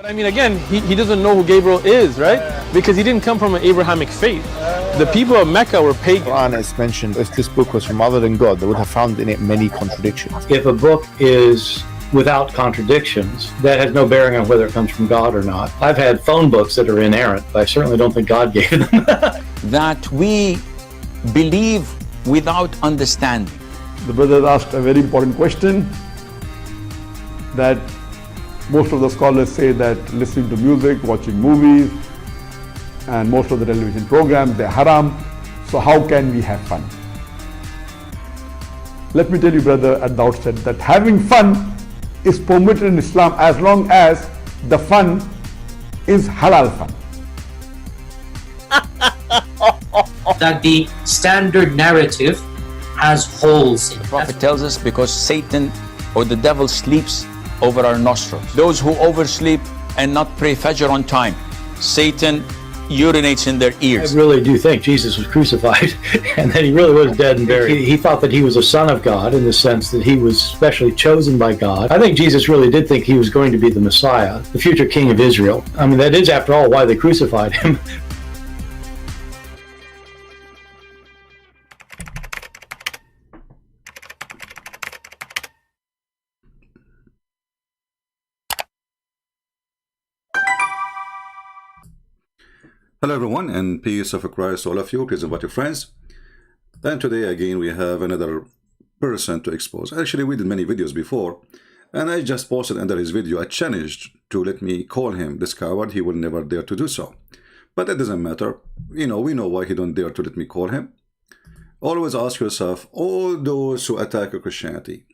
I mean, again, he doesn't know who Gabriel is, right? Because he didn't come from an Abrahamic faith. The people of Mecca were pagan. Quran is mentioned, if this book was from other than God, they would have found in it many contradictions. If a book is without contradictions, that has no bearing on whether it comes from God or not. I've had phone books that are inerrant, but I certainly don't think God gave them. That we believe without understanding. The brother asked a very important question, that most of the scholars say that listening to music, watching movies, and most of the television programs, they're haram. So how can we have fun? Let me tell you, brother, at the outset, that having fun is permitted in Islam as long as the fun is halal fun. That the standard narrative has holes in it. The Prophet tells us because Satan or the devil sleeps over our nostrils. Those who oversleep and not pray Fajr on time, Satan urinates in their ears. I really do think Jesus was crucified and that he really was dead and buried. He thought that he was a son of God in the sense that he was specially chosen by God. I think Jesus really did think he was going to be the Messiah, the future king of Israel. I mean, that is, after all, why they crucified him. Hello everyone, and peace of Christ to all of you. Please invite your friends. And today again we have another person to expose. Actually, we did many videos before, and I just posted under his video a challenge to let me call him this coward. He will never dare to do so, but that doesn't matter. You know, we know why he don't dare to let me call him. Always ask yourself, all those who attack Christianity,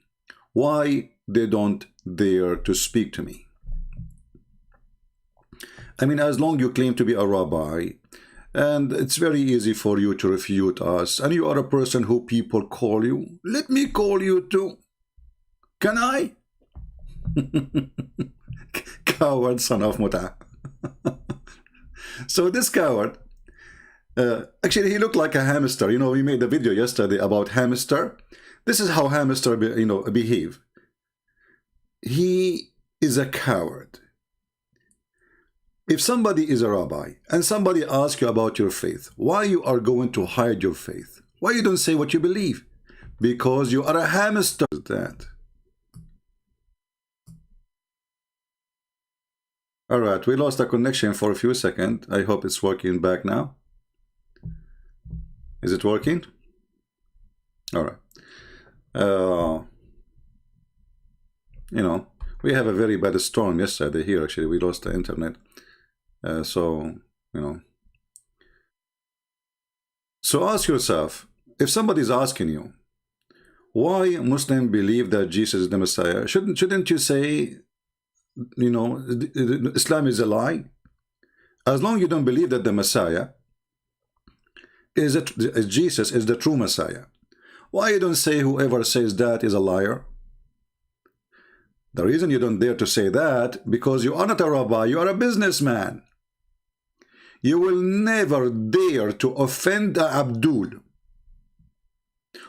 why they don't dare to speak to me? I mean, as long you claim to be a rabbi, and it's very easy for you to refute us, and you are a person who people call you, let me call you too. Can I? Coward, son of Muta. So this coward, actually he looked like a hamster. You know, we made a video yesterday about hamster. This is how hamster behave. He is a coward. If somebody is a rabbi and somebody asks you about your faith, why you are going to hide your faith? Why you don't say what you believe? Because you are a hamster. That. All right, we lost the connection for a few seconds. I hope it's working back now. Is it working? All right. You know, we have a very bad storm yesterday here. Actually, we lost the internet. So, you know. So ask yourself, if somebody is asking you, why Muslims believe that Jesus is the Messiah, shouldn't you say, you know, Islam is a lie? As long as you don't believe that the Messiah is Jesus is the true Messiah, why you don't say whoever says that is a liar? The reason you don't dare to say that, because you are not a rabbi, you are a businessman. You will never dare to offend Abdul,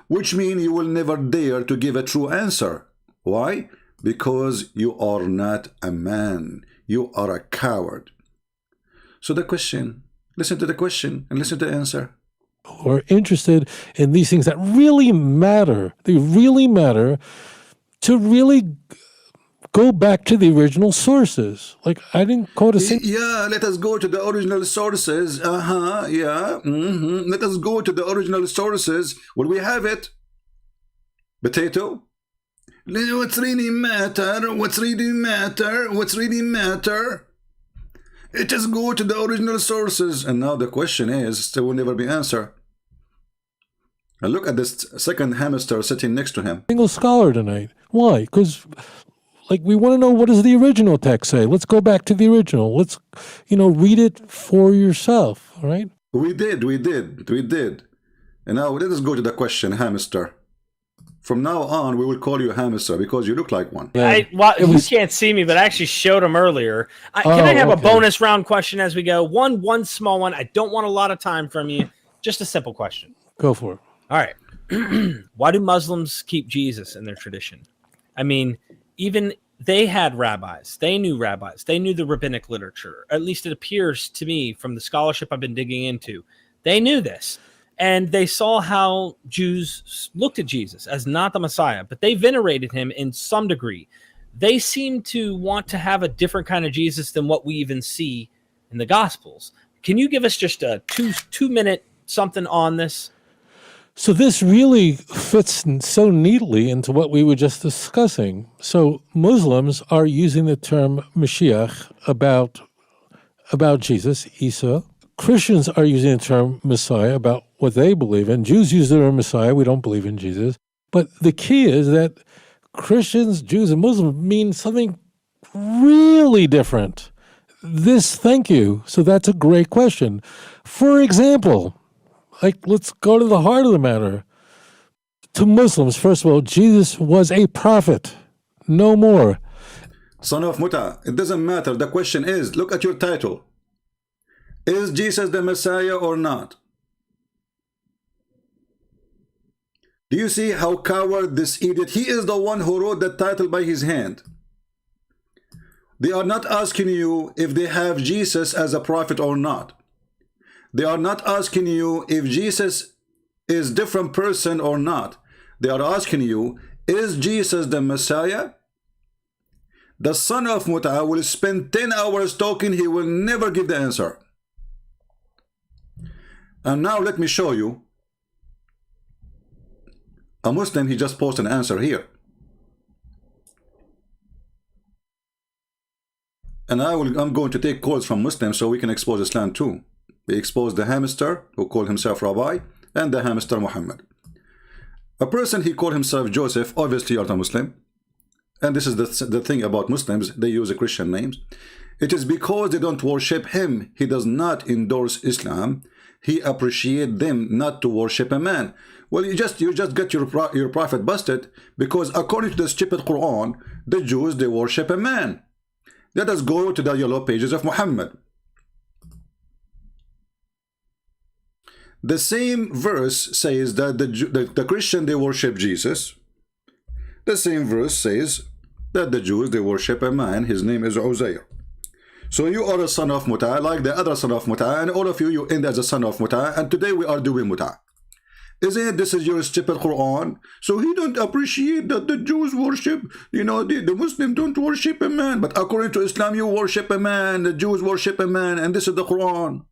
which means you will never dare to give a true answer. Why? Because you are not a man. You are a coward. So the question, listen to the question and listen to the answer. Or interested in these things that really matter. They really matter to really go back to the original sources. Like, I didn't quote a single... Yeah, let us go to the original sources. Yeah. Let us go to the original sources. Will we have it? Potato? What's really matter? What's really matter? What's really matter? Let us go to the original sources. And now the question is, there will never be answer. And look at this second hamster sitting next to him. Single scholar tonight. Why? Because... like, we want to know, what does the original text say? Let's go back to the original. Let's, you know, read it for yourself, all right? We did. And now let us go to the question, hamster. From now on, we will call you hamster because you look like one. You can't see me, but I actually showed him earlier. Can I have a bonus round question as we go? One small one. I don't want a lot of time from you. Just a simple question. Go for it. All right. Why do Muslims keep Jesus in their tradition? I mean, even they had rabbis. They knew rabbis. They knew the rabbinic literature. At least it appears to me from the scholarship I've been digging into. They knew this. And they saw how Jews looked at Jesus as not the Messiah, but they venerated him in some degree. They seem to want to have a different kind of Jesus than what we even see in the Gospels. Can you give us just a two-minute something on this? So this really fits so neatly into what we were just discussing. So Muslims are using the term Mashiach about Jesus, Isa. Christians are using the term Messiah about what they believe in. Jews use the term Messiah. We don't believe in Jesus. But the key is that Christians, Jews, and Muslims mean something really different. Thank you. So that's a great question. For example, let's go to the heart of the matter. To Muslims, first of all, Jesus was a prophet. No more. Son of Muta, it doesn't matter. The question is, look at your title. Is Jesus the Messiah or not? Do you see how coward this idiot? He is the one who wrote the title by his hand. They are not asking you if they have Jesus as a prophet or not. They are not asking you if Jesus is a different person or not. They are asking you, is Jesus the Messiah? The son of Muta will spend 10 hours talking. He will never give the answer. And now let me show you a Muslim. He just posted an answer here. And I'm going to take calls from Muslims so we can expose Islam too. We expose the hamster who called himself Rabbi and the hamster Muhammad. A person, he called himself Joseph. Obviously you're not a Muslim. And this is the thing about Muslims. They use Christian names. It is because they don't worship him. He does not endorse Islam. He appreciates them not to worship a man. Well, you just got your prophet busted, because according to the stupid Quran, the Jews, they worship a man. Let us go to the yellow pages of Muhammad. The same verse says that the Christian, they worship Jesus. The same verse says that the Jews, they worship a man. His name is Uzair. So you are a son of Muta, like the other son of Muta, and all of you end as a son of Muta, and today we are doing Muta. Isn't it? This is your stupid Quran. So he don't appreciate that the Jews worship, the Muslims don't worship a man. But according to Islam, you worship a man, the Jews worship a man, and this is the Quran.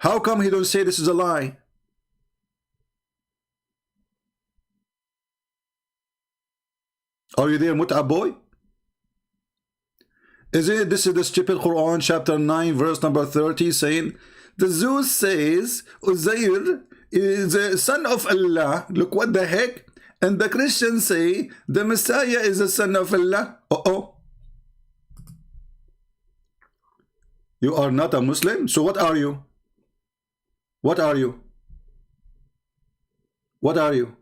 How come he don't say this is a lie? Are you there, Muta boy? Isn't it? This is the stupid Quran, chapter 9, verse number 30, saying, the Zeus says Uzair is a son of Allah. Look what the heck. And the Christians say the Messiah is a son of Allah. You are not a Muslim? So what are you? What are you? What are you?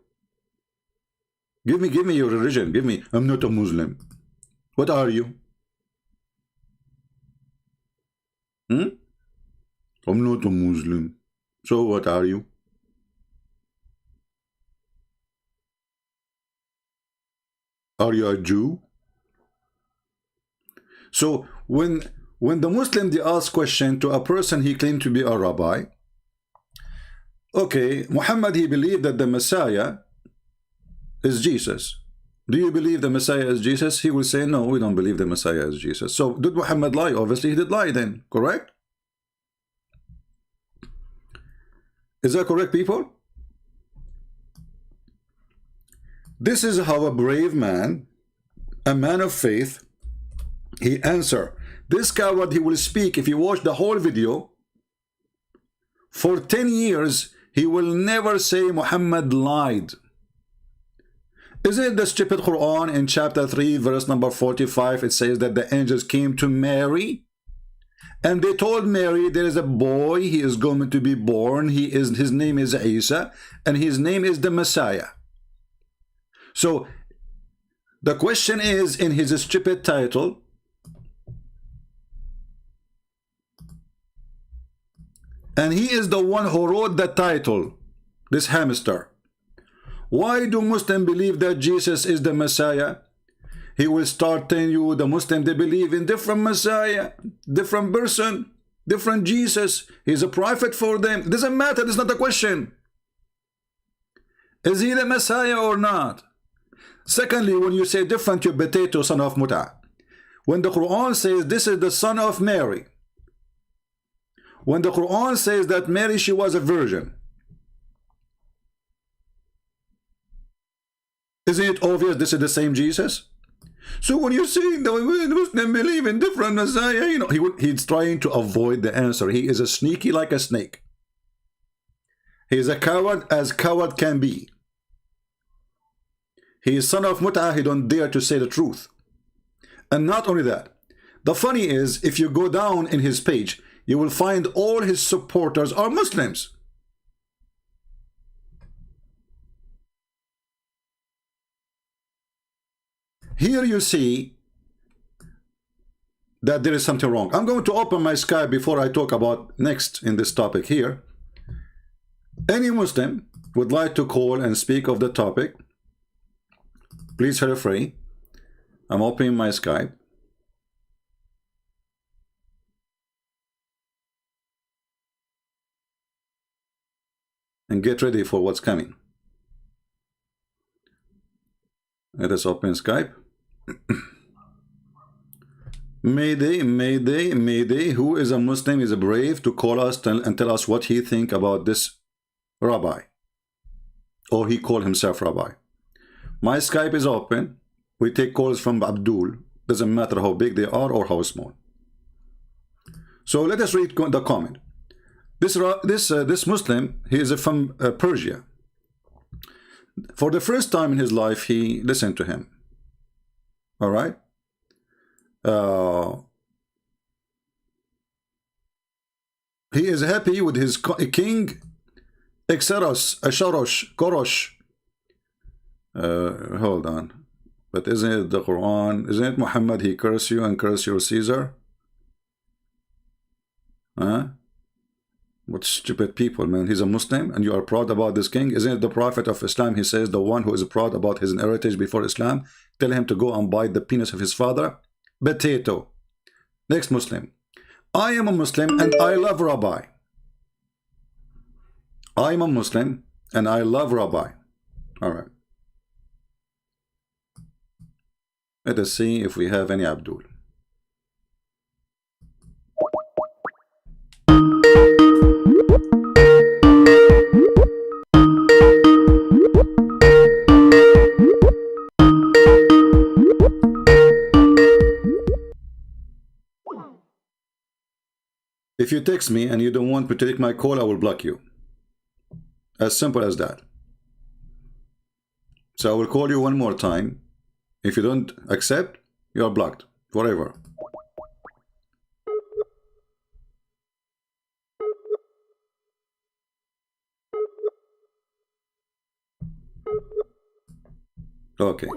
Give me your religion. Give me. I'm not a Muslim. What are you? I'm not a Muslim. So what are you? Are you a Jew? So when the Muslim, they ask question to a person he claimed to be a rabbi. Okay, Muhammad, he believed that the Messiah is Jesus. Do you believe the Messiah is Jesus? He will say, no, we don't believe the Messiah is Jesus. So did Muhammad lie? Obviously he did lie then, correct? Is that correct, people? This is how a brave man, a man of faith, he answer. This coward, he will speak. If you watch the whole video, for 10 years, he will never say Muhammad lied. Isn't it the stupid Quran in chapter 3, verse number 45? It says that the angels came to Mary, and they told Mary there is a boy, he is going to be born, his name is Isa, and his name is the Messiah. So the question is, in his stupid title, and he is the one who wrote the title, this hamster. Why do Muslims believe that Jesus is the Messiah? He will start telling you the Muslims, they believe in different Messiah, different person, different Jesus. He's a prophet for them. It doesn't matter. It's not a question. Is he the Messiah or not? Secondly, when you say different, you potato, son of Muta. When the Quran says this is the son of Mary, when the Quran says that Mary, she was a virgin, isn't it obvious this is the same Jesus? So when you're saying that Muslims believe in different Messiah, you know, he's trying to avoid the answer. He is a sneaky like a snake. He is a coward as coward can be. He is son of Mut'ah. He don't dare to say the truth. And not only that, the funny is, if you go down in his page, you will find all his supporters are Muslims. Here you see that there is something wrong. I'm going to open my Skype before I talk about next in this topic here. Any Muslim would like to call and speak of the topic, please feel free. I'm opening my Skype. And get ready for what's coming. Let us open Skype. Mayday, Mayday, Mayday. Who is a Muslim is brave to call us and tell us what he think about this rabbi. Or he called himself rabbi. My Skype is open. We take calls from Abdul. Doesn't matter how big they are or how small. So let us read the comment. This Muslim, he is from Persia. For the first time in his life, he listened to him. All right. He is happy with his king, Korosh. Hold on. But isn't it the Quran? Isn't it Muhammad? He curse you and curse your Caesar. Huh? What stupid people, man. He's a Muslim and you are proud about this king. Isn't it the Prophet of Islam? He says the one who is proud about his heritage before Islam, tell him to go and bite the penis of his father. Potato. Next Muslim. I am a Muslim and I love Rabbi. I am a Muslim and I love Rabbi. All right. Let us see if we have any Abdul. If you text me and you don't want to take my call, I will block you. As simple as that. So I will call you one more time. If you don't accept, you are blocked forever. Okay,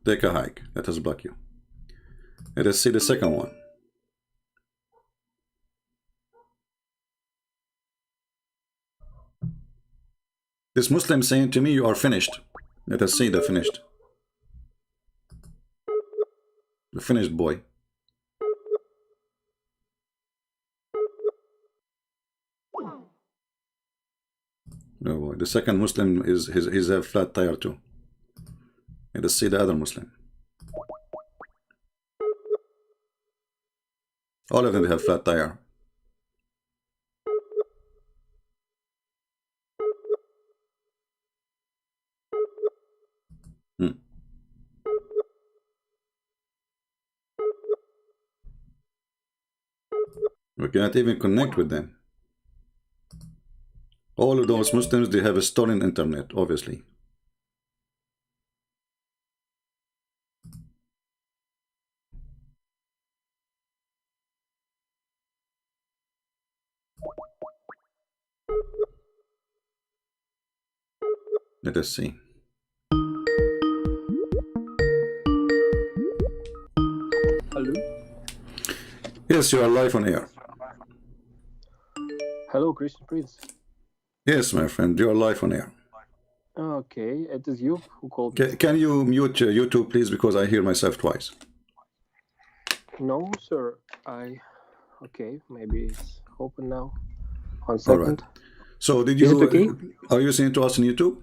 take a hike. Let us block you. Let us see the second one. This Muslim saying to me, you are finished. Let us see the finished. The finished boy. No boy. The second Muslim is a flat tire too. Let us see the other Muslim. All of them have flat tire. We cannot even connect with them. All of those Muslims, they have a stolen internet, obviously. Let us see. Hello? Yes, you are live on air. Hello, Christian Prince. Yes, my friend, you are live on air. Okay, it is you who called me. Can you mute YouTube, please, because I hear myself twice. No, sir. Okay, maybe it's open now. 1 All second. right. So did Is you? it okay? Are you listening to us on YouTube?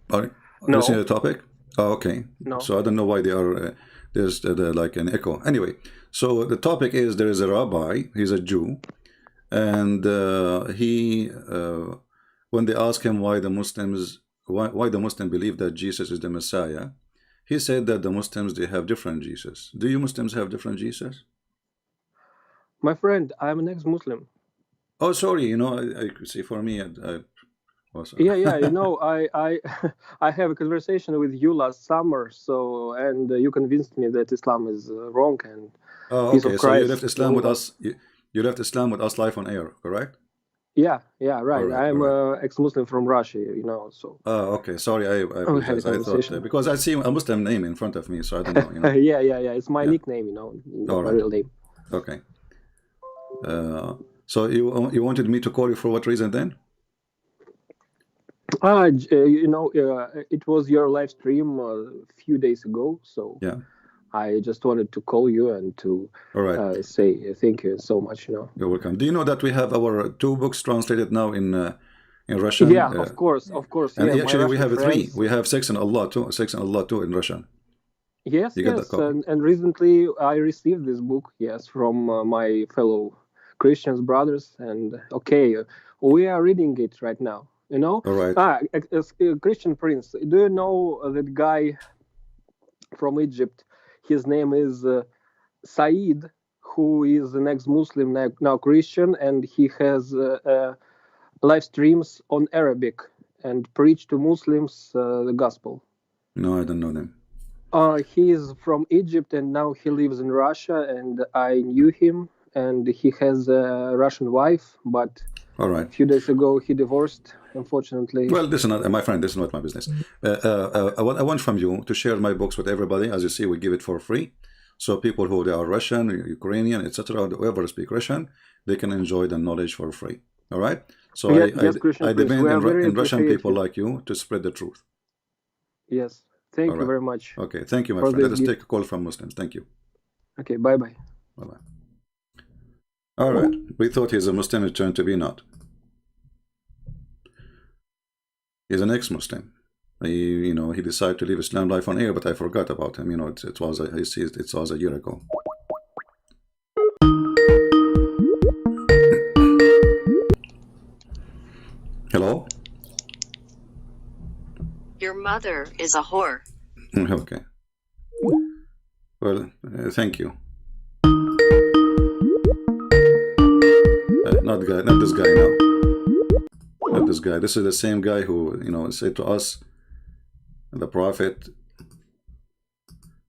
Are you No. listening to the topic? Oh, okay. No. So I don't know why they are. There's like an echo. Anyway, so the topic is there is a rabbi. He's a Jew, and when they ask him why the Muslim believe that Jesus is the Messiah, he said that the Muslims, they have different Jesus. Do you Muslims have different Jesus? My friend, I'm an ex-Muslim. Oh, sorry. You know, I see. For me, I was. Yeah. You know, I I have a conversation with you last summer. So, and you convinced me that Islam is wrong and Oh, peace okay. of So you Christ. left Islam with us. You left Islam with us live on air, correct? Yeah, right. All right, I'm all right. ex-Muslim from Russia. You know, so. Oh, okay. Sorry, I We had a apologize. I thought conversation. because I see a Muslim name in front of me, so I don't know. You know. Yeah. It's my Yeah. nickname. You know, not All my right. real name. Okay. So you wanted me to call you for what reason then? You know, it was your live stream a few days ago, so Yeah. I just wanted to call you and to All right. say thank you so much. You know. You're welcome. Do you know that we have our 2 books translated now in Russian? Yeah, of course. And Yeah, my actually, we Russian have 3. friends. We have 6 and Allah too. 6 and Allah too in Russian. Yes, You get that copy? and recently I received this book, yes, from my fellow Christians brothers, and okay, we are reading it right now. You know, All right. Christian Prince. Do you know that guy from Egypt? His name is Said, who is an ex-Muslim now Christian, and he has live streams on Arabic and preach to Muslims the gospel. No, I don't know them. He is from Egypt and now he lives in Russia, and I knew him, and he has a Russian wife, but All right. a few days ago he divorced, unfortunately. Well, this is not my friend. This is not my business. I want from you to share my books with everybody. As you see, we give it for free, so people who they are Russian, Ukrainian, etc., whoever speak Russian, they can enjoy the knowledge for free. All right. So yes, Christian I Prince, depend we are very in Russian people appreciative. like you to spread the truth. Yes, thank All you right. very much. Okay. Thank you, my for friend. Let this us gift. take a call from Muslims. Thank you. Okay, bye. Bye bye. All right. We thought he's a Muslim. It turned to be not. He's an ex-Muslim. He decided to leave Islam life on air, but I forgot about him. You know, it was a year ago. Hello? Your mother is a whore. Okay. Well, thank you. Not this guy now. Not this guy. This is the same guy who, said to us, the Prophet,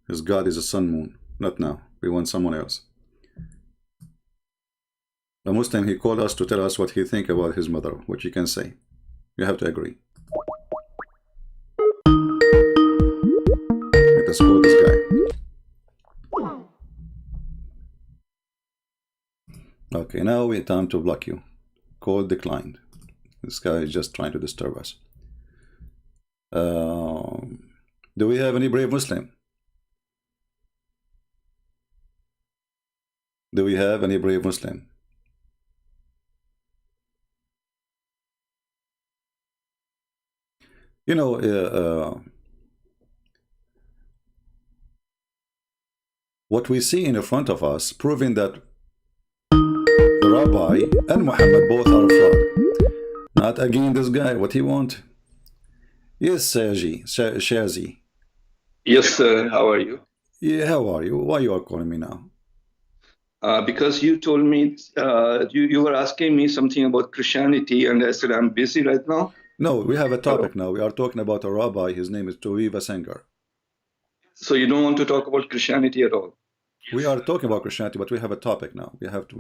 his God is a sun moon. Not now. We want someone else. A Muslim, he called us to tell us what he think about his mother, what you can say. You have to agree. Let us call this guy. Okay, now it's time to block you. Call declined. This guy is just trying to disturb us. Do we have any brave Muslim? Do we have any brave Muslim? You know, what we see in front of us, proving that the Rabbi and Muhammad both are fraud. Not again this guy, what he want? Yes, Shazi. Yes, sir. How are you? Yeah, how are you? Why you are calling me now? Because you told me, you were asking me something about Christianity, and I said, I'm busy right now. No, we have a topic now. We are talking about a rabbi. His name is Tovia Singer. So you don't want to talk about Christianity at all? We are talking about Christianity, but we have a topic now. We have to,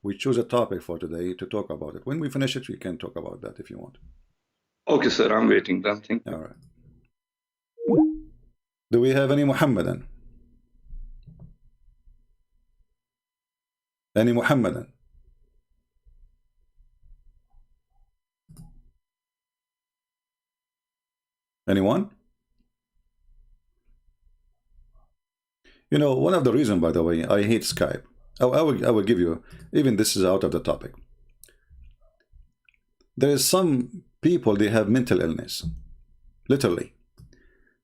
we choose a topic for today to talk about it. When we finish it, we can talk about that if you want. Okay, sir. I'm waiting. Then thank you. All right. Do we have any Muhammadan? Any Muhammadan? Anyone? You know, one of the reasons, by the way, I hate Skype. I will give you, even this is out of the topic. There is some people, they have mental illness, literally.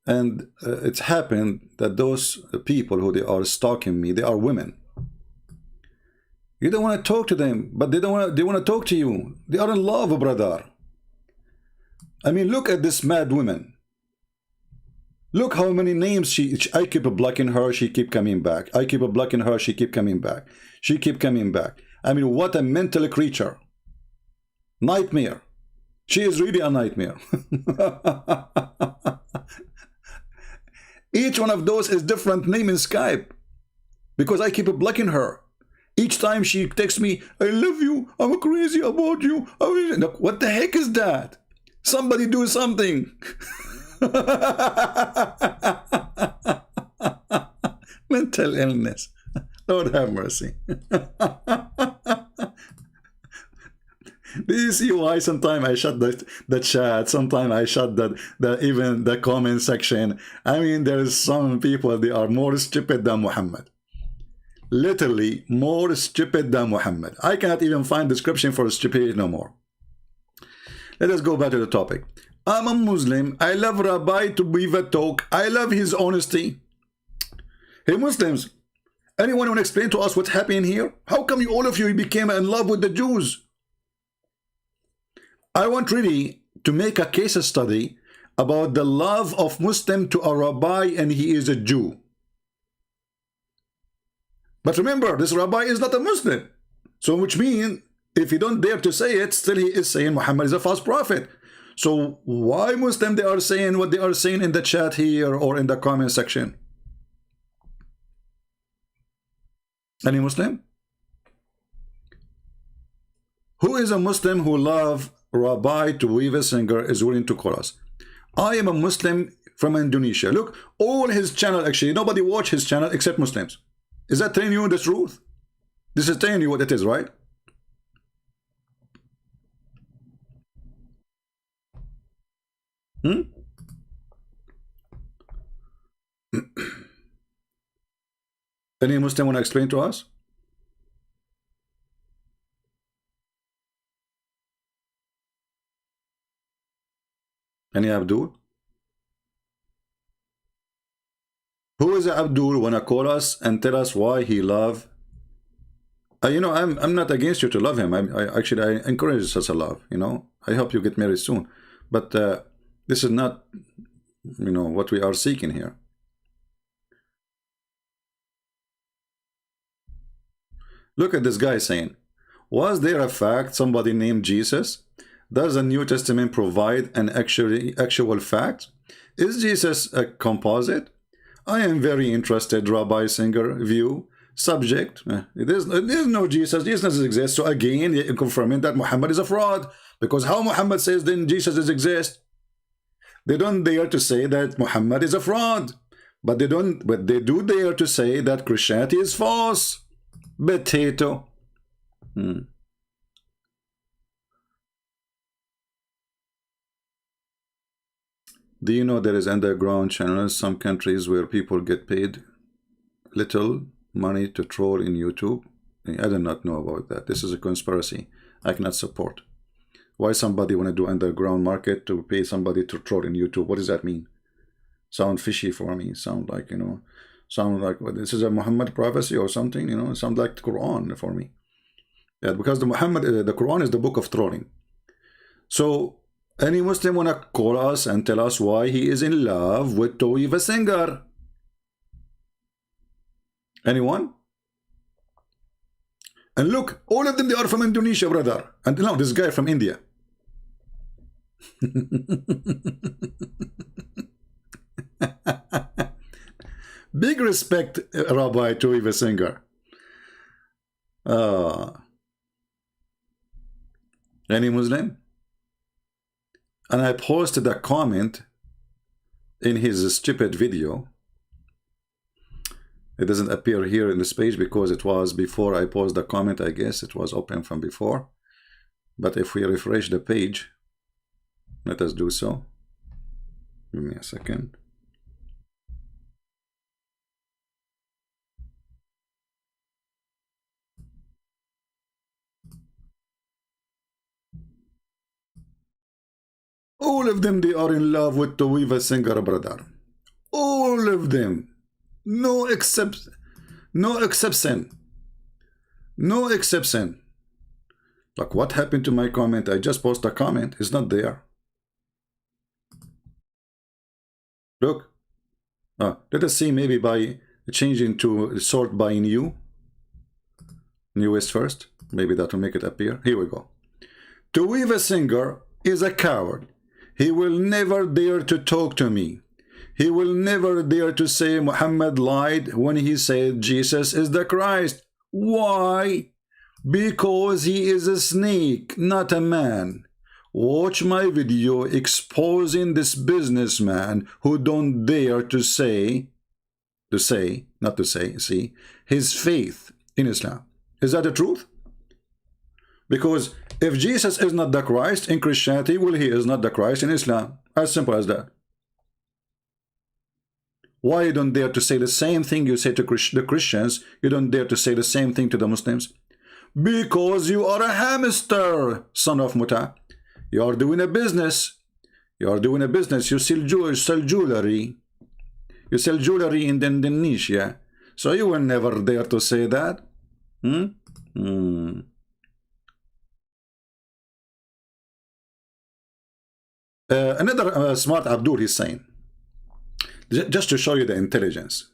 And it's happened that those people who they are stalking me, they are women. You don't want to talk to them, but they want to talk to you. They are in love, brother. I mean, look at this mad woman. Look how many names I keep blocking her, she keep coming back. I keep blocking her, she keep coming back. She keep coming back. I mean, what a mental creature. Nightmare. She is really a nightmare. Each one of those is different name in Skype. Because I keep blocking her. Each time she texts me, I love you, I'm crazy about you. Look, what the heck is that? Somebody do something. Mental illness. Lord have mercy. Do you see why sometimes I shut the chat, sometimes I shut even the comment section? I mean, there's some people, they are more stupid than Muhammad. Literally more stupid than Muhammad. I cannot even find description for stupidity no more. Let us go back to the topic. I'm a Muslim. I love Rabbi Tovia talk. I love his honesty. Hey Muslims, anyone want to explain to us what's happening here? How come you, all of you became in love with the Jews? I want really to make a case study about the love of Muslim to a rabbi, and he is a Jew. But remember, this rabbi is not a Muslim. So which means, if he don't dare to say it, still he is saying Muhammad is a false prophet. So why Muslim they are saying what they are saying in the chat here or in the comment section? Any Muslim? Who is a Muslim who love Rabbi Tovia Singer is willing to call us? I am a Muslim from Indonesia. Look, all his channel, actually, nobody watch his channel except Muslims. Is that telling you the truth? This is telling you what it is, right? Any Muslim want to explain to us? Any Abdul? Who is Abdul wanna call us and tell us why he love? You know, I'm not against you to love him. I actually encourage such a love. You know, I hope you get married soon. But this is not, you know, what we are seeking here. Look at this guy saying, was there a fact somebody named Jesus? Does the New Testament provide an actual fact? Is Jesus a composite? I am very interested, Rabbi Singer view. Subject, there's no Jesus. Jesus exists. So again, confirming that Muhammad is a fraud. Because how Muhammad says then Jesus exists? They don't dare to say that Muhammad is a fraud. But they do dare to say that Christianity is false. Potato. Do you know there is underground channels, some countries where people get paid little money to troll in YouTube? I do not know about that. This is a conspiracy I cannot support. Why somebody want to do underground market to pay somebody to troll in YouTube? What does that mean? Sound fishy for me. Sound like, you know, sound like what, this is a Muhammad prophecy or something, you know, sound like the Quran for me. Yeah, because the Quran is the book of trolling. So any Muslim wanna call us and tell us why he is in love with Tovia Singer? Anyone? And look, all of them, they are from Indonesia, brother. And no, this guy from India. Big respect, Rabbi Tovia Singer. Any Muslim? And I posted a comment in his stupid video. It doesn't appear here in this page because it was before I posted the comment. I guess it was open from before. But if we refresh the page, let us do so. Give me a second. All of them, they are in love with Tovia Singer, brother. All of them. No exception. No exception. No exception. Like, what happened to my comment? I just posted a comment. It's not there. Look. Let us see, maybe by changing to sort by newest first. Maybe that will make it appear. Here we go. Tovia Singer is a coward. He will never dare to talk to me. He will never dare to say Muhammad lied when he said Jesus is the Christ. Why? Because he is a snake, not a man. Watch my video exposing this businessman who don't dare to say, see, his faith in Islam. Is that the truth? Because if Jesus is not the Christ in Christianity, well, he is not the Christ in Islam. As simple as that. Why you don't dare to say the same thing you say to the Christians? You don't dare to say the same thing to the Muslims? Because you are a hamster, son of Muta. You are doing a business. You are doing a business. You sell jewelry. You sell jewelry in Indonesia. So you will never dare to say that. Another smart Abdul is saying, just to show you the intelligence,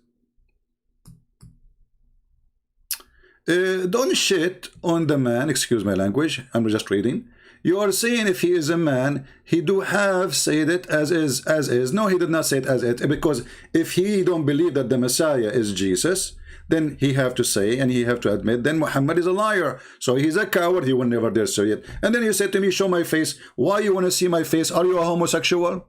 don't shit on the man, excuse my language, I'm just reading. You are saying if he is a man, he do have said it as is. No, he did not say it as it, because if he don't believe that the Messiah is Jesus, then he have to say, and he have to admit, then Muhammad is a liar. So he's a coward, he will never dare say it. And then you said to me, show my face. Why you want to see my face? Are you a homosexual?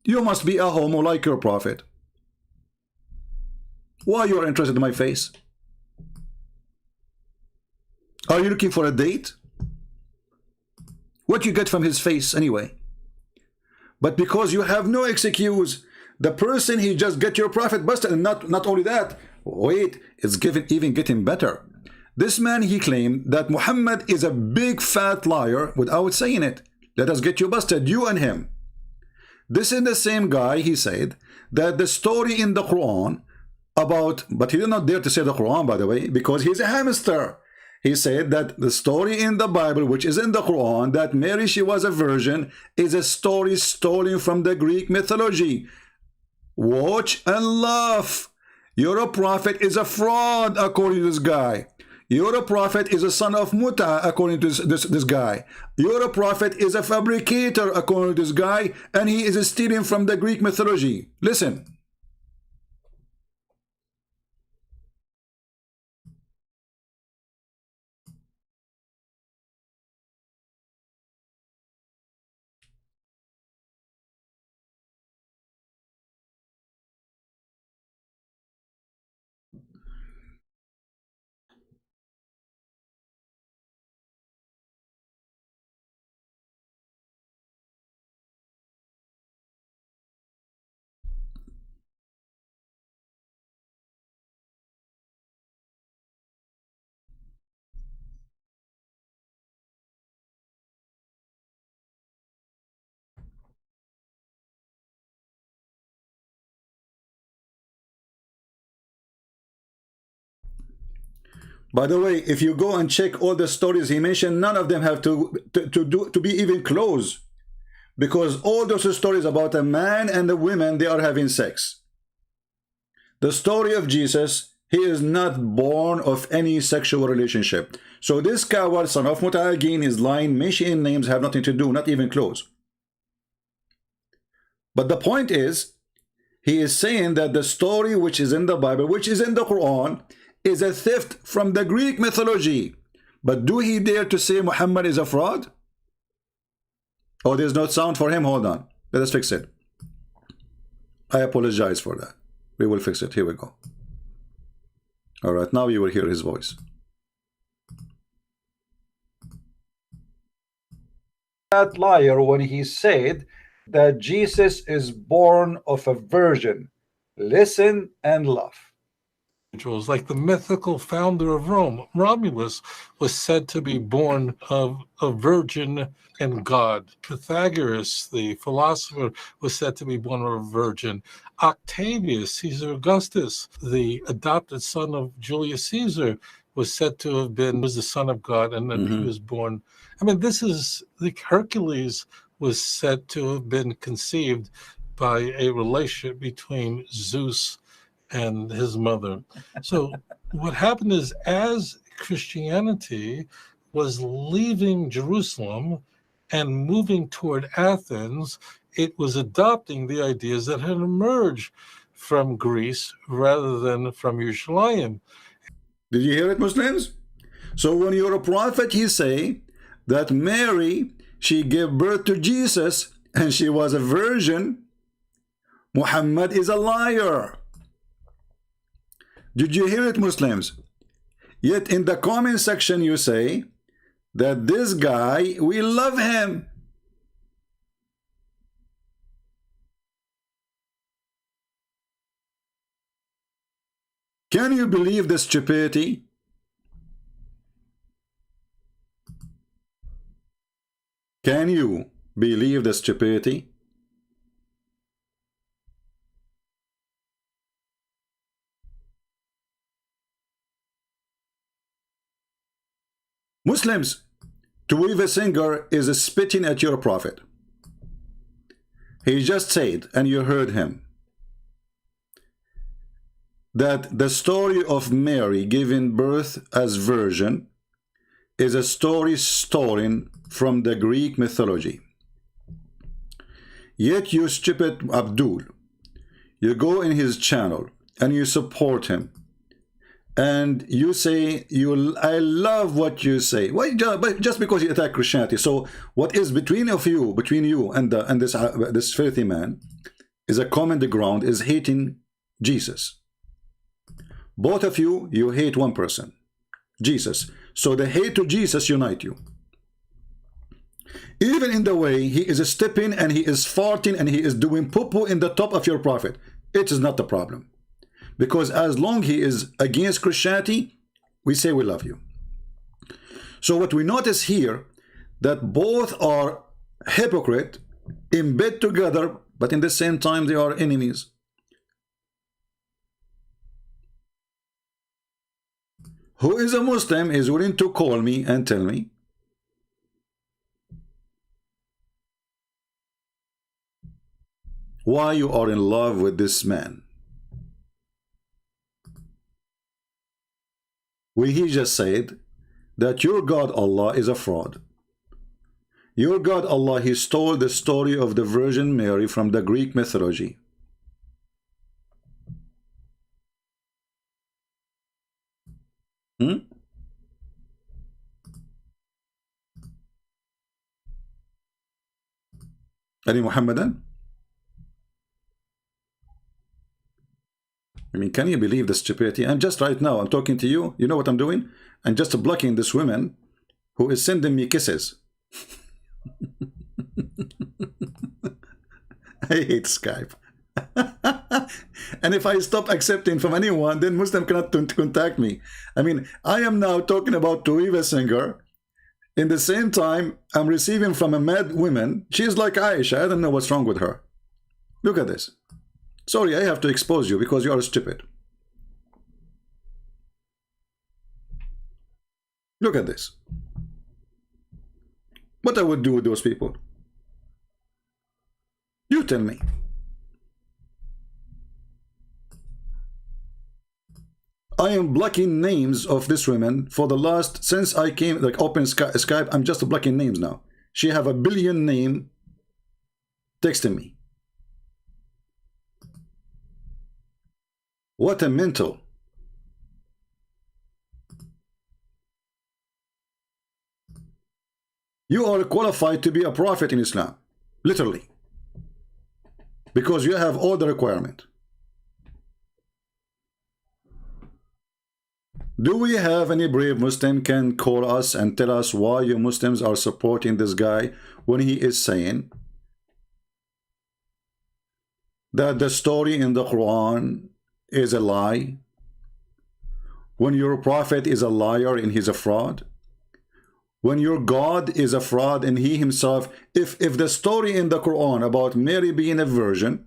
You must be a homo like your prophet. Why you are interested in my face? Are you looking for a date? What you get from his face anyway? But because you have no excuse, the person he just get your prophet busted, and not only that, wait, it's even getting better. This man, he claimed that Muhammad is a big fat liar without saying it. Let us get you busted, you and him. This is the same guy, he said, that the story in the Quran about, but he did not dare to say the Quran, by the way, because he's a hamster. He said that the story in the Bible, which is in the Quran, that Mary, she was a virgin, is a story stolen from the Greek mythology. Watch and laugh. Your prophet is a fraud, according to this guy. Your prophet is a son of Muta, according to this guy. Your prophet is a fabricator, according to this guy, and he is stealing from the Greek mythology. Listen. By the way, if you go and check all the stories he mentioned, none of them have to be even close, because all those stories about a man and a woman, they are having sex. The story of Jesus, he is not born of any sexual relationship. So this coward, son of Muta, again, is lying, mentioning names have nothing to do, not even close. But the point is, he is saying that the story which is in the Bible, which is in the Quran, is a theft from the Greek mythology. But do he dare to say Muhammad is a fraud? Oh, there's no sound for him. Hold on. Let us fix it. I apologize for that. We will fix it. Here we go. All right, now you will hear his voice. That liar when he said that Jesus is born of a virgin. Listen and laugh. Individuals, like the mythical founder of Rome, Romulus, was said to be born of a virgin and God. Pythagoras, the philosopher, was said to be born of a virgin. Octavius, Caesar Augustus, the adopted son of Julius Caesar, was said to have been was the son of God, and then he was born. I mean, this is the Hercules was said to have been conceived by a relation between Zeus and his mother. So what happened is, as Christianity was leaving Jerusalem and moving toward Athens, it was adopting the ideas that had emerged from Greece rather than from Yerushalayim. Did you hear it, Muslims? So when you're a prophet, you say that Mary, she gave birth to Jesus and she was a virgin. Muhammad is a liar. Did you hear it, Muslims? Yet in the comment section you say that this guy, we love him. Can you believe the stupidity? Can you believe the stupidity? Muslims, Tovia Singer is spitting at your prophet. He just said, and you heard him, that the story of Mary giving birth as virgin is a story stolen from the Greek mythology. Yet you stupid Abdul, you go in his channel and you support him. And you say, I love what you say. Why? But just because you attack Christianity. So what is between you and this filthy man is a common ground, is hating Jesus. Both of you hate one person, Jesus. So the hate to Jesus unite you. Even in the way he is stepping and he is farting and he is doing poo-poo in the top of your prophet, it is not the problem. Because as long he is against Christianity, we say we love you. So what we notice here, that both are hypocrite, in bed together, but in the same time they are enemies. Who is a Muslim is willing to call me and tell me why you are in love with this man. He just said that your God Allah is a fraud. Your God Allah, he stole the story of the Virgin Mary from the Greek mythology. Any Muhammadan? I mean, can you believe the stupidity? And just right now, I'm talking to you. You know what I'm doing? I'm just blocking this woman who is sending me kisses. I hate Skype. And if I stop accepting from anyone, then Muslim cannot contact me. I mean, I am now talking about Tovia Singer. In the same time, I'm receiving from a mad woman. She's like Aisha. I don't know what's wrong with her. Look at this. Sorry, I have to expose you because you are stupid. Look at this. What I would do with those people? You tell me. I am blocking names of this woman for the last, since I came, like open Skype, I'm just blocking names now. She have a billion name texting me. What a mental. You are qualified to be a prophet in Islam, literally, because you have all the requirement. Do we have any brave Muslim can call us and tell us why you Muslims are supporting this guy when he is saying that the story in the Quran is a lie? When your prophet is a liar and he's a fraud? When your God is a fraud and he himself, if the story in the Quran about Mary being a virgin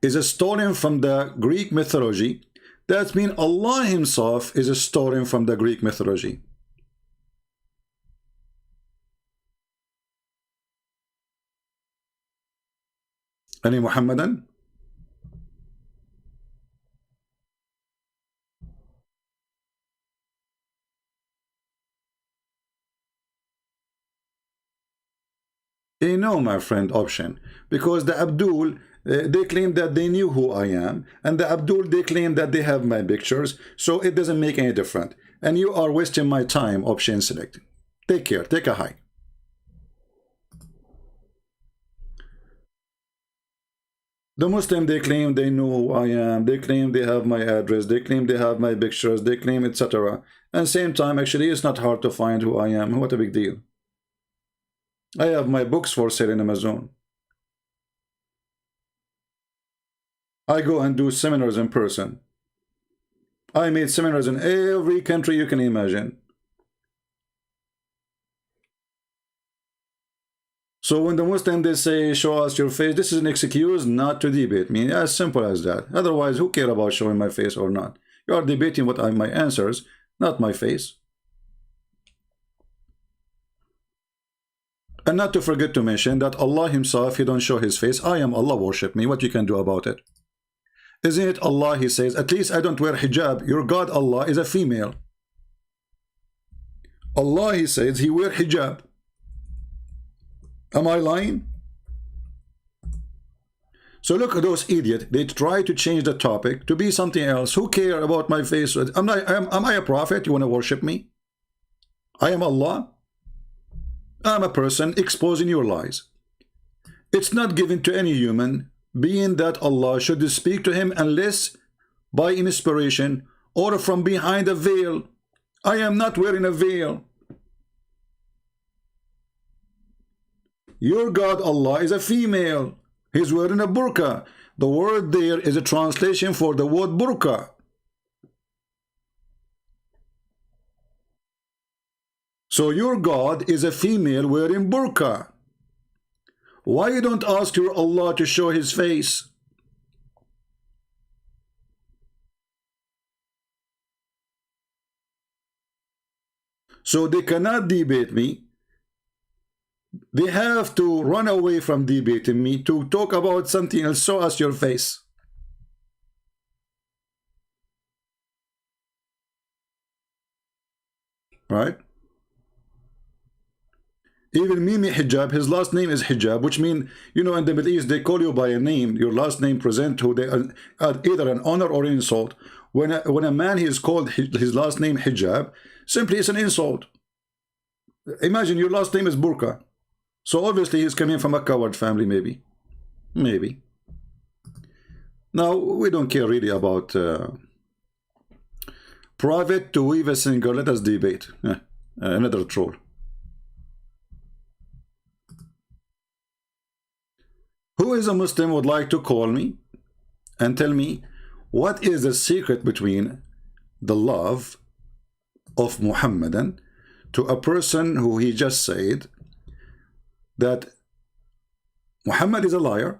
is a story from the Greek mythology, that means Allah himself is a story from the Greek mythology. Any Muhammadan? No, my friend, option. Because the Abdul, they claim that they knew who I am, and the Abdul, they claim that they have my pictures, so it doesn't make any difference. And you are wasting my time, option select. Take care, take a hike. The Muslim, they claim they know who I am, they claim they have my address, they claim they have my pictures, they claim etc. And same time, actually, it's not hard to find who I am. What a big deal. I have my books for sale in Amazon. I go and do seminars in person. I made seminars in every country you can imagine. So when the Muslim, they say, show us your face, this is an excuse not to debate me. As simple as that. Otherwise, who care about showing my face or not? You are debating what are my answers, not my face. And not to forget to mention that Allah himself, he don't show his face. I am Allah, worship me. What you can do about it? Isn't it Allah, he says, at least I don't wear hijab. Your God Allah is a female. Allah, he says, he wear hijab. Am I lying? So look at those idiots. They try to change the topic to be something else. Who care about my face? Am I a prophet? You want to worship me? I am Allah. I'm a person exposing your lies. It's not given to any human being that Allah should speak to him unless by inspiration or from behind a veil. I am not wearing a veil. Your God Allah is a female. He's wearing a burqa. The word there is a translation for the word burqa. So your God is a female wearing burqa. Why you don't ask your Allah to show his face? So they cannot debate me. They have to run away from debating me to talk about something else. Show us your face. Right? Even Mimi Hijab, his last name is Hijab, which means, you know, in the Middle East, they call you by a name. Your last name present who they are either an honor or an insult. When a man is called his last name Hijab, simply it's an insult. Imagine your last name is Burqa. So obviously he's coming from a coward family, maybe. Maybe. Now, we don't care really about private Tovia Singer. Let us debate. Another troll. Who is a Muslim would like to call me and tell me what is the secret between the love of Muhammadan to a person who he just said that Muhammad is a liar,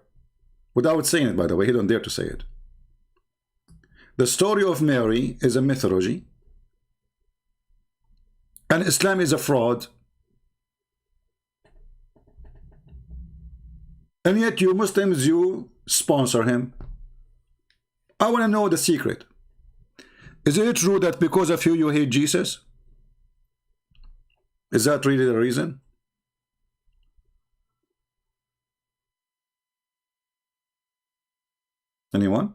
without saying it, by the way. He don't dare to say it. The story of Mary is a mythology, and Islam is a fraud. And yet you Muslims, you sponsor him. I want to know the secret. Is it true that because of you hate Jesus? Is that really the reason? Anyone?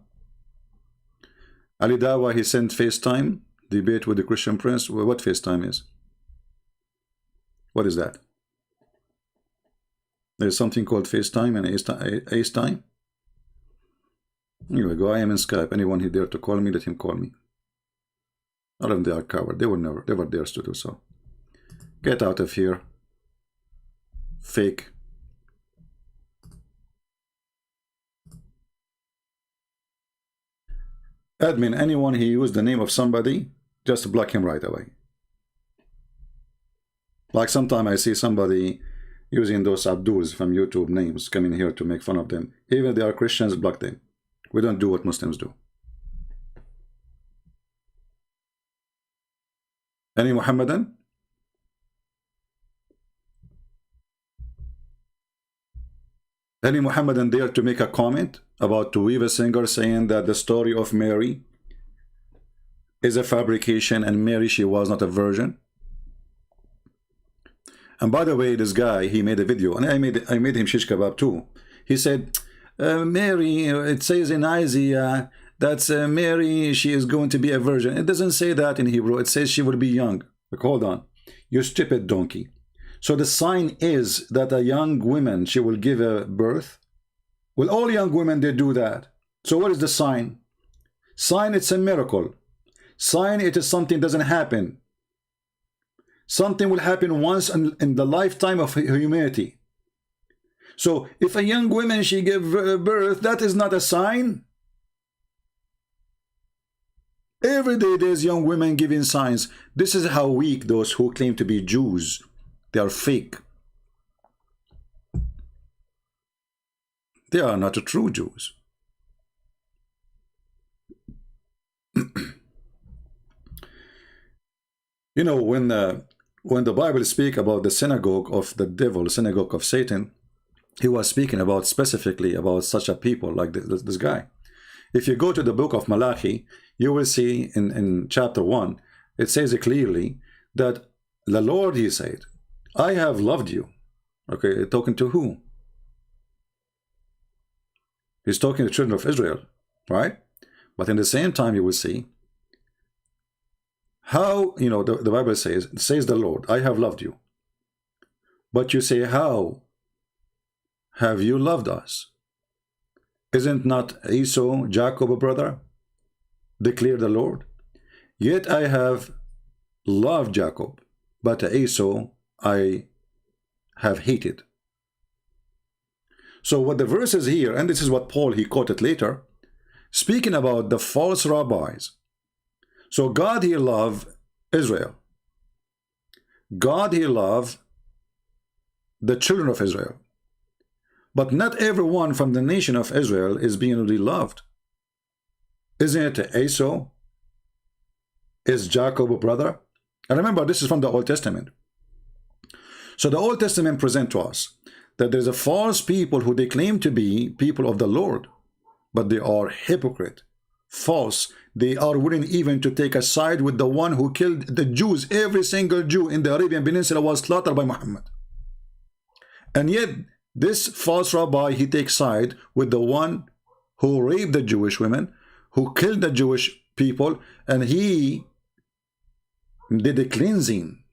Ali Dawa, he sent FaceTime debate with the Christian Prince. What FaceTime is? What is that? There's something called FaceTime and AceTime. Here we go. I am in Skype. Anyone who dare to call me, let him call me. All of them, they are coward. They will never dare to do so. Get out of here. Fake. Admin, anyone he used the name of somebody, just block him right away. Like sometimes I see somebody using those Abduls from YouTube names coming here to make fun of them. Even if they are Christians, block them. We don't do what Muslims do. Any Muhammadan? Any Muhammadan dare to make a comment about Tovia Singer saying that the story of Mary is a fabrication and Mary, she was not a virgin? And by the way, this guy, he made a video, and I made him shish kebab too. He said, Mary, it says in Isaiah that Mary, she is going to be a virgin. It doesn't say that in Hebrew. It says she will be young. Like, hold on, you stupid donkey. So the sign is that a young woman, she will give a birth. Well, all young women, they do that. So what is the sign? Sign, it's a miracle. Sign, it is something doesn't happen. Something will happen once in the lifetime of humanity. So if a young woman, she give birth, that is not a sign. Every day there's young women giving signs. This is how weak those who claim to be Jews. They are fake. They are not true Jews. You know, when the Bible speaks about the synagogue of the devil, synagogue of Satan, he was speaking about specifically about such a people like this guy. If you go to the book of Malachi, you will see in chapter 1, it says clearly that the Lord, he said, I have loved you. Okay, talking to who? He's talking to the children of Israel, right? But in the same time, you will see how, you know, the Bible says the Lord, I have loved you. But you say, how have you loved us? Isn't not Esau, Jacob a brother? Declare the Lord. Yet I have loved Jacob, but Esau I have hated. So what the verse is here, and this is what Paul, he quoted later, speaking about the false rabbis. So God, he loved Israel. God, he loved the children of Israel. But not everyone from the nation of Israel is being really loved. Isn't it Esau? Is Jacob a brother? And remember, this is from the Old Testament. So the Old Testament presents to us that there's a false people who they claim to be people of the Lord, but they are hypocrite, false. They are willing even to take a side with the one who killed the Jews. Every single Jew in the Arabian Peninsula was slaughtered by Muhammad. And yet, this false rabbi, he takes side with the one who raped the Jewish women, who killed the Jewish people, and he did a cleansing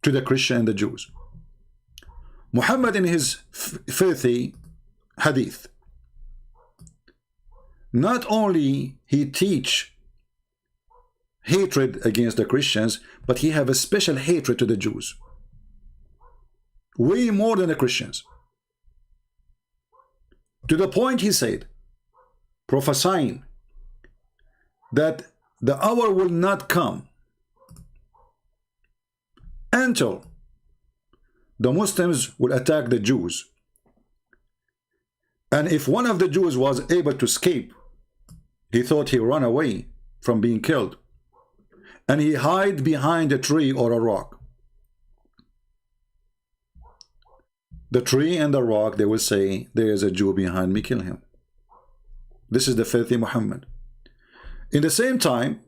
to the Christian and the Jews. Muhammad, in his filthy hadith, not only he teach hatred against the Christians, but he have a special hatred to the Jews. Way more than the Christians. To the point he said, prophesying that the hour will not come until the Muslims will attack the Jews. And if one of the Jews was able to escape, he thought he ran away from being killed, and he hid behind a tree or a rock. The tree and the rock, they will say, there is a Jew behind me, kill him. This is the filthy Muhammad. In the same time,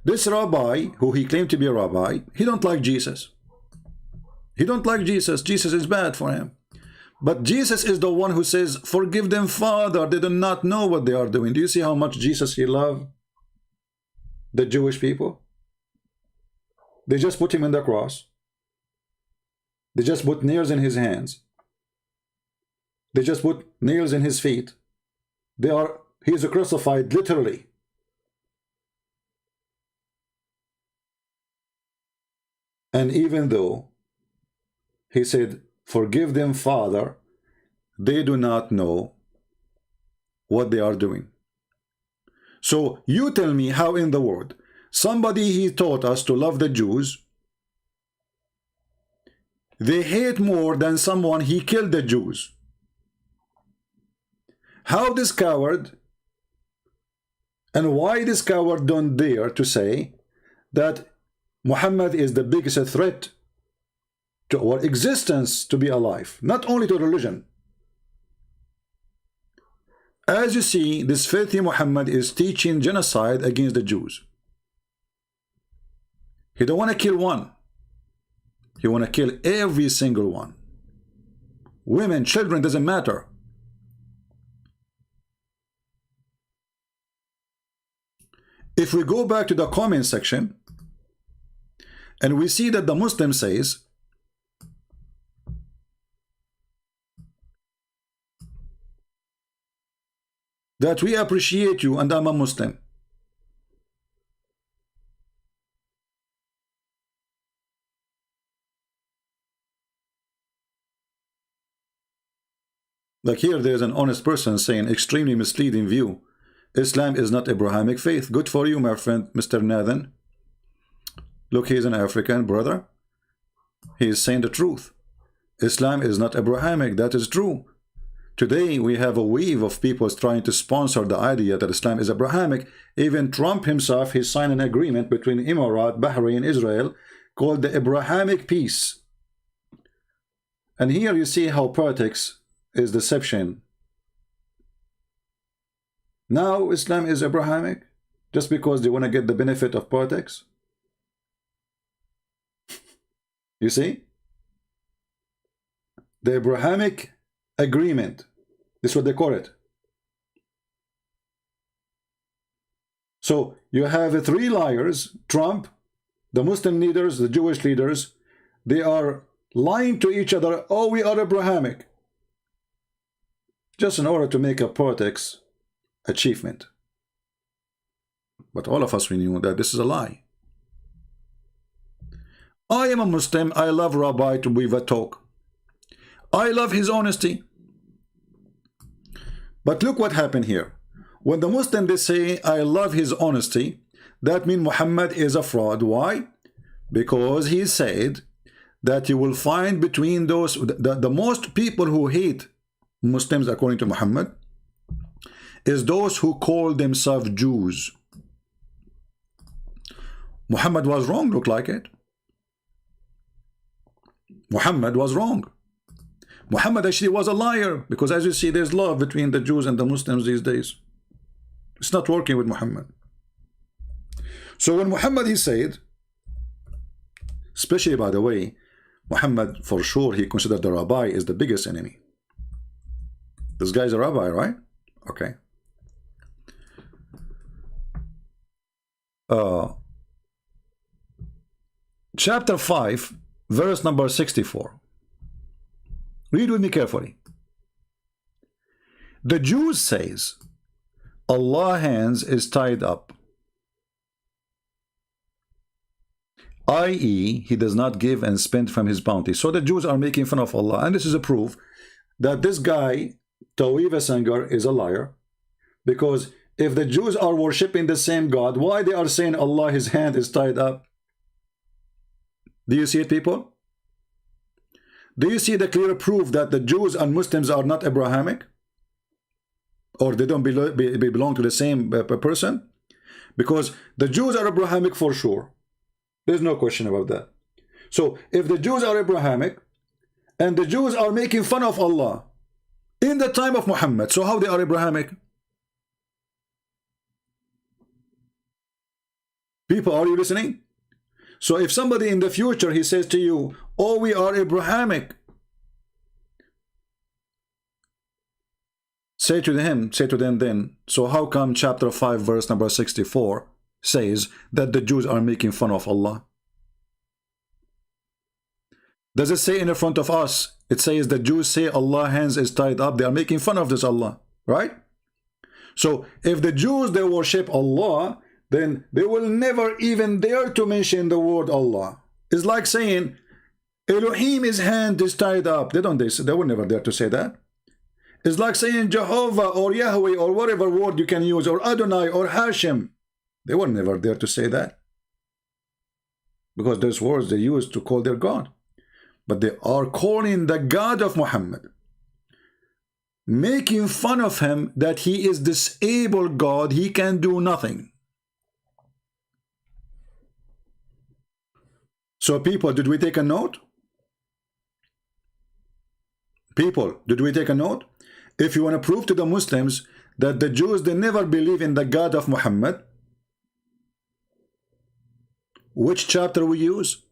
this rabbi, who he claimed to be a rabbi, he don't like Jesus. He don't like Jesus. Jesus is bad for him. But Jesus is the one who says, forgive them, Father. They do not know what they are doing. Do you see how much Jesus, he loved the Jewish people? They just put him in the cross. They just put nails in his hands. They just put nails in his feet. He is crucified literally. And even though he said, forgive them, Father, they do not know what they are doing. So you tell me how in the world somebody he taught us to love the Jews, they hate more than someone he killed the Jews. How this coward, and why this coward don't dare to say that Muhammad is the biggest threat to our existence to be alive, not only to religion. As you see, this filthy Muhammad is teaching genocide against the Jews. He don't want to kill one. He want to kill every single one. Women, children, doesn't matter. If we go back to the comment section and we see that the Muslim says that we appreciate you and I'm a Muslim. Like here, there's an honest person saying extremely misleading view. Islam is not Abrahamic faith. Good for you, my friend, Mr. Nathan. Look, he's an African brother. He is saying the truth. Islam is not Abrahamic. That is true. Today, we have a wave of people trying to sponsor the idea that Islam is Abrahamic. Even Trump himself, he signed an agreement between Emirat, Bahrain, Israel, called the Abrahamic Peace. And here you see how politics is deception. Now Islam is Abrahamic just because they want to get the benefit of politics. You see? The Abrahamic agreement. This is what they call it. So you have three liars, Trump, the Muslim leaders, the Jewish leaders. They are lying to each other. Oh, we are Abrahamic. Just in order to make a politics achievement. But all of us, we knew that this is a lie. I am a Muslim. I love Rabbi Tovia talk. I love his honesty. But look what happened here. When the Muslim, they say, I love his honesty, that means Muhammad is a fraud. Why? Because he said that you will find between those, the most people who hate Muslims, according to Muhammad, is those who call themselves Jews. Muhammad was wrong, look like it. Muhammad was wrong. Muhammad actually was a liar, because as you see, there's love between the Jews and the Muslims these days. It's not working with Muhammad. So when Muhammad, he said, especially by the way, Muhammad for sure, he considered the rabbi is the biggest enemy. This guy's a rabbi, right? Okay. Chapter 5, verse number 64. Read with me carefully. The Jews says, Allah's hands is tied up, i.e., he does not give and spend from his bounty. So the Jews are making fun of Allah, and this is a proof that this guy, Tovia Singer, is a liar, because if the Jews are worshipping the same God, why they are saying Allah, his hand is tied up? Do you see it, people? Do you see the clear proof that the Jews and Muslims are not Abrahamic? Or they don't belong to the same person? Because the Jews are Abrahamic for sure. There's no question about that. So if the Jews are Abrahamic, and the Jews are making fun of Allah in the time of Muhammad, so how they are Abrahamic? People, are you listening? So if somebody in the future, he says to you, oh, we are Abrahamic, say to them then, so how come chapter 5 verse number 64 says that the Jews are making fun of Allah? Does it say in the front of us, it says the Jews say Allah's hands is tied up, they are making fun of this Allah, right? So if the Jews, they worship Allah, then they will never even dare to mention the word Allah. It's like saying Elohim, his hand is tied up. They will never dare to say that. It's like saying Jehovah or Yahweh or whatever word you can use, or Adonai or Hashem. They were never there to say that, because those words they used to call their God. But they are calling the God of Muhammad, making fun of him that he is disabled God, he can do nothing. So people, did we take a note? People, did we take a note? If you want to prove to the Muslims that the Jews, they never believe in the God of Muhammad, which chapter we use?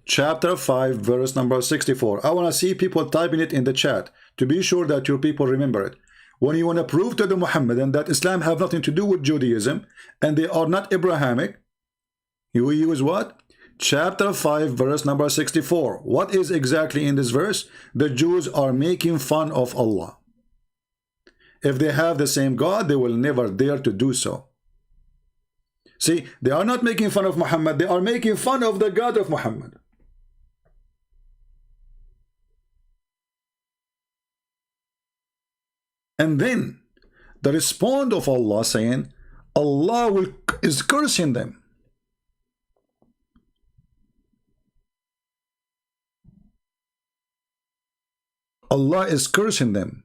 Chapter 5, verse number 64. I want to see people typing it in the chat to be sure that your people remember it. When you want to prove to the Muhammadan that Islam have nothing to do with Judaism and they are not Abrahamic, you use what? Chapter 5, verse number 64. What is exactly in this verse? The Jews are making fun of Allah. If they have the same God, they will never dare to do so. See, they are not making fun of Muhammad, they are making fun of the God of Muhammad. And then the response of Allah saying, Allah is cursing them. Allah is cursing them.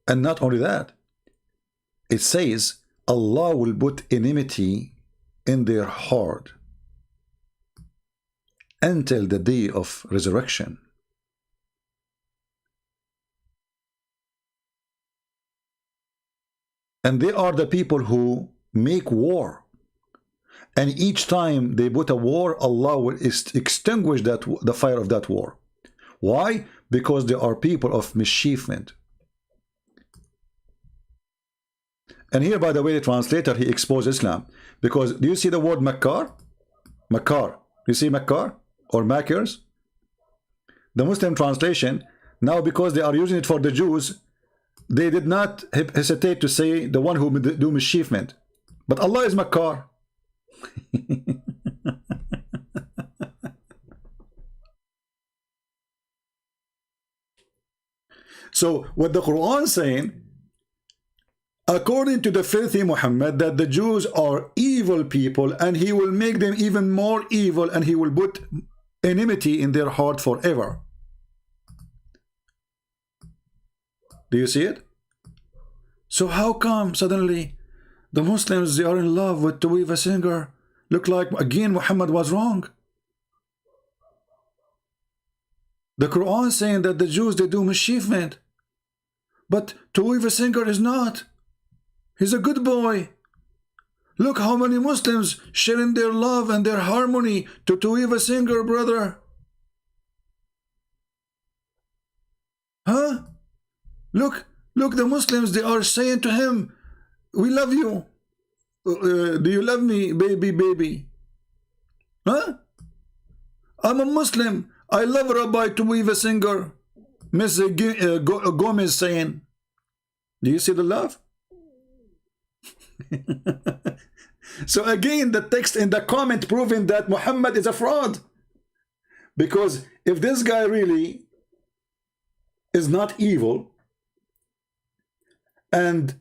And not only that, it says Allah will put enmity in their heart until the day of resurrection. And they are the people who make war. And each time they put a war, Allah will extinguish the fire of that war. Why? Because they are people of mischievement. And here, by the way, the translator, he exposed Islam. Because do you see the word Makkar? Makkar. You see Makkar? Or Makers? The Muslim translation, now because they are using it for the Jews, they did not hesitate to say the one who do mischievement. But Allah is Makkar. So what the Quran is saying, according to the filthy Muhammad, that the Jews are evil people and he will make them even more evil and he will put enmity in their heart forever. Do you see it? So how come suddenly the Muslims, they are in love with Tovia Singer? Look like again Muhammad was wrong. The Quran is saying that the Jews, they do mischievement, but Tovia Singer is not. He's a good boy. Look how many Muslims sharing their love and their harmony to Tovia Singer, brother. Huh? Look, the Muslims, they are saying to him, we love you. Do you love me, baby? Huh? I'm a Muslim. I love Rabbi Tovia Singer. Miss Gomez saying, do you see the love? So again, the text in the comment proving that Muhammad is a fraud. Because if this guy really is not evil, and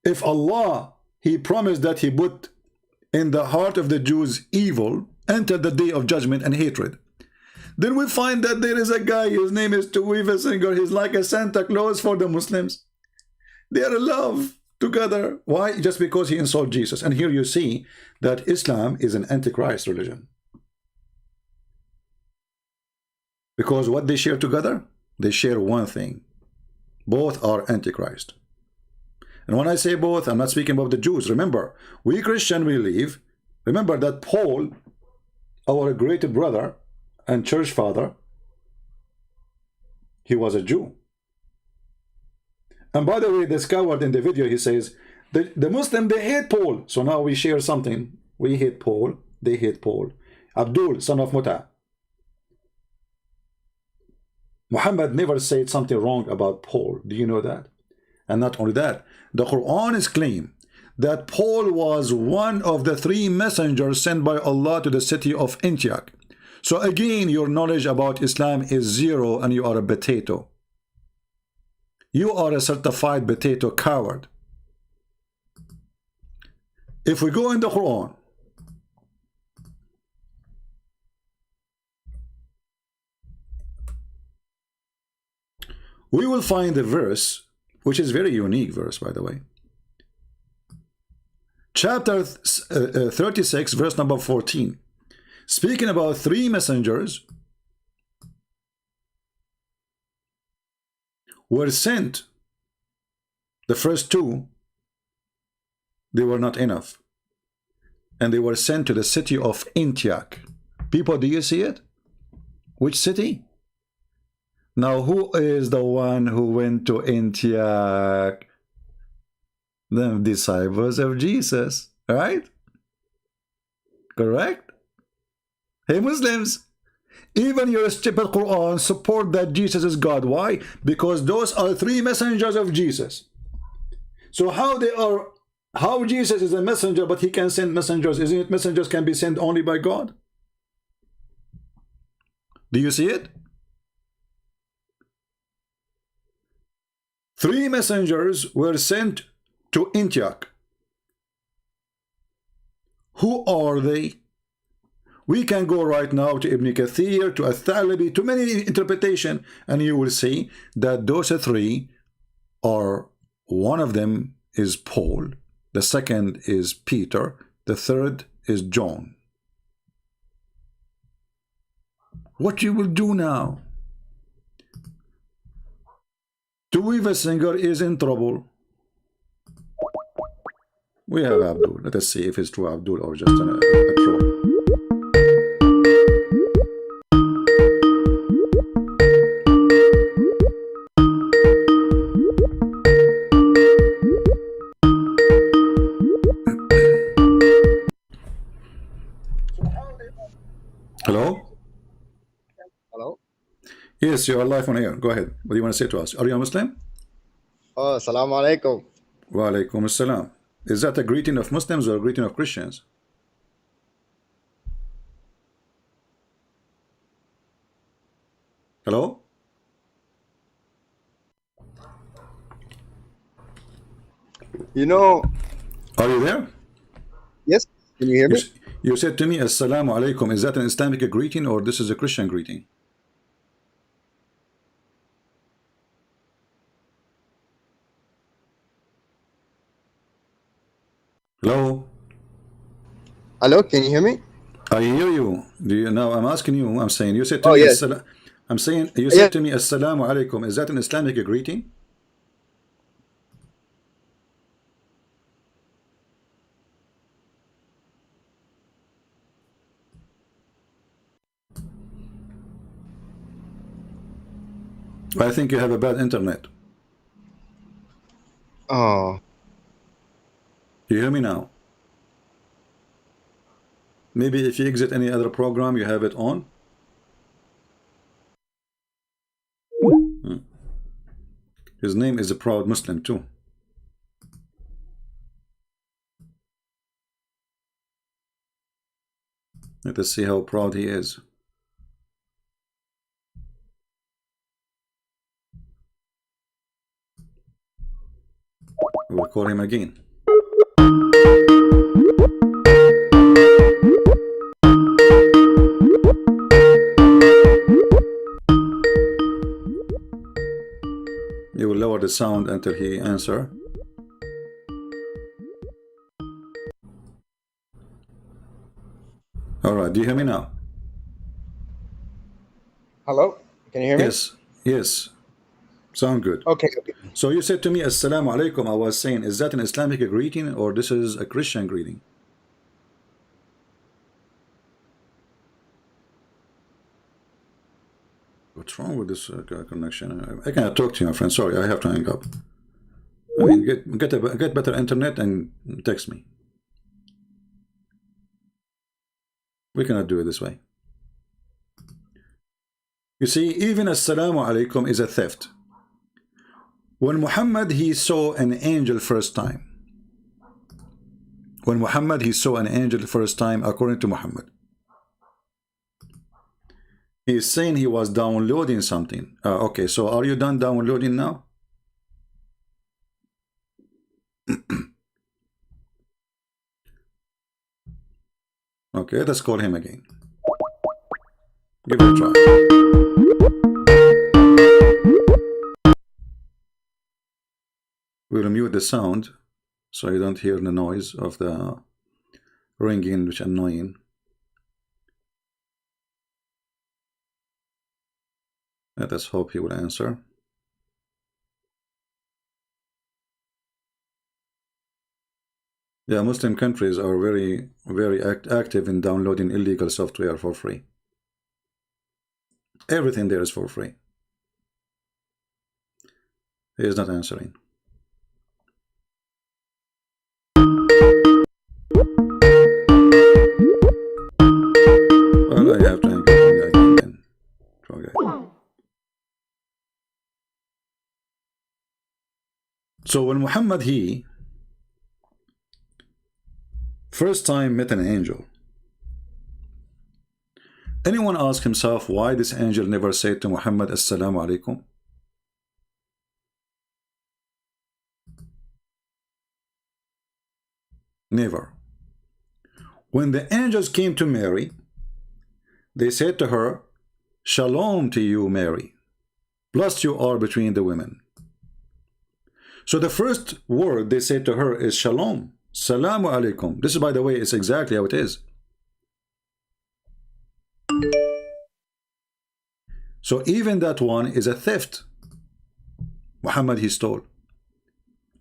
if Allah, he promised that he put in the heart of the Jews evil until the day of judgment and hatred, then we find that there is a guy, his name is Tovia Singer. He's like a Santa Claus for the Muslims. They are in love together. Why? Just because he insulted Jesus. And here you see that Islam is an antichrist religion. Because what they share together? They share one thing. Both are antichrist. And when I say both, I'm not speaking about the Jews. Remember, we Christian believe, remember that Paul, our great brother and church father, he was a Jew. And by the way, this coward in the video, he says, the Muslim, they hate Paul. So now we share something. We hate Paul, they hate Paul. Abdul, son of Muta. Muhammad never said something wrong about Paul. Do you know that? And not only that, the Quran is claim that Paul was one of the 3 messengers sent by Allah to the city of Antioch. So again, your knowledge about Islam is zero and you are a potato. You are a certified potato coward. If we go in the Quran, we will find a verse, which is very unique verse, by the way. Chapter 36, verse number 14. Speaking about three messengers were sent. The first two, they were not enough. And they were sent to the city of Antioch. People, do you see it? Which city? Now, who is the one who went to Antioch? The disciples of Jesus, right? Correct? Hey, Muslims, even your stupid Quran support that Jesus is God. Why? Because those are three messengers of Jesus. So how Jesus is a messenger, but he can send messengers? Isn't it messengers can be sent only by God? Do you see it? Three messengers were sent to Antioch. Who are they? We can go right now to Ibn Kathir, to Al-Thalabi, to many interpretation, and you will see that those three are, one of them is Paul, the second is Peter, the third is John. What you will do now? Tovia Singer is in trouble. We have Abdul. Let us see if it's true Abdul or just a troll. Hello? Hello? Yes, you are live on air. Go ahead. What do you want to say to us? Are you a Muslim? Oh, assalamu alaikum. Wa alaikum assalam. Is that a greeting of Muslims or a greeting of Christians? Hello? You know... Are you there? Yes, can you hear me? You said to me, assalamu alaikum. Is that an Islamic greeting or this is a Christian greeting? Hello? Hello, can you hear me? I hear you. Do you now? I'm asking you. I'm saying you said to Oh, me. yes. I'm saying you said to me, assalamu alaikum. Is that an Islamic greeting? I think you have a bad internet. Oh. You hear me now? Maybe if you exit any other program, you have it on. His name is a proud Muslim too. Let us see how proud he is. We'll call him again. You will lower the sound until he answer. All right, do you hear me now? Hello, can you hear me? Yes, yes. Sound good. Okay. So you said to me, assalamu alaikum. I was saying, is that an Islamic greeting or this is a Christian greeting? What's wrong with this connection? I cannot talk to you, my friend. Sorry, I have to hang up. I mean, get better internet and text me. We cannot do it this way. You see, even assalamu alaikum is a theft. When Muhammad, he saw an angel first time. When Muhammad, he saw an angel first time, according to Muhammad. He's saying he was downloading something. Okay, so are you done downloading now? Okay, let's call him again. Give it a try. We'll mute the sound so you don't hear the noise of the ringing, which is annoying. Let us hope he will answer. Yeah, Muslim countries are very, very active in downloading illegal software for free. Everything there is for free. He is not answering. Well, I have to engage again. Okay. So when Muhammad, he first time met an angel, anyone ask himself why this angel never said to Muhammad, Assalamu alaikum? Never. When the angels came to Mary, they said to her, Shalom to you, Mary. Blessed you are between the women. So the first word they said to her is Shalom. Salamu alaikum. This is, by the way, it's exactly how it is. So even that one is a theft. Muhammad, he stole.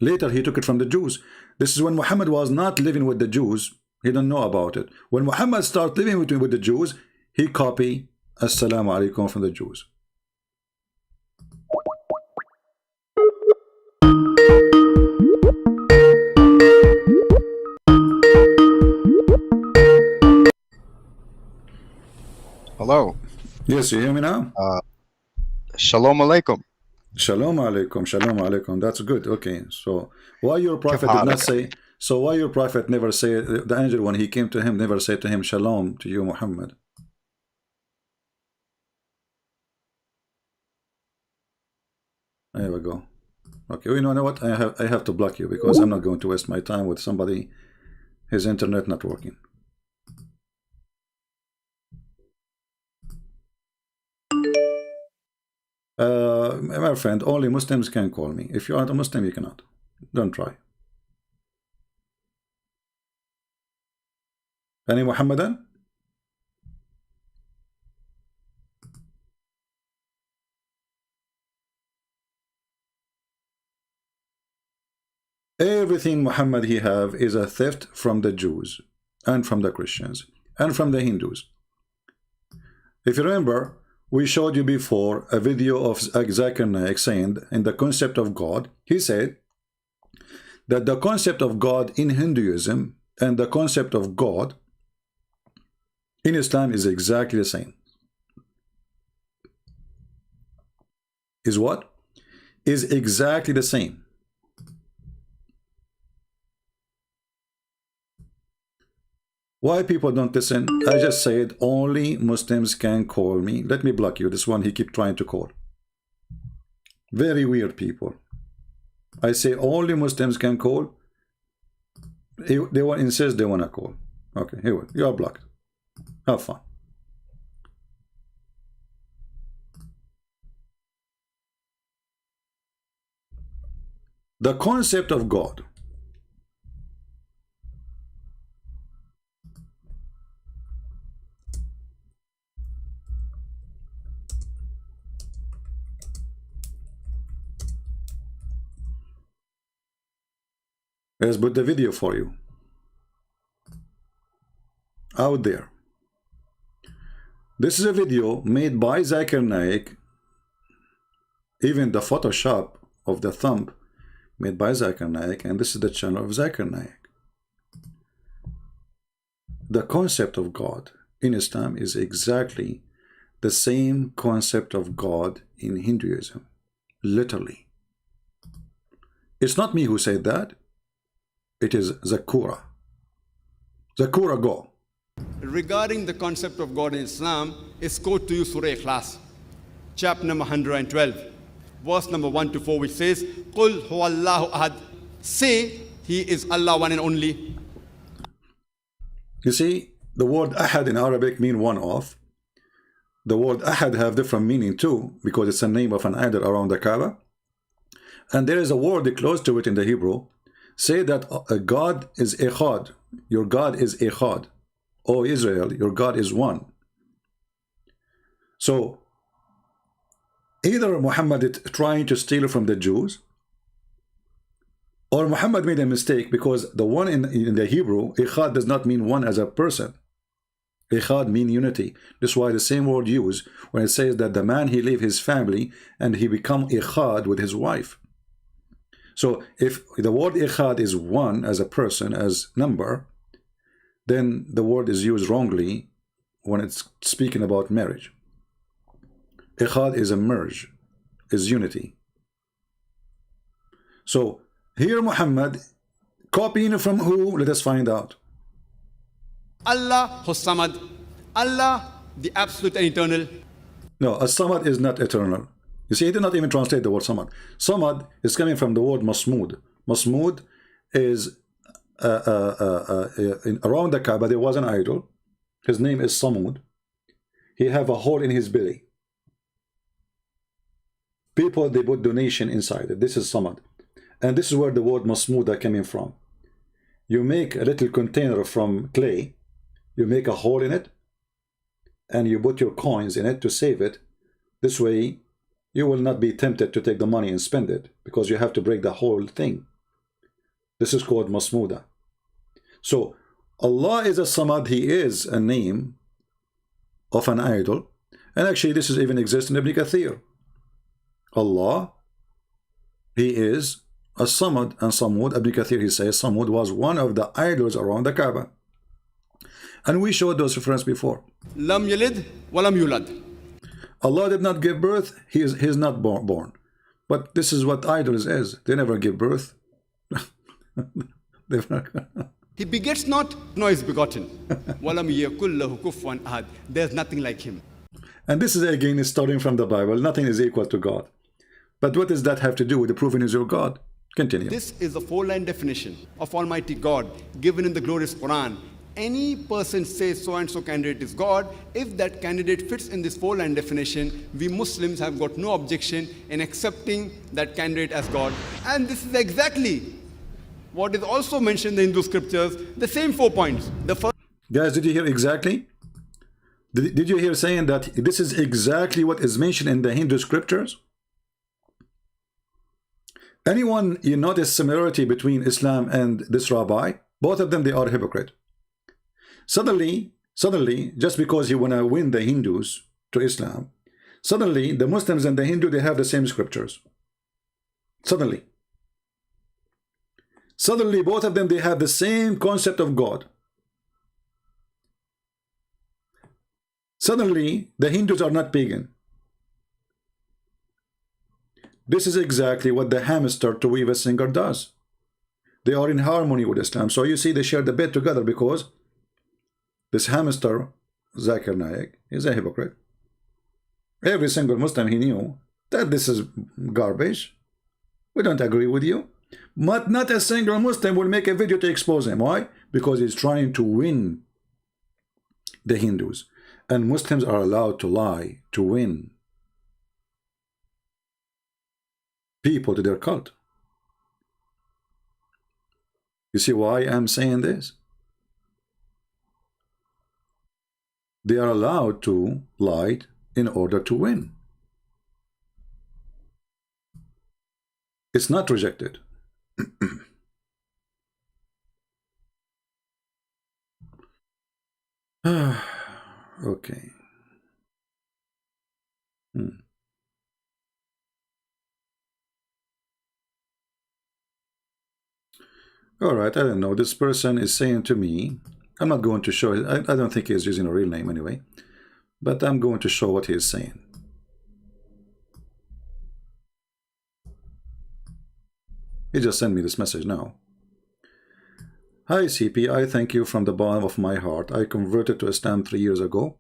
Later he took it from the Jews. This is when Muhammad was not living with the Jews. He don't know about it. When Muhammad started living with the Jews, he copied Assalamu alaikum from the Jews. Hello. Yes, you hear me now? Shalom alaikum. Shalom alaikum, shalom alaikum. That's good. Okay, so why your prophet did not say? So why your prophet never say, the angel when he came to him never said to him, Shalom to you, Muhammad? There we go. Okay, well, you know what? I have to block you because I'm not going to waste my time with somebody his internet not working. My friend, only Muslims can call me. If you aren't a Muslim, you cannot. Don't try. Any Muhammadan? Everything Muhammad he have is a theft from the Jews and from the Christians and from the Hindus. If you remember, we showed you before a video of Zakir Naik saying in the concept of God, he said that the concept of God in Hinduism and the concept of God in Islam is exactly the same. Is what? Is exactly the same. Why people don't listen? I just said only Muslims can call me. Let me block you. This one he keep trying to call. Very weird people. I say only Muslims can call. They will insist they want to call. Okay, here you are blocked. Have fun. The concept of God. Let's put the video for you. Out there. This is a video made by Zakir Naik. Even the Photoshop of the thumb made by Zakir Naik, and this is the channel of Zakir Naik. The concept of God in Islam is exactly the same concept of God in Hinduism. Literally. It's not me who said that. It is Zakura. Zakura, go. regarding the concept of God in Islam is quote to you Surah Ikhlas, chapter number 112, verse number 1 to 4, which says, Qul huwallahu ahad. Say, He is Allah, one and only. You see, the word ahad in Arabic mean one of. The word ahad have different meaning too, because it's a name of an idol around the Kaaba. And there is a word close to it in the Hebrew. Say that God is echad. Your God is echad. O Israel, your God is one. So either Muhammad is trying to steal from the Jews, or Muhammad made a mistake, because the one in the Hebrew, echad, does not mean one as a person. Echad mean unity. This is why the same word used when it says that the man, he leave his family and he become echad with his wife. So if the word echad is one as a person, as number, then the word is used wrongly when it's speaking about marriage. Echad is a merge, is unity. So here Muhammad copying from who? Let us find out. Allah Hussamad, Allah the absolute and eternal. No, as-Samad is not eternal. You see, he did not even translate the word Samad. Samad is coming from the word Masmud. Masmud is around the Kaaba there was an idol. His name is Samud. He have a hole in his belly. People, they put donation inside it. This is Samad. And this is where the word Masmuda coming from. You make a little container from clay, you make a hole in it, and you put your coins in it to save it. This way you will not be tempted to take the money and spend it, because you have to break the whole thing. This is called Masmuda. So Allah is a Samad. He is a name of an idol. And actually this is even exists in Ibn Kathir. Allah, He is a Samad, and Samud, Ibn Kathir, he says Samud was one of the idols around the Kaaba. And we showed those references before. Lam yalid wa lam yulad. Allah did not give birth. He is not born. But this is what idols is. They never give birth. He begets not, nor is begotten. Walam yakul lahu kufuwan ahad. There's nothing like him. And this is again starting from the Bible. Nothing is equal to God. But what does that have to do with the proving is your God? Continue. This is a four-line definition of Almighty God given in the glorious Quran. Any person says so and so candidate is God. If that candidate fits in this four-line definition, we Muslims have got no objection in accepting that candidate as God. And this is exactly what is also mentioned in the Hindu scriptures, the same 4 points. The first. Guys, did you hear exactly? Did you hear saying that this is exactly what is mentioned in the Hindu scriptures? Anyone, you notice similarity between Islam and this rabbi? Both of them, they are hypocrite. Suddenly, just because you want to win the Hindus to Islam, suddenly the Muslims and the Hindu, they have the same scriptures. Suddenly, both of them, they have the same concept of God. Suddenly, the Hindus are not pagan. This is exactly what the hamster Tovia Singer does. They are in harmony with Islam. So you see, they share the bed together because this hamster, Zakir Naik, is a hypocrite. Every single Muslim, he knew that this is garbage. We don't agree with you. But not a single Muslim will make a video to expose him. Why? Because he's trying to win the Hindus. And Muslims are allowed to lie to win people to their cult. You see why I'm saying this? They are allowed to lie in order to win. It's not rejected. Okay. All right, I don't know. This person is saying to me, I'm not going to show it. I don't think he's using a real name anyway, but I'm going to show what he is saying. He just sent me this message now. Hi CP, I thank you from the bottom of my heart. I converted to Islam 3 years ago,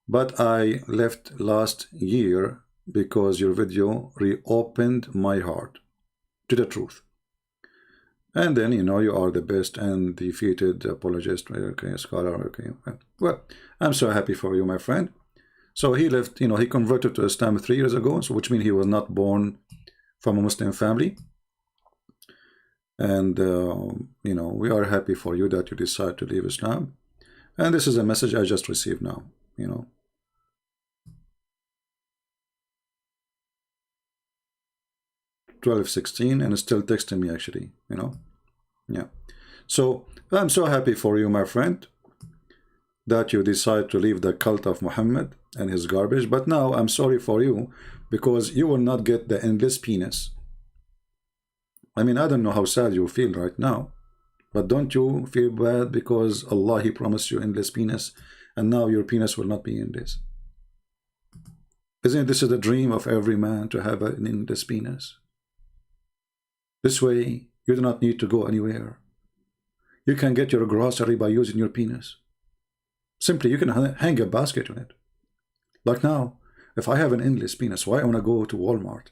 but I left last year because your video reopened my heart to the truth. And then, you know, you are the best and defeated apologist, okay, scholar, okay. Well, I'm so happy for you, my friend. So he left, you know, he converted to Islam 3 years ago, so which means he was not born from a Muslim family. And, you know, we are happy for you that you decide to leave Islam. And this is a message I just received now, you know. $12:16 and still texting me actually, you know. Yeah. So I'm so happy for you, my friend, that you decide to leave the cult of Muhammad and his garbage. But now I'm sorry for you because you will not get the endless penis. I mean, I don't know how sad you feel right now, but don't you feel bad because Allah, He promised you endless penis, and now your penis will not be endless? Isn't this the dream of every man, to have an endless penis? This way, you do not need to go anywhere. You can get your grocery by using your penis. Simply, you can hang a basket on it. Like now, if I have an endless penis, why I want to go to Walmart?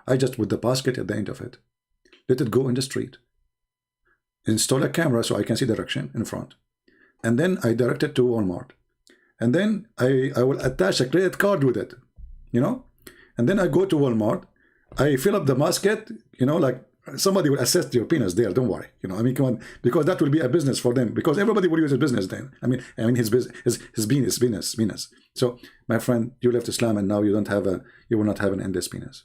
I just put the basket at the end of it. Let it go in the street. Install a camera so I can see direction in front. And then I direct it to Walmart. And then I will attach a credit card with it, you know? And then I go to Walmart. I fill up the basket, you know, like somebody will assess your penis there, don't worry. You know, I mean, come on, because that will be a business for them, because everybody will use a business then. I mean his penis. So, my friend, you left Islam and now you don't have you will not have an endless penis.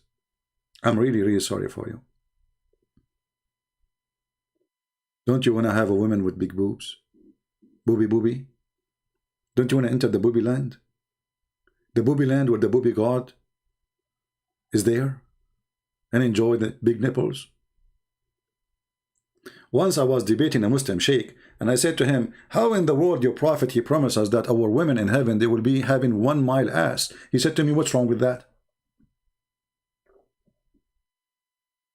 I'm really, really sorry for you. Don't you want to have a woman with big boobs? Booby? Don't you want to enter the booby land? The booby land where the booby god is there and enjoy the big nipples? Once I was debating a Muslim sheikh, and I said to him, how in the world your prophet, he promised us that our women in heaven, they will be having 1 mile ass? He said to me, what's wrong with that?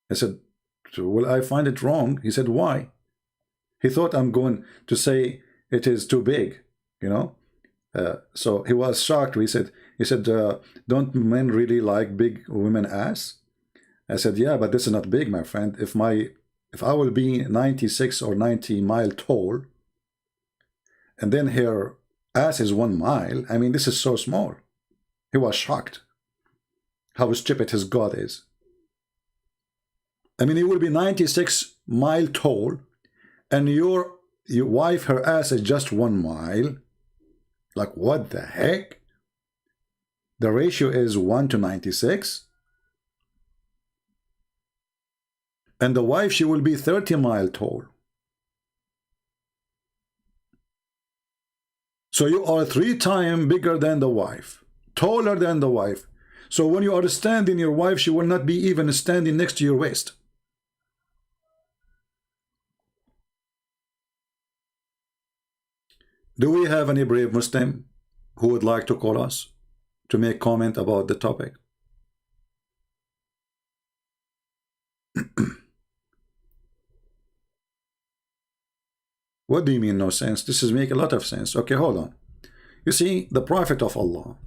I said, well, I find it wrong. He said, why? He thought I'm going to say it is too big, you know. So he was shocked. He said, don't men really like big women ass? I said, yeah, but this is not big, my friend. If I will be 96 or 90 mile tall, and then her ass is 1 mile, I mean, this is so small. He was shocked how stupid his God is. I mean, he will be 96 mile tall, and your wife, her ass is just 1 mile. Like, what the heck? The ratio is 1 to 96. And the wife, she will be 30 mile tall. So you are 3 times bigger than the wife, taller than the wife. So when you are standing, your wife, she will not be even standing next to your waist. Do we have any brave Muslim who would like to call us to make comment about the topic? What do you mean no sense? This is make a lot of sense. Okay, hold on. You see, the Prophet of Allah,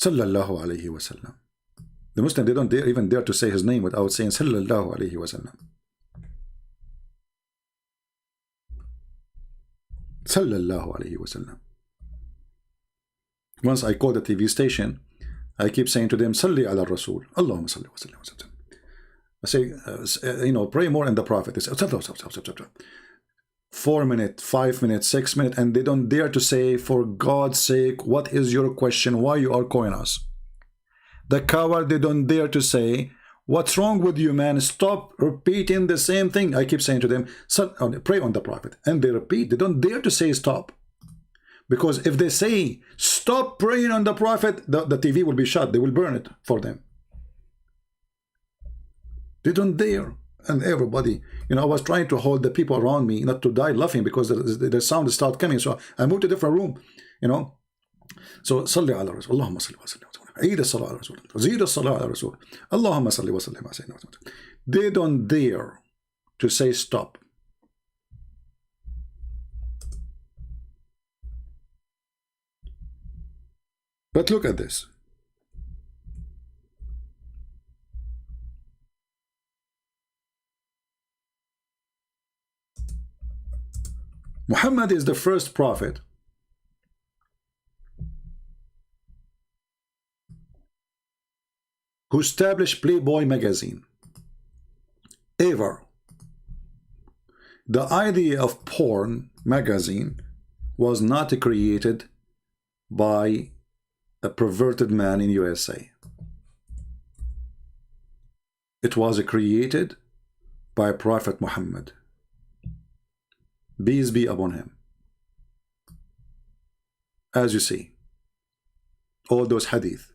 sallallahu alaihi wasallam, the Muslim, they don't even dare to say his name without saying sallallahu alaihi wasallam. Sallallahu alaihi wasallam. Once I called the TV station, I keep saying to them, Salli ala Rasul, Allahumma salli wa sallim wa sallam. I say, you know, pray more in the Prophet. They say, 4 minutes, 5 minutes, 6 minutes, and they don't dare to say, for God's sake, what is your question? Why you are calling us? The coward, they don't dare to say, what's wrong with you, man? Stop repeating the same thing. I keep saying to them, pray on the Prophet. And they repeat. They don't dare to say stop. Because if they say, stop praying on the Prophet, the TV will be shut. They will burn it for them. They don't dare. And everybody, you know, I was trying to hold the people around me not to die laughing because the sound start coming. So I moved to a different room, you know. So, Salli ala Rasul, Allahumma salli wa sallim wa sallim. Eid as-salah ala Rasul. Zid as-salah ala Rasul. Allahumma salli wa sallim wa sallim. They don't dare to say stop. But look at this. Muhammad is the first prophet who established Playboy magazine ever. The idea of porn magazine was not created by a perverted man in USA. It was created by Prophet Muhammad, peace be upon him. As you see, all those hadith.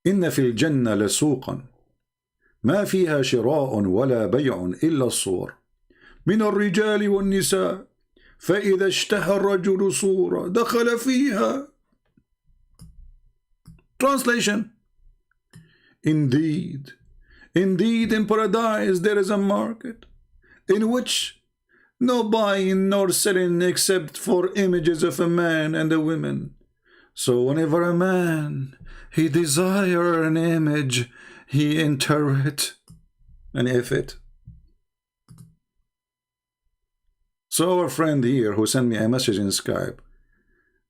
إن في الجنة لسوقا ما فيها شراء ولا بيع إلا الصور من الرجال والنساء فإذا اشتهى الرجل صورة دخل فيها. Translation: Indeed, in paradise there is a market in which no buying nor selling except for images of a man and a woman. So whenever a man he desire an image, he enter it and if it. So our friend here who sent me a message in Skype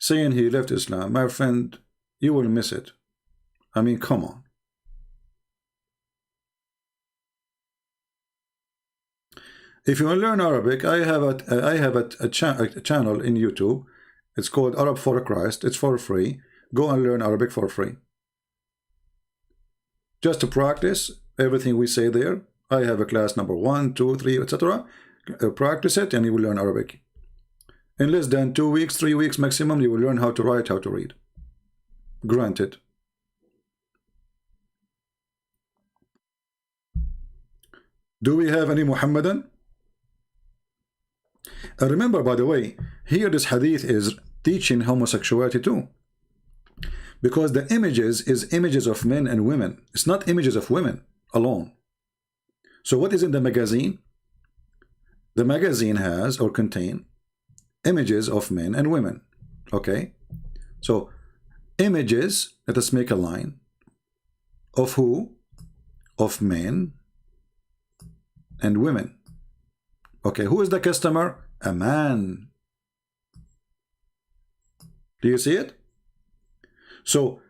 saying he left Islam, my friend, you will miss it. I mean, come on. If you want to learn Arabic, I have a channel in YouTube. It's called Arab for Christ. It's for free. Go and learn Arabic for free. Just to practice everything we say there. I have a class number 1, 2, 3, etc. Practice it and you will learn Arabic. In less than 2 weeks, 3 weeks maximum, you will learn how to write, how to read. Granted. Do we have any Muhammadan? Remember, by the way, here this hadith is teaching homosexuality too. Because the images is images of men and women. It's not images of women alone. So what is in the magazine? The magazine has or contain images of men and women. Okay? So images, let us make a line. Of who? Of men and women. Okay, who is the customer? A man. Do you see it? So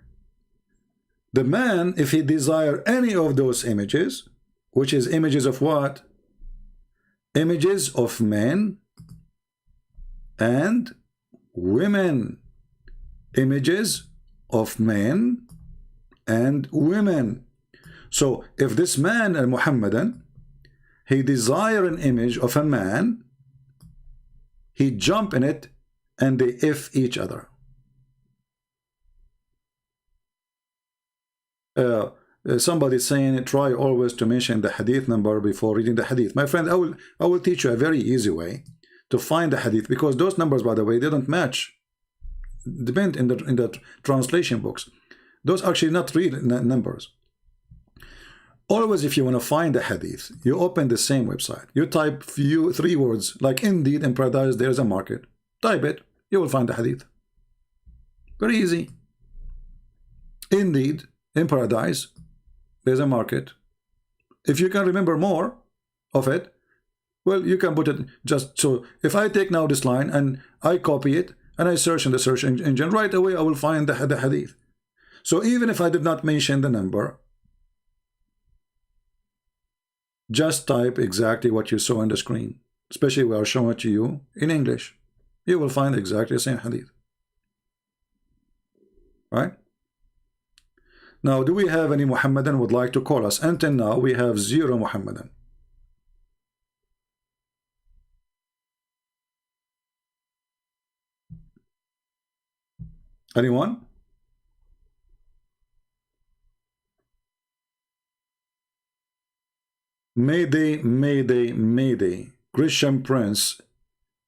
the man, if he desire any of those images, which is images of what? Images of men and women. Images of men and women. So if this man, a Muhammadan, he desire an image of a man, he jump in it and they if each other. Somebody saying try always to mention the hadith number before reading the hadith. My friend, I will teach you a very easy way to find the hadith, because those numbers, by the way, they don't match. Depend in the translation books. Those are actually not real numbers. Always, if you want to find the hadith, you open the same website. You type 3 words like indeed in paradise there is a market. Type it, you will find the hadith. Very easy. Indeed in paradise there's a market. If you can remember more of it, well, you can put it just so. If I take now this line and I copy it and I search in the search engine, right away I will find the hadith. So even if I did not mention the number, just type exactly what you saw on the screen, especially we are showing it to you in English. You will find exactly the same hadith. Right? Now, do we have any Muhammadan would like to call us? Until now, we have 0 Muhammadan. Anyone? Mayday, mayday, mayday. Christian Prince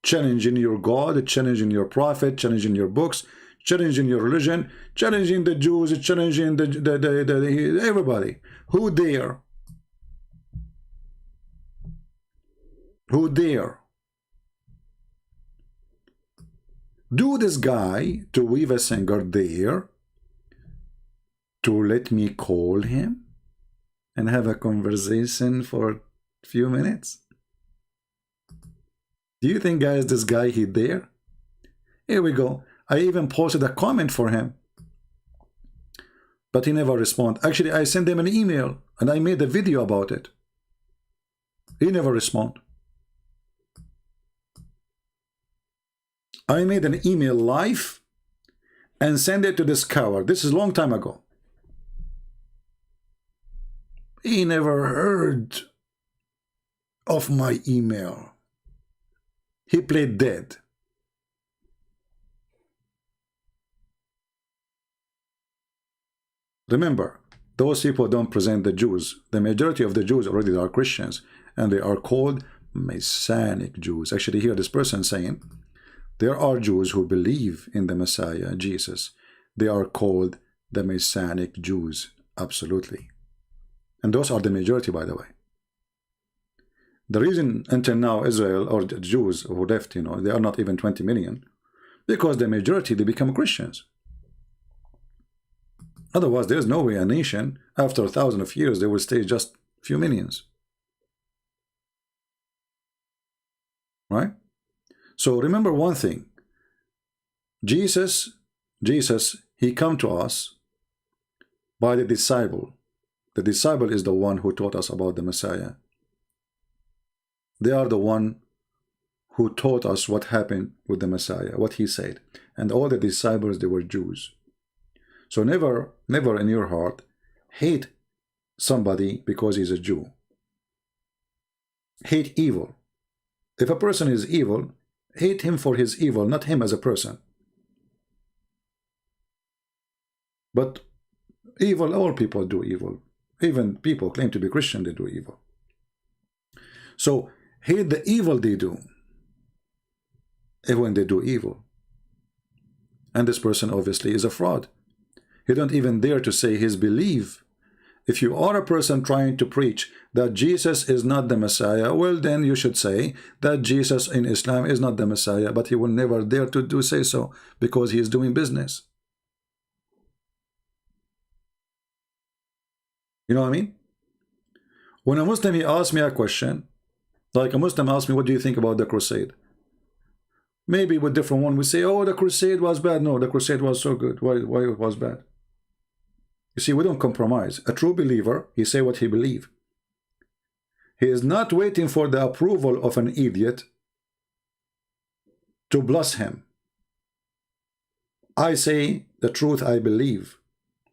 challenging your God, challenging your prophet, challenging your books, challenging your religion, challenging the Jews, challenging everybody. Who dare? Who dare? Do this guy, Tovia Singer, dare to let me call him and have a conversation for a few minutes? Do you think, guys, this guy, he dare? Here we go. I even posted a comment for him, but he never responded. Actually, I sent him an email and I made a video about it. He never responded. I made an email live and sent it to this coward. This is a long time ago. He never heard of my email. He played dead. Remember, those people don't present the Jews. The majority of the Jews already are Christians, and they are called Messianic Jews. Actually, here this person saying, there are Jews who believe in the Messiah, Jesus. They are called the Messianic Jews. Absolutely. And those are the majority, by the way. The reason until now Israel or the Jews who left, you know, they are not even 20 million, because the majority, they become Christians. Otherwise, there's no way a nation, after 1,000 of years, they will stay just few millions. Right? So remember one thing. Jesus, he come to us by the disciple. The disciple is the one who taught us about the Messiah. They are the one who taught us what happened with the Messiah, what he said. And all the disciples, they were Jews. So never in your heart hate somebody because he's a Jew. Hate evil. If a person is evil, hate him for his evil, not him as a person. But evil, all people do evil. Even people claim to be Christian, they do evil. So hate the evil they do, even when they do evil. And this person obviously is a fraud. He don't even dare to say his belief. If you are a person trying to preach that Jesus is not the Messiah, well, then you should say that Jesus in Islam is not the Messiah, but he will never dare to say so because he is doing business. You know what I mean? When a Muslim, he asks me a question, like a Muslim asks me, what do you think about the crusade? Maybe with different one, we say, oh, the crusade was bad. No, the crusade was so good. Why it was bad? You see, we don't compromise. A true believer, he say what he believe. He is not waiting for the approval of an idiot to bless him. I say the truth I believe.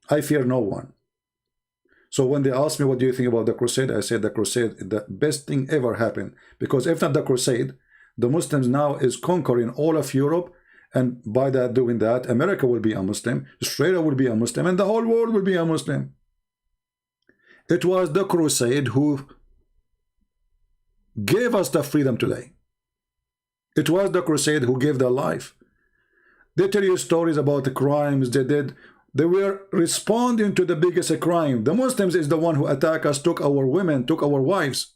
I fear no one. So when they ask me, what do you think about the crusade? I said the crusade, the best thing ever happened. Because if not the crusade, the Muslims now is conquering all of Europe. And by that, doing that, America will be a Muslim, Australia will be a Muslim, and the whole world will be a Muslim. It was the crusade who gave us the freedom today. It was the crusade who gave their life. They tell you stories about the crimes they did. They were responding to the biggest crime. The Muslims is the one who attacked us, took our women, took our wives,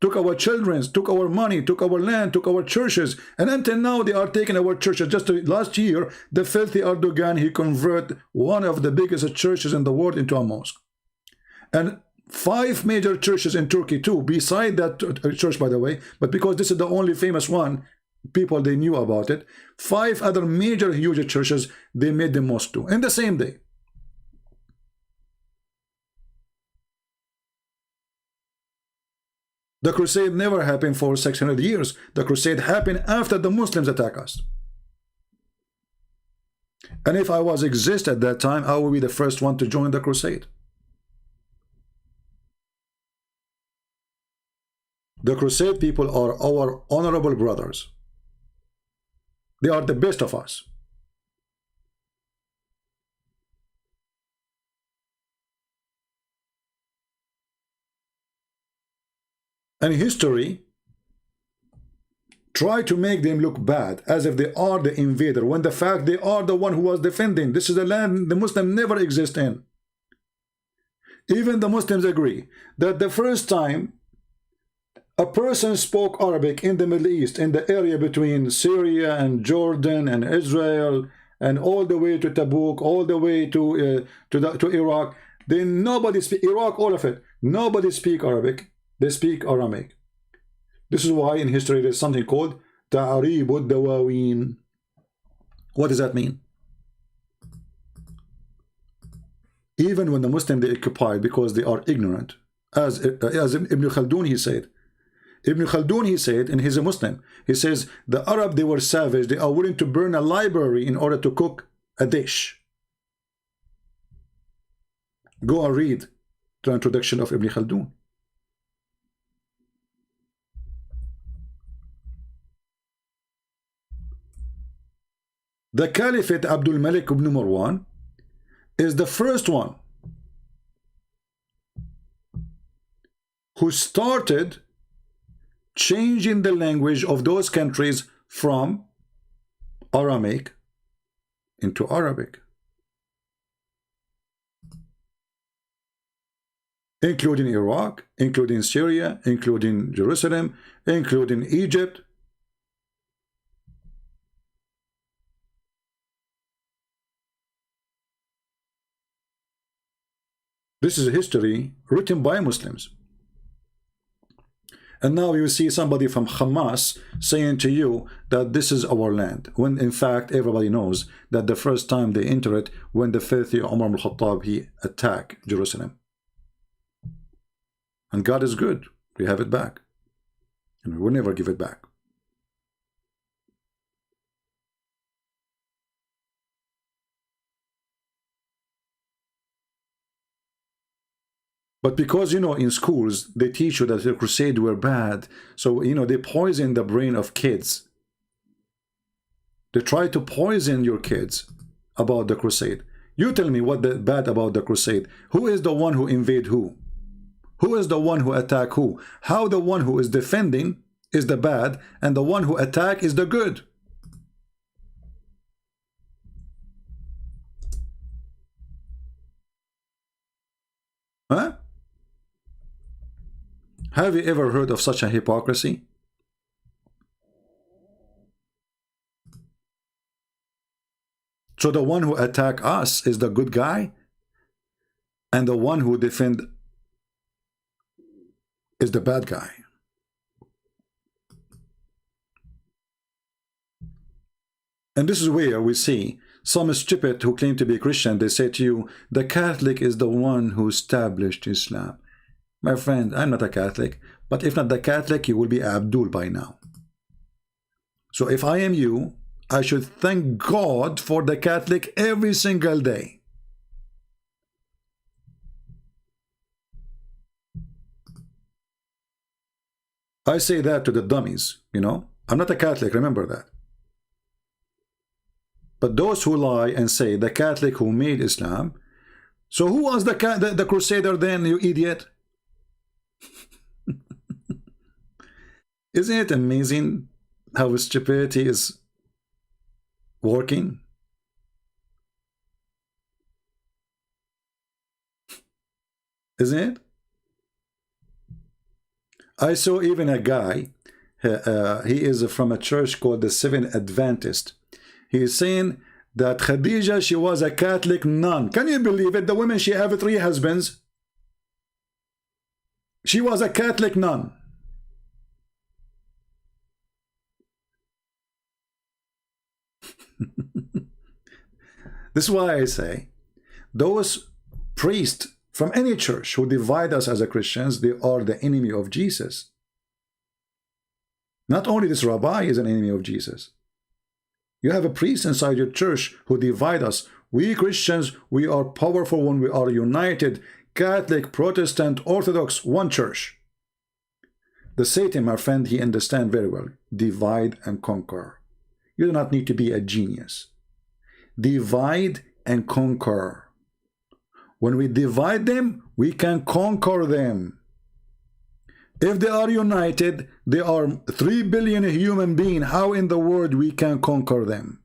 took our children, took our money, took our land, took our churches. And until now, they are taking our churches. Just last year, the filthy Erdogan, he converted one of the biggest churches in the world into a mosque. And 5 major churches in Turkey too, beside that church, by the way, but because this is the only famous one, people, they knew about it. 5 other major, huge churches, they made the mosque too, in the same day. The crusade never happened for 600 years. The crusade happened after the Muslims attacked us. And if I was exist at that time, I would be the first one to join the crusade. The crusade people are our honorable brothers. They are the best of us. And history try to make them look bad, as if they are the invader, when the fact they are the one who was defending. This is a land the Muslim never exist in. Even the Muslims agree that the first time a person spoke Arabic in the Middle East, in the area between Syria and Jordan and Israel, and all the way to Tabuk, all the way to Iraq, then nobody speak Iraq, all of it. Nobody speak Arabic. They speak Aramaic. This is why in history there's something called Ta'arib al-Dawawin. What does that mean? Even when the Muslim they occupied because they are ignorant, as Ibn Khaldun he said. Ibn Khaldun he said, and he's a Muslim, he says the Arab they were savage, they are willing to burn a library in order to cook a dish. Go and read the introduction of Ibn Khaldun. The Caliphate Abdul Malik ibn Marwan is the first one who started changing the language of those countries from Aramaic into Arabic, including Iraq, including Syria, including Jerusalem, including Egypt. This is a history written by Muslims. And now you see somebody from Hamas saying to you that this is our land, when in fact everybody knows that the first time they enter it, when the filthy Umar al-Khattab, he attacked Jerusalem. And God is good. We have it back. And we will never give it back. But because, you know, in schools, they teach you that the crusade were bad. So, you know, they poison the brain of kids. They try to poison your kids about the crusade. You tell me what the bad about the crusade. Who is the one who invade who? Who is the one who attack who? How the one who is defending is the bad and the one who attack is the good? Huh? Have you ever heard of such a hypocrisy? So the one who attack us is the good guy, and the one who defend is the bad guy. And this is where we see some stupid who claim to be Christian. They say to you, the Catholic is the one who established Islam. My friend, I'm not a Catholic, but if not the Catholic, you will be Abdul by now. So if I am you, I should thank God for the Catholic every single day. I say that to the dummies, you know. I'm not a Catholic, remember that. But those who lie and say the Catholic who made Islam, so who was the Crusader then, you idiot? Isn't it amazing how stupidity is working? Isn't it? I saw even a guy, he is from a church called the Seventh Adventist. He is saying that Khadija, she was a Catholic nun. Can you believe it? The woman, she had 3 husbands. She was a Catholic nun. This is why I say those priests from any church who divide us as a Christians, they are the enemy of Jesus. Not only this rabbi is an enemy of Jesus. You have a priest inside your church who divide us. We Christians, we are powerful when we are united. Catholic, Protestant, Orthodox, one church. The Satan, my friend, he understands very well. Divide and conquer. You do not need to be a genius. Divide and conquer. When we divide them, we can conquer them. If they are united, they are 3 billion human beings. How in the world we can conquer them?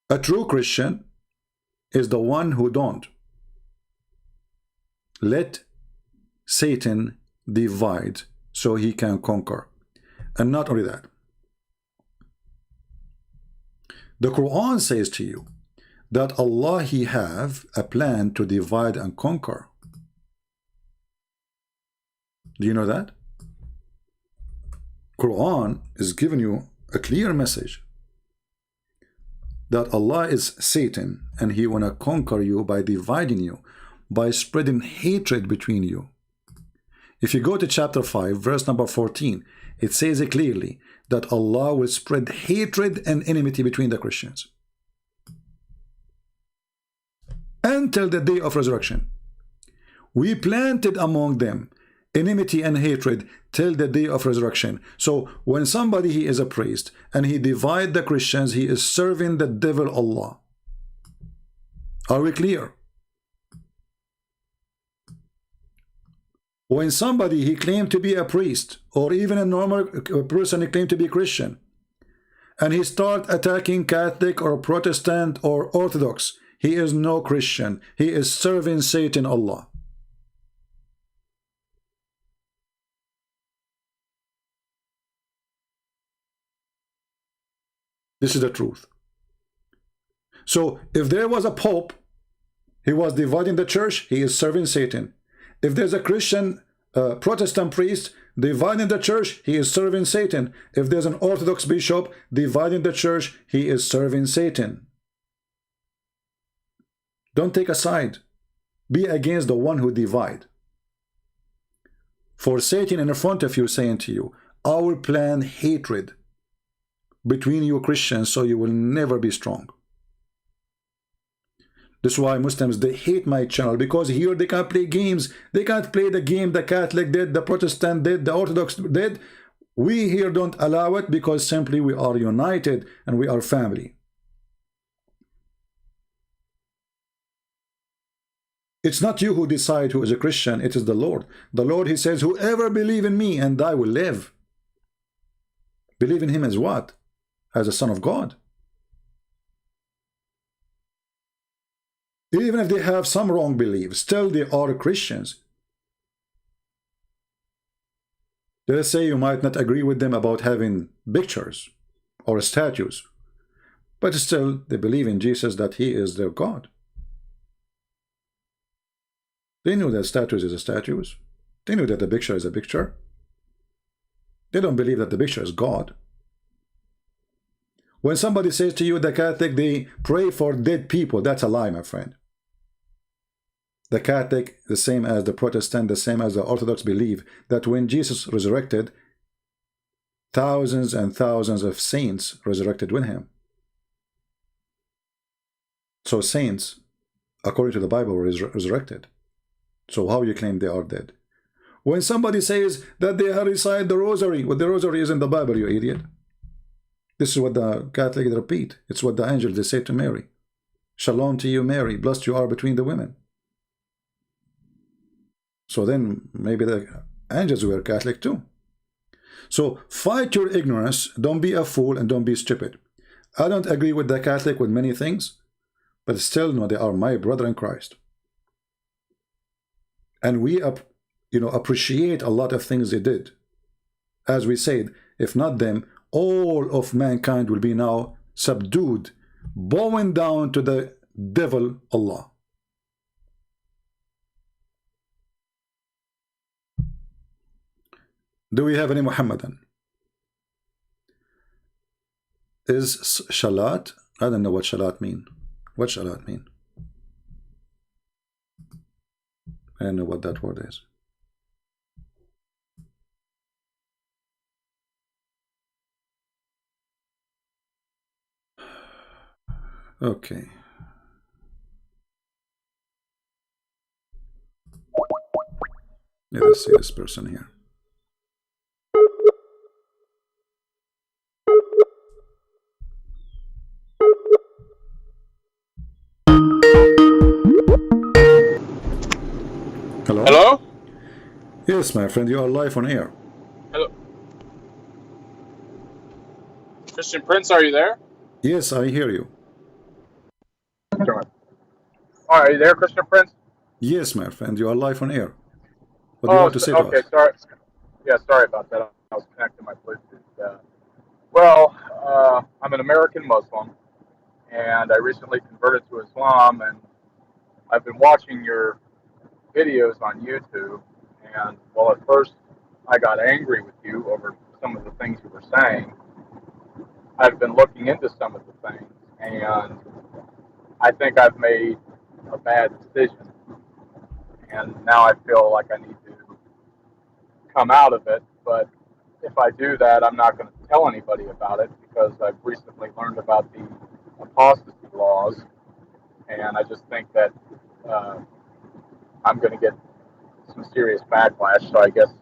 A true Christian is the one who don't let Satan divide so he can conquer. And not only that, the Quran says to you that Allah, He have a plan to divide and conquer. Do you know that? Quran is giving you a clear message that Allah is Satan and He wanna conquer you by dividing you, by spreading hatred between you. If you go to chapter 5, verse number 14, it says it clearly that Allah will spread hatred and enmity between the Christians until the day of resurrection. We planted among them enmity and hatred till the day of resurrection. So when somebody he is a priest and he divide the Christians, he is serving the devil Allah. Are we clear? When somebody he claimed to be a priest, or even a normal person he claimed to be Christian, and he start attacking Catholic or Protestant or Orthodox, he is no Christian. He is serving Satan Allah. This is the truth. So if there was a pope, he was dividing the church, he is serving Satan. If there's a Christian Protestant priest dividing the church, he is serving Satan. If there's an Orthodox bishop dividing the church, he is serving Satan. Don't take a side. Be against the one who divide. For Satan in front of you saying to you, I will plan hatred between you Christians so you will never be strong. This is why Muslims, they hate my channel, because here they can't play games. They can't play the game the Catholic did, the Protestant did, the Orthodox did. We here don't allow it because simply we are united and we are family. It's not you who decide who is a Christian, it is the Lord. The Lord, He says, whoever believe in me and I will live. Believe in Him as what? As a Son of God. Even if they have some wrong beliefs, still they are Christians. Let's say you might not agree with them about having pictures or statues, but still they believe in Jesus, that He is their God. They knew that statues is a statues. They knew that the picture is a picture. They don't believe that the picture is God. When somebody says to you, the Catholic, they pray for dead people, that's a lie, my friend. The Catholic, the same as the Protestant, the same as the Orthodox, believe that when Jesus resurrected, thousands and thousands of saints resurrected with Him. So saints, according to the Bible, were resurrected. So how you claim they are dead? When somebody says that they recite the rosary, well, the rosary is in the Bible, you idiot. This is what the Catholic repeat. It's what the angels they say to Mary. Shalom to you, Mary. Blessed you are between the women. So then maybe the angels were Catholic too. So fight your ignorance. Don't be a fool and don't be stupid. I don't agree with the Catholic with many things, but still, no, they are my brother in Christ. And we appreciate a lot of things they did. As we said, if not them, all of mankind will be now subdued, bowing down to the devil Allah. Do we have any Muhammadan? Is shalat? I don't know what shalat mean. What shalat mean? I don't know what that word is. Okay. Let us see this person here. Hello? Hello? Yes, my friend, you are live on air. Hello. Christian Prince, are you there? Yes, I hear you. Sure. All right, are you there, Christian Prince? Yes, my friend, you are live on air. What do you Oh, want to say to okay, us? sorry. Yeah, sorry about that. I was connecting my Bluetooth. I'm an American Muslim, and I recently converted to Islam, and I've been watching your videos on YouTube. And well, at first I got angry with you over some of the things you were saying. I've been looking into some of the things, and I think I've made a bad decision. And now I feel like I need to come out of it. But if I do that, I'm not going to tell anybody about it because I've recently learned about the apostasy laws, and I just think that I'm going to get some serious backlash. So I guess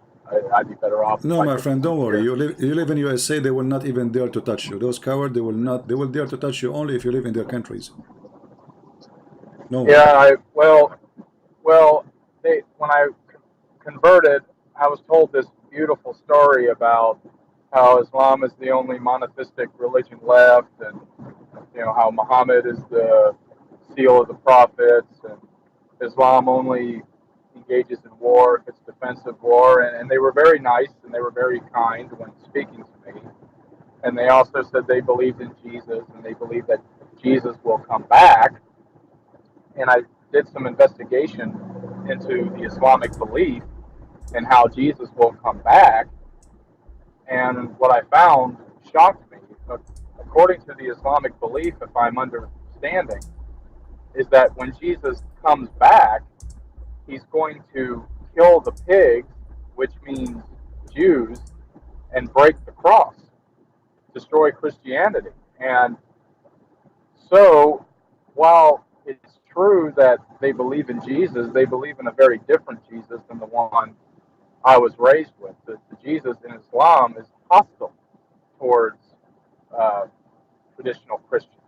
I'd be better off. No, my friend, don't worry. You live in USA, they will not even dare to touch you. Those cowards, they will dare to touch you only if you live in their countries. No. Yeah, when I converted, I was told this beautiful story about how Islam is the only monotheistic religion left, and how Muhammad is the seal of the prophets, and Islam only engages in war if it's defensive war, and they were very nice and they were very kind when speaking to me. And they also said they believed in Jesus and they believe that Jesus will come back. And I did some investigation into the Islamic belief and how Jesus will come back. And what I found shocked me. According to the Islamic belief, if I'm understanding, is that when Jesus comes back, he's going to kill the pigs, which means Jews, and break the cross, destroy Christianity. And so, while it's true that they believe in Jesus, they believe in a very different Jesus than the one I was raised with. The Jesus in Islam is hostile towards traditional Christians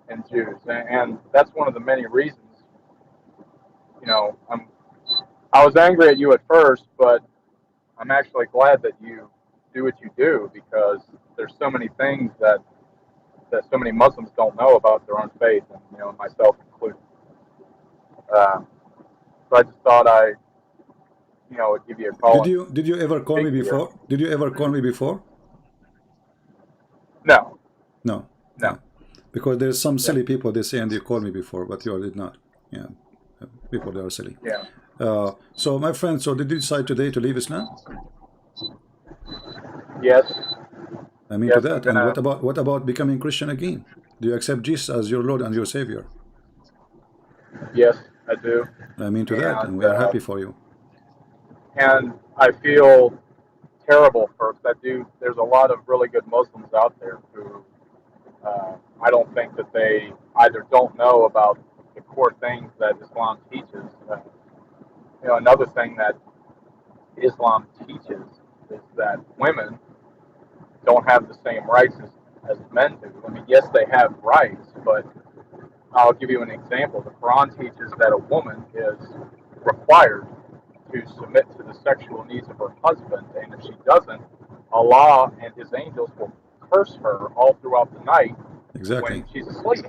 and Jews, and that's one of the many reasons. I was angry at you at first, but I'm actually glad that you do what you do because there's so many things that so many Muslims don't know about their own faith, and myself included. So I just thought I would give you a call. Did you ever call me before? Did you ever call me before? No. No. Yeah. Because there's some silly people they say and they called me before, but you did not. Yeah. People that are silly. Yeah. So my friend, so did you decide today to leave Islam? Yes. I mean to that. And what about becoming Christian again? Do you accept Jesus as your Lord and your Savior? Yes, I do. I mean to that, and we are happy for you. And I feel terrible for that dude. There's a lot of really good Muslims out there who I don't think that they either don't know about the core things that Islam teaches. Another thing that Islam teaches is that women don't have the same rights as men do. I mean, yes, they have rights, but I'll give you an example. The Quran teaches that a woman is required to submit to the sexual needs of her husband, and if she doesn't, Allah and His angels will curse her all throughout the night when she's asleep.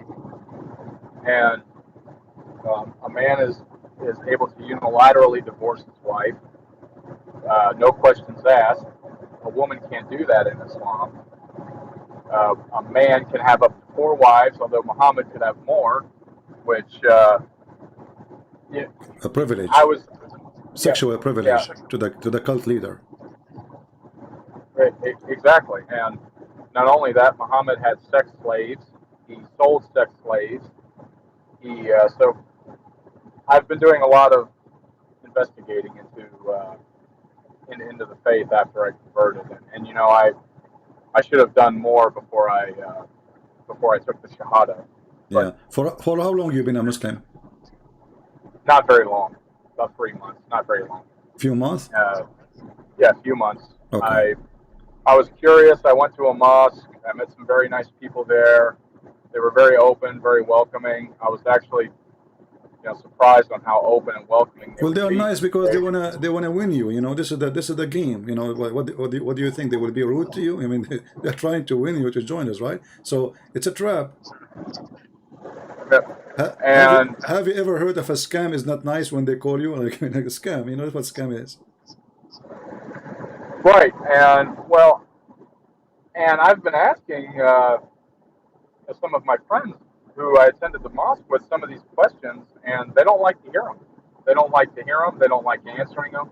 And a man is able to unilaterally divorce his wife, no questions asked. A woman can't do that in Islam. A man can have up to 4 wives, although Muhammad could have more, which a privilege. Sexual privilege to the cult leader. Right, exactly. And not only that, Muhammad had sex slaves. He sold sex slaves. So I've been doing a lot of investigating into the faith after I converted, and I should have done more before I took the Shahada. Yeah. For how long you been a Muslim? Not very long. About 3 months. Not very long. Few months? Yeah, a few months. Okay. I was curious. I went to a mosque. I met some very nice people there. They were very open, very welcoming. I was actually surprised on how open and welcoming they Well, would they are be. nice because they wanna win you. You know, this is the game. You know, what do you think they will be rude to you? I mean, they're trying to win you to join us, right? So it's a trap. And Have you ever heard of a scam is not nice when they call you like a scam? You know what scam is? right, and I've been asking some of my friends who I attended the mosque with some of these questions, and they don't like to hear them. They don't like to hear them. They don't like answering them.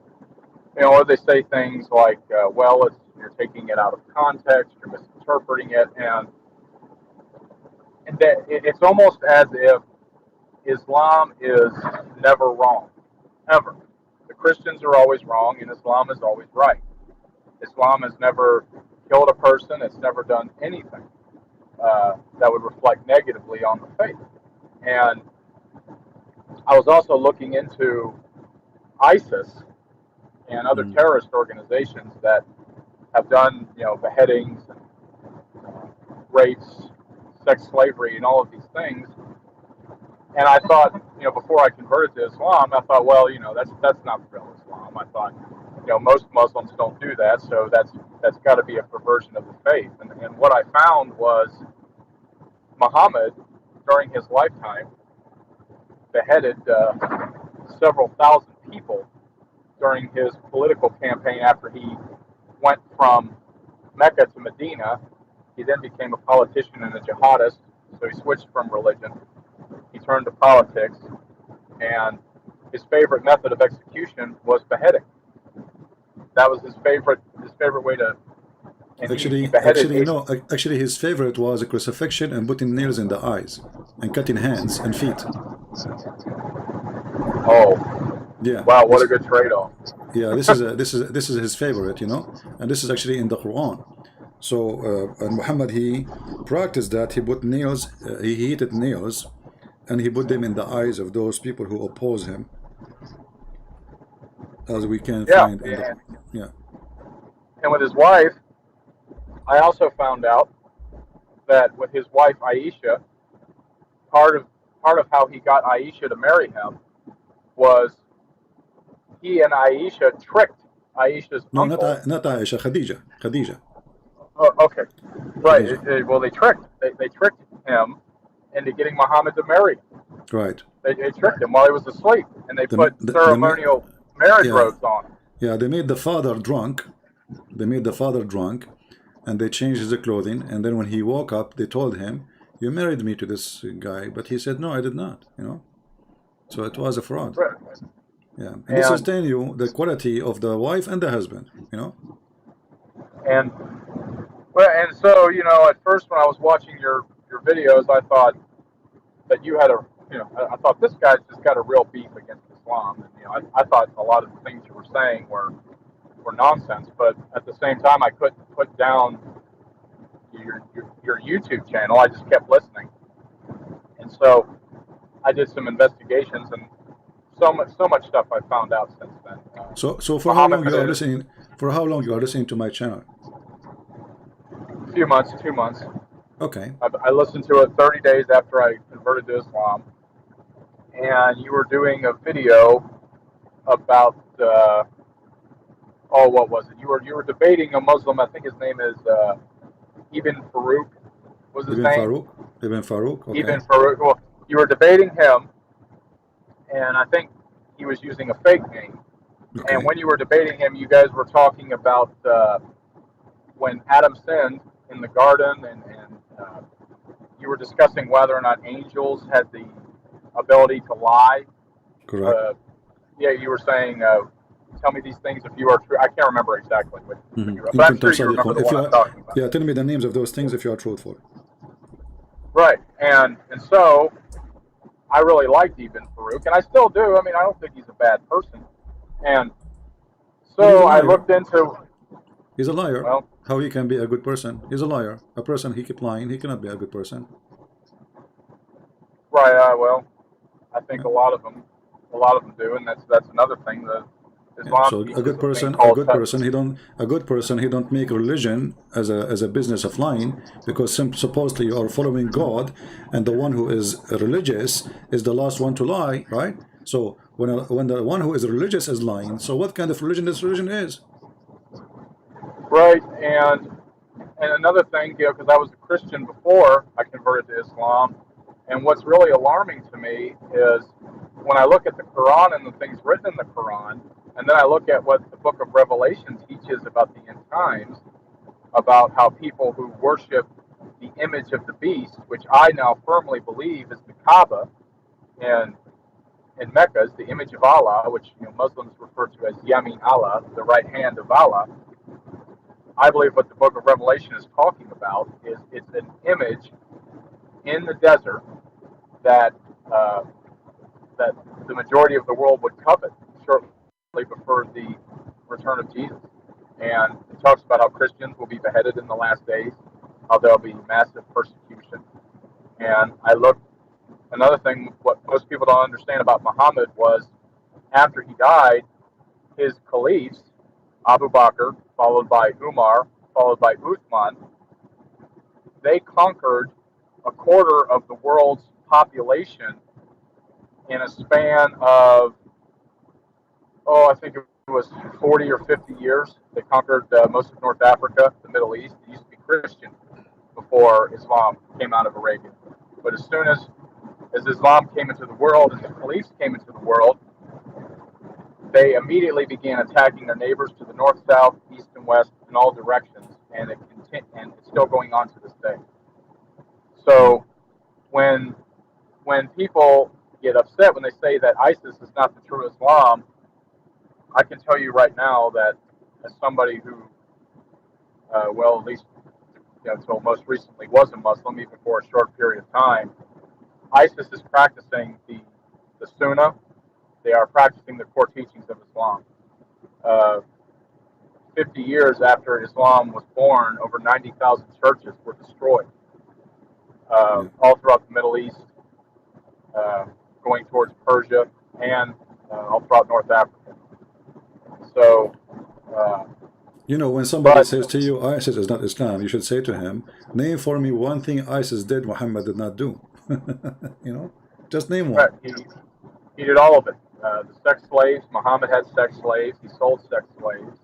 You know, or they say things like, "Well, you're taking it out of context, you're misinterpreting it," and it's almost as if Islam is never wrong, ever. The Christians are always wrong, and Islam is always right. Islam has never killed a person. It's never done anything that would reflect negatively on the faith. And I was also looking into ISIS and other terrorist organizations that have done, beheadings, and rapes, sex slavery, and all of these things. And I thought, before I converted to Islam, I thought, well, that's not real Islam. I thought, most Muslims don't do that, so that's got to be a perversion of the faith. And what I found was Muhammad, during his lifetime, beheaded several thousand people during his political campaign after he went from Mecca to Medina. He then became a politician and a jihadist, so he switched from religion. He turned to politics, and his favorite method of execution was beheading. That was his favorite way to. Actually, his favorite was a crucifixion and putting nails in the eyes and cutting hands and feet. Oh, yeah! Wow, what a good trade-off. Yeah, this is his favorite, and this is actually in the Quran. So, and Muhammad, he practiced that. He put nails, he heated nails, and he put them in the eyes of those people who oppose him, as we can find in the And with his wife, I also found out that with his wife Aisha, part of how he got Aisha to marry him was he and Aisha tricked Aisha's uncle. Not Aisha, Khadija. Oh, okay, right. Well, they tricked him into getting Muhammad to marry him. Right. They tricked him while he was asleep, and they put ceremonial marriage robes on him. Yeah, they made the father drunk. And they changed his clothing. And then when he woke up, they told him, "You married me to this guy," but he said, "No, I did not." So it was a fraud. Right. Yeah, and this is telling you the quality of the wife and the husband. And so at first when I was watching your videos, I thought that you had I thought this guy's just got a real beef against Islam, and I thought a lot of the things you were saying were nonsense, but at the same time I couldn't put down your YouTube channel. I just kept listening, and so I did some investigations, and so much stuff I found out since then. So for how long you are listening? For how long you are listening to my channel? A few months, 2 months. Okay. I listened to it 30 days after I converted to Islam, and you were doing a video about what was it? You were debating a Muslim. I think his name is Ibn Farouk. Was his name? Ibn Farouk. Okay. Ibn Farouk. Well, you were debating him, and I think he was using a fake name. Okay. And when you were debating him, you guys were talking about when Adam sinned in the garden, and you were discussing whether or not angels had the ability to lie. Correct. You were saying, tell me these things if you are true. I can't remember exactly, but I'm sure you remember the one I'm talking about. Yeah, tell me the names of those things if you are truthful. Right, and so I really liked Ibn Farouk, and I still do. I mean, I don't think he's a bad person. And so I looked into... He's a liar. Well, how he can be a good person? He's a liar. A person, he keep lying. He cannot be a good person. Right. Well, I think a lot of them do, and that's another thing. The Yeah, Islam so teaches a thing called a good person, he don't make religion as a business of lying, because supposedly you are following God, and the one who is religious is the last one to lie, right? So when the one who is religious is lying, so what kind of religion this religion is? right. And another thing, you know, because I was a Christian before I converted to Islam, and what's really alarming to me is when I look at the Quran and the things written in the Quran, and then I look at what the Book of Revelation teaches about the end times, about how people who worship the image of the beast, which I now firmly believe is the Kaaba in Mecca, is the image of Allah, which, you know, Muslims refer to as Yamin Allah, the right hand of Allah. I believe what the Book of Revelation is talking about is it's an image in the desert that that the majority of the world would covet shortly before the return of Jesus. And it talks about how Christians will be beheaded in the last days, how there'll be massive persecution. And I looked, another thing, what most people don't understand about Muhammad was after he died, his caliphs, Abu Bakr, followed by Umar, followed by Uthman, they conquered a quarter of the world's population in a span of, I think it was 40 or 50 years. They conquered most of North Africa, the Middle East. It used to be Christian before Islam came out of Arabia. But as soon as Islam came into the world and the caliphs came into the world, they immediately began attacking their neighbors to the north, south, east, and west in all directions, and it's still going on to this day. So when people get upset when they say that ISIS is not the true Islam, I can tell you right now that as somebody who, at least, you know, until most recently was a Muslim, even for a short period of time, ISIS is practicing the Sunnah. They are practicing the core teachings of Islam. 50 years after Islam was born, over 90,000 churches were destroyed all throughout the Middle East, going towards Persia, and all throughout North Africa. So, You know, when somebody says to you, ISIS is not Islam, you should say to him, name for me one thing ISIS did Muhammad did not do. You know, just name one. he did all of it. The sex slaves, Muhammad had sex slaves, he sold sex slaves.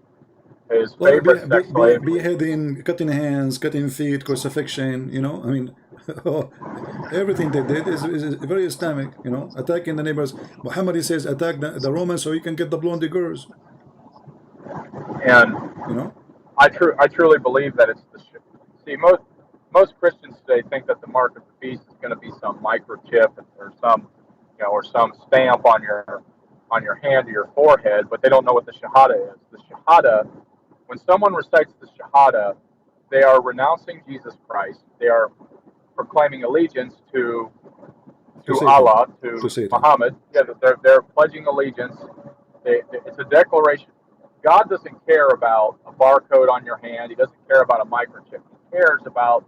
His favorite sex slave. Beheading, cutting hands, cutting feet, crucifixion, you know, I mean, everything they did is very Islamic, you know, attacking the neighbors. Muhammad, he says, attack the Romans so you can get the blonde girls. And, you know, I truly believe that it's the, see, most Christians today think that the mark of the beast is going to be some microchip or some, you know, or some stamp on your hand or your forehead, but they don't know what the Shahada is. The Shahada, when someone recites the Shahada, they are renouncing Jesus Christ. They are proclaiming allegiance to Allah, to Muhammad. Yeah, they're pledging allegiance. It's a declaration. God doesn't care about a barcode on your hand. He doesn't care about a microchip. He cares about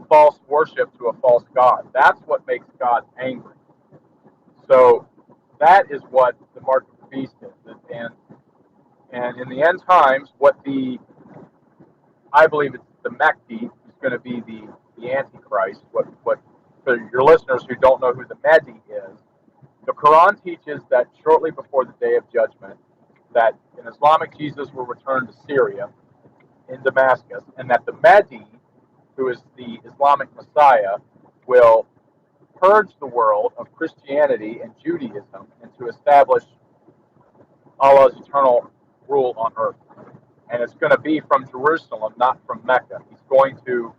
false worship to a false God. That's what makes God angry. So that is what the mark of the beast is. And in the end times, I believe it's the Mahdi is going to be the Antichrist. What for your listeners who don't know who the Mahdi is, the Quran teaches that shortly before the Day of Judgment, that an Islamic Jesus will return to Syria in Damascus, and that the Mahdi, who is the Islamic Messiah, will purge the world of Christianity and Judaism and to establish Allah's eternal rule on earth. And it's going to be from Jerusalem, not from Mecca. He's going to,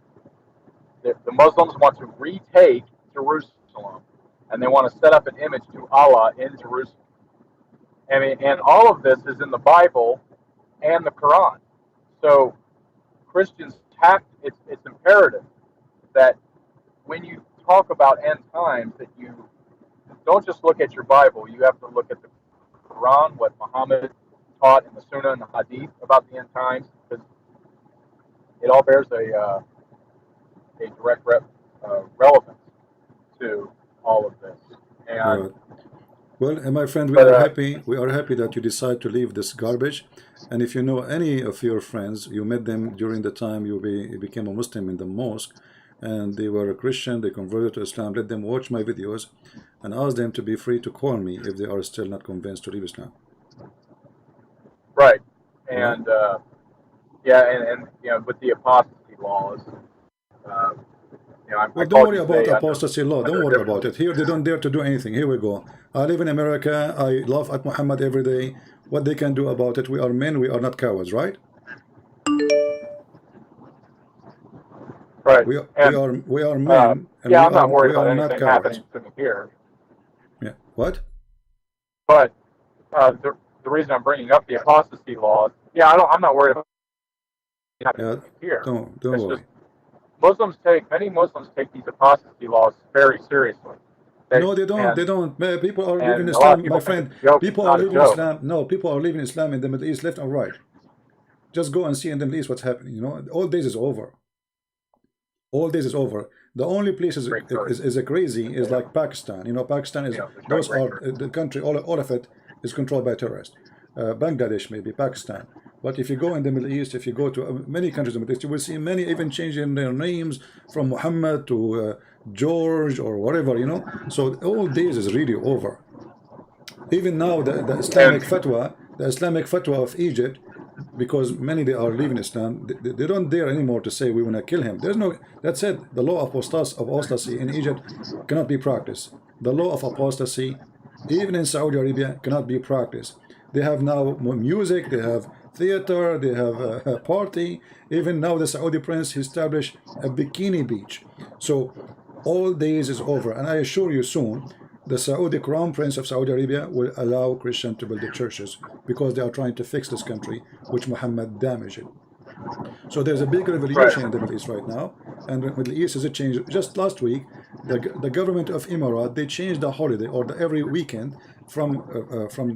the Muslims want to retake Jerusalem, and they want to set up an image to Allah in Jerusalem. And all of this is in the Bible and the Quran. So Christians it's imperative that when you talk about end times, that you don't just look at your Bible. You have to look at the Quran, what Muhammad taught in the Sunnah and the Hadith about the end times, because it all bears a direct relevance to all of this. And Well, my friend, we But are happy. We are happy that you decide to leave this garbage. And if you know any of your friends, you met them during the time you became a Muslim in the mosque, and they were a Christian, they converted to Islam, let them watch my videos and ask them to be free to call me if they are still not convinced to leave Islam. right, Right? and yeah, and you know, with the apostasy laws, uh, you know, I Well, don't called worry you about today apostasy law. Don't under a worry different. about it. Here, they don't dare to do anything. Here we go. I live in America. I laugh at Muhammad every day. What they can do about it? We are men. We are not cowards, right? Right, and We are men, and yeah, I'm not worried we about are not anything cowards. happening to me here, Yeah. What? but the reason I'm bringing up the apostasy laws, yeah, I'm not worried about anything Yeah. happening to me here. Don't It's just worry. many Muslims take these apostasy laws very seriously. No, they don't. They And don't. People are leaving a lot of Islam, my people think friend. it's a joke. It's People are not a leaving joke. Islam. No, people are leaving Islam in the Middle East, left and right. Just go and see in the Middle East what's happening. You know, all days is over. All this is over. The only place is crazy is like Pakistan. You know, Pakistan is those are the country. All of it is controlled by terrorists. Bangladesh, maybe Pakistan. But if you go in the Middle East, if you go to many countries in the Middle East, you will see many even changing their names from Muhammad to George or whatever. You know, so all this is really over. Even now, the Islamic fatwa of Egypt, because many they are leaving Islam, they don't dare anymore to say we want to kill him. There's no, that's it. The law of apostasy in Egypt cannot be practiced. The law of apostasy, even in Saudi Arabia, cannot be practiced. They have now music, they have theater, they have a party. Even now, the Saudi prince established a bikini beach. So all days is over, and I assure you soon the Saudi Crown Prince of Saudi Arabia will allow Christians to build the churches because they are trying to fix this country, which Muhammad damaged it. So there's a big revolution in the Middle East right now, and the Middle East is a change. Just last week, the government of Emirat, they changed the holiday or every weekend from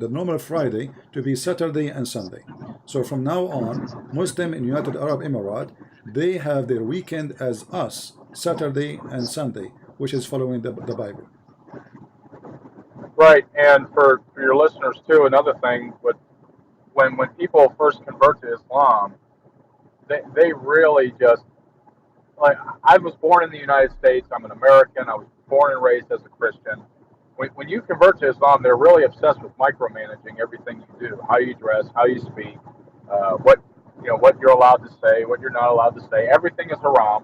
the normal Friday to be Saturday and Sunday. So from now on, Muslim in United Arab Emirates, they have their weekend as us, Saturday and Sunday, which is following the Bible. Right, and for your listeners too, another thing, when people first convert to Islam, they really just, like, I was born in the United States, I'm an American, I was born and raised as a Christian. When you convert to Islam, they're really obsessed with micromanaging everything you do, how you dress, how you speak, what you're allowed to say, what you're not allowed to say. Everything is haram.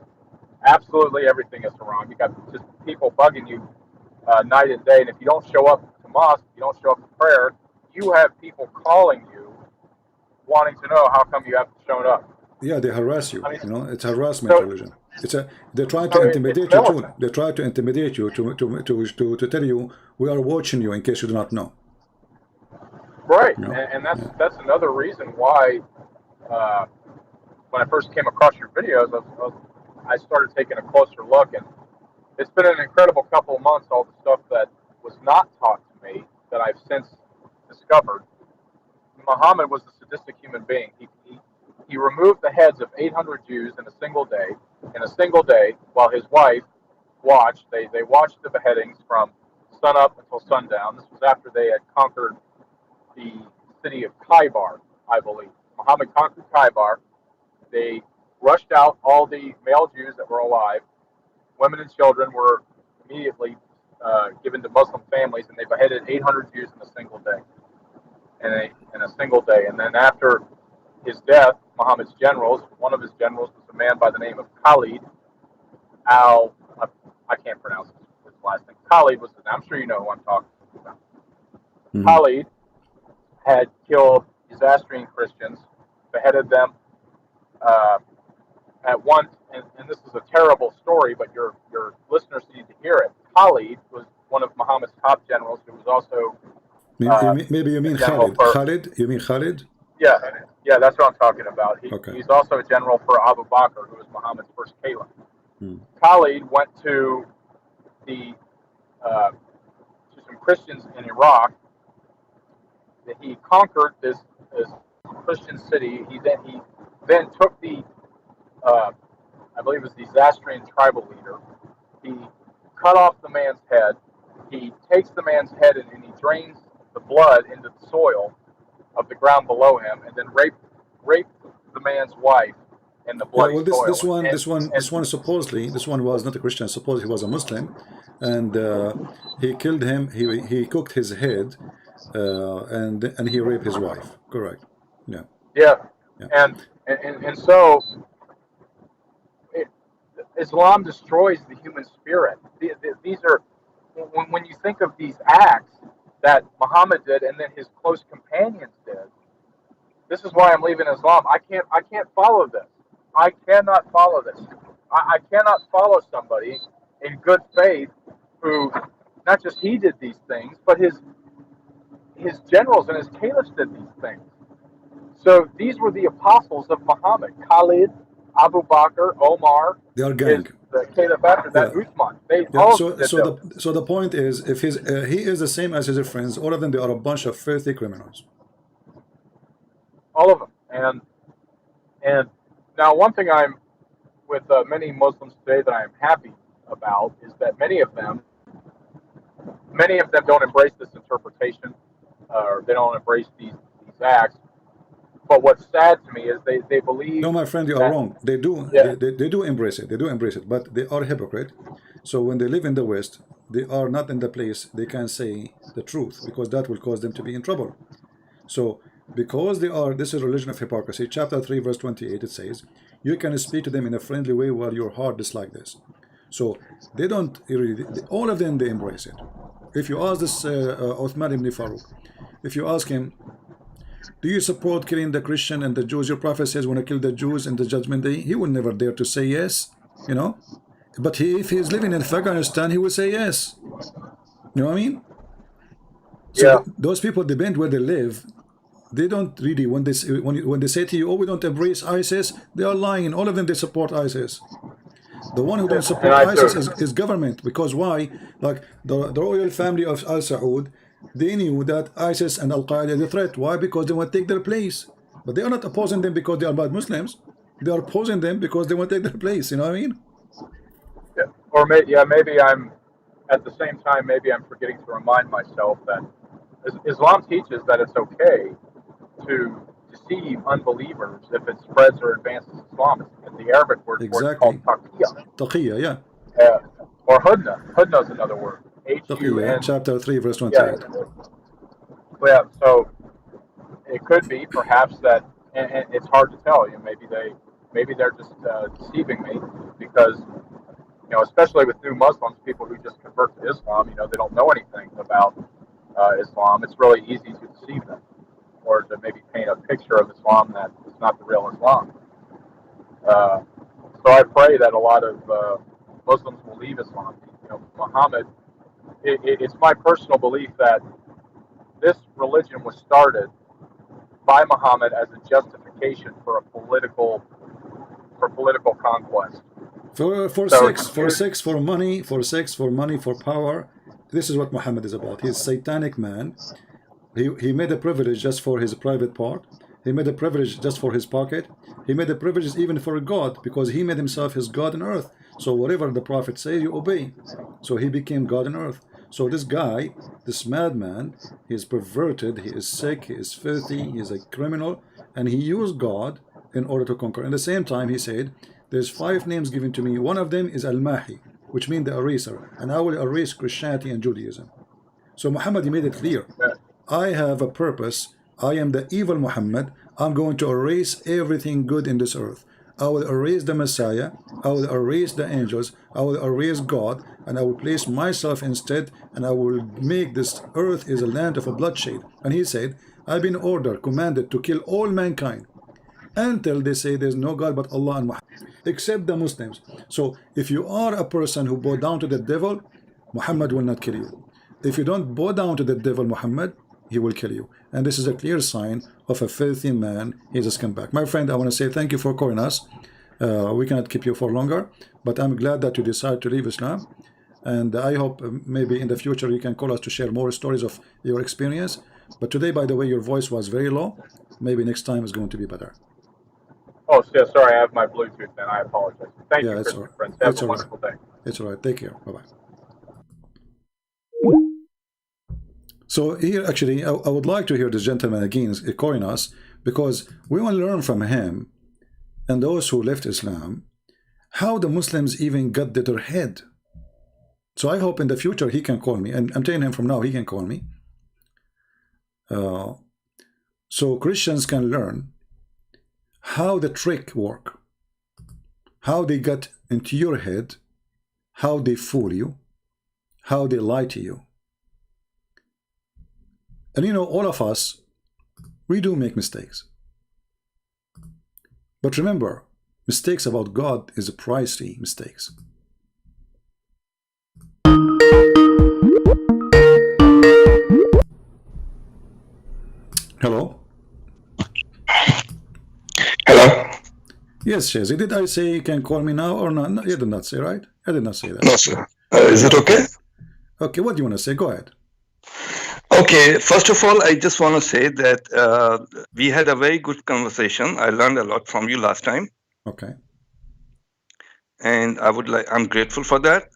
Absolutely everything is haram. You got just people bugging you night and day, and if you don't show up to mosque, you don't show up to prayer, you have people calling you, wanting to know how come you haven't shown up. Yeah, they harass you. I mean, You know, it's harassment religion. They're trying to intimidate you too. They try to intimidate you to tell you we are watching you in case you do not know. Right, You know? and that's another reason why when I first came across your videos, I started taking a closer look, and it's been an incredible couple of months. All the stuff that was not taught to me that I've since discovered. Muhammad was a sadistic human being. He removed the heads of 800 Jews in a single day. In a single day, while his wife watched, they watched the beheadings from sunup until sundown. This was after they had conquered the city of Khaybar, I believe. Muhammad conquered Khaybar. They rushed out all the male Jews that were alive. Women and children were immediately given to Muslim families, and they beheaded 800 Jews in a single day. In a single day. And then after his death, Muhammad's generals, one of his generals was a man by the name of Khalid I can't pronounce his last name. Khalid was his name. I'm sure you know who I'm talking about. Mm-hmm. Khalid had killed Zoroastrian Christians, beheaded them at once, and this is a terrible story, but your listeners need to hear it. Khalid was one of Muhammad's top generals, who was also maybe you mean Khalid. Khalid? You mean Khalid? Yeah, that's what I'm talking about. He's also a general for Abu Bakr, who was Muhammad's first caliph. Khalid went to some Christians in Iraq. He conquered this Christian city. He then took the I believe it was the Zoroastrian tribal leader. He cut off the man's head. he takes the man's head and he drains the blood into the soil of the ground below him, and then raped the man's wife in the Yeah, bloody well, soil. this one supposedly, this one was not a Christian. Suppose he was a Muslim, and he killed him. He cooked his head, and he raped his wife. Correct. Yeah. Yeah, Yeah. and so Islam destroys the human spirit. These are when you think of these acts that Muhammad did and then his close companions did. This is why I'm leaving Islam. I can't follow this. I cannot follow this. I cannot follow somebody in good faith who not just he did these things, but his generals and his caliphs did these things. So these were the apostles of Muhammad: Khalid, Abu Bakr, Omar. They are gang. The caliph after that, Uthman. They Yeah. all So did those. the point is, if he is the same as his friends, all of them, they are a bunch of filthy criminals. All of them. And now one thing I'm with many Muslims today that I am happy about is that many of them don't embrace this interpretation, or they don't embrace these acts. But what's sad to me is they believe. No, my friend, you are wrong. They do. Yeah. They do embrace it. They do embrace it, but they are hypocrite. So when they live in the West, they are not in the place they can say the truth, because that will cause them to be in trouble. So because this is a religion of hypocrisy. Chapter 3 verse 28, it says, you can speak to them in a friendly way while your heart dislike this. So they don't really, all of them, they embrace it. If you ask this Uthman ibn Farouk, if you ask him, do you support killing the Christian and the Jews? Your prophet says, when I kill the Jews in the judgment day, he will never dare to say yes, you know. But if he is living in Afghanistan, he will say yes. You know what I mean? So yeah. Those people depend where they live. They don't really, when they say to you, oh, we don't embrace ISIS, they are lying. All of them, they support ISIS. The one who don't support ISIS is government. Because why? Like the royal family of Al Saud, they knew that ISIS and Al Qaeda is a threat. Why? Because they want to take their place. But they are not opposing them because they are bad Muslims. They are opposing them because they want to take their place. You know what I mean? Yeah. Or maybe I'm at the same time. Maybe I'm forgetting to remind myself that Islam teaches that it's okay to deceive unbelievers if it spreads or advances Islam. And the Arabic word for it is called taqiyya. Taqiyya, yeah. Or hudna. Hudna is another word. Taqiyya, chapter 3, verse 28. Yeah, so it could be perhaps that, and it's hard to tell. You know, maybe they're just deceiving me because, you know, especially with new Muslims, people who just convert to Islam, you know, they don't know anything about Islam. It's really easy to deceive them, or to maybe paint a picture of Islam that is not the real Islam. So I pray that a lot of Muslims will leave Islam. You know, Muhammad. It's my personal belief that this religion was started by Muhammad as a justification for political conquest. For money, for power. This is what Muhammad is about. He's a satanic man. He made a privilege just for his private part. He made a privilege just for his pocket. He made a privilege even for God, because he made himself his God on earth. So whatever the prophet says, you obey. So he became God on earth. So this guy, this madman, he is perverted, he is sick, he is filthy, he is a criminal, and he used God in order to conquer. At the same time, he said, there's 5 names given to me. One of them is Al-Mahi, which means the eraser, and I will erase Christianity and Judaism. So Muhammad, he made it clear. I have a purpose. I am the evil Muhammad. I'm going to erase everything good in this earth. I will erase the Messiah. I will erase the angels. I will erase God, and I will place myself instead, and I will make this earth is a land of a bloodshed. And he said, I've been ordered, commanded to kill all mankind until they say there's no God but Allah and Muhammad, except the Muslims. So if you are a person who bow down to the devil, Muhammad will not kill you. If you don't bow down to the devil Muhammad, he will kill you. And this is a clear sign of a filthy man. He's a scumbag. My friend, I want to say thank you for calling us. We cannot keep you for longer, but I'm glad that you decided to leave Islam. And I hope maybe in the future you can call us to share more stories of your experience. But today, by the way, your voice was very low. Maybe next time is going to be better. Oh, yeah, sorry, I have my Bluetooth then. I apologize. Thank you, it's Christian all right. friends. Have It's a all wonderful day. It's all right. Take care. Bye-bye. So here, actually, I would like to hear this gentleman again calling us, because we want to learn from him and those who left Islam how the Muslims even got to their head. So I hope in the future he can call me, and I'm telling him from now he can call me. So Christians can learn how the trick work, how they got into your head, how they fool you, how they lie to you. And you know, all of us, we do make mistakes. But remember, mistakes about God is pricey mistakes. Hello? Hello? Yes, Shazi. Did I say you can call me now or not? No, you did not say, right? I did not say that. No, sir. Is it okay? Okay, what do you want to say? Go ahead. Okay, first of all, I just want to say that we had a very good conversation. I learned a lot from you last time. Okay. And I'm grateful for that.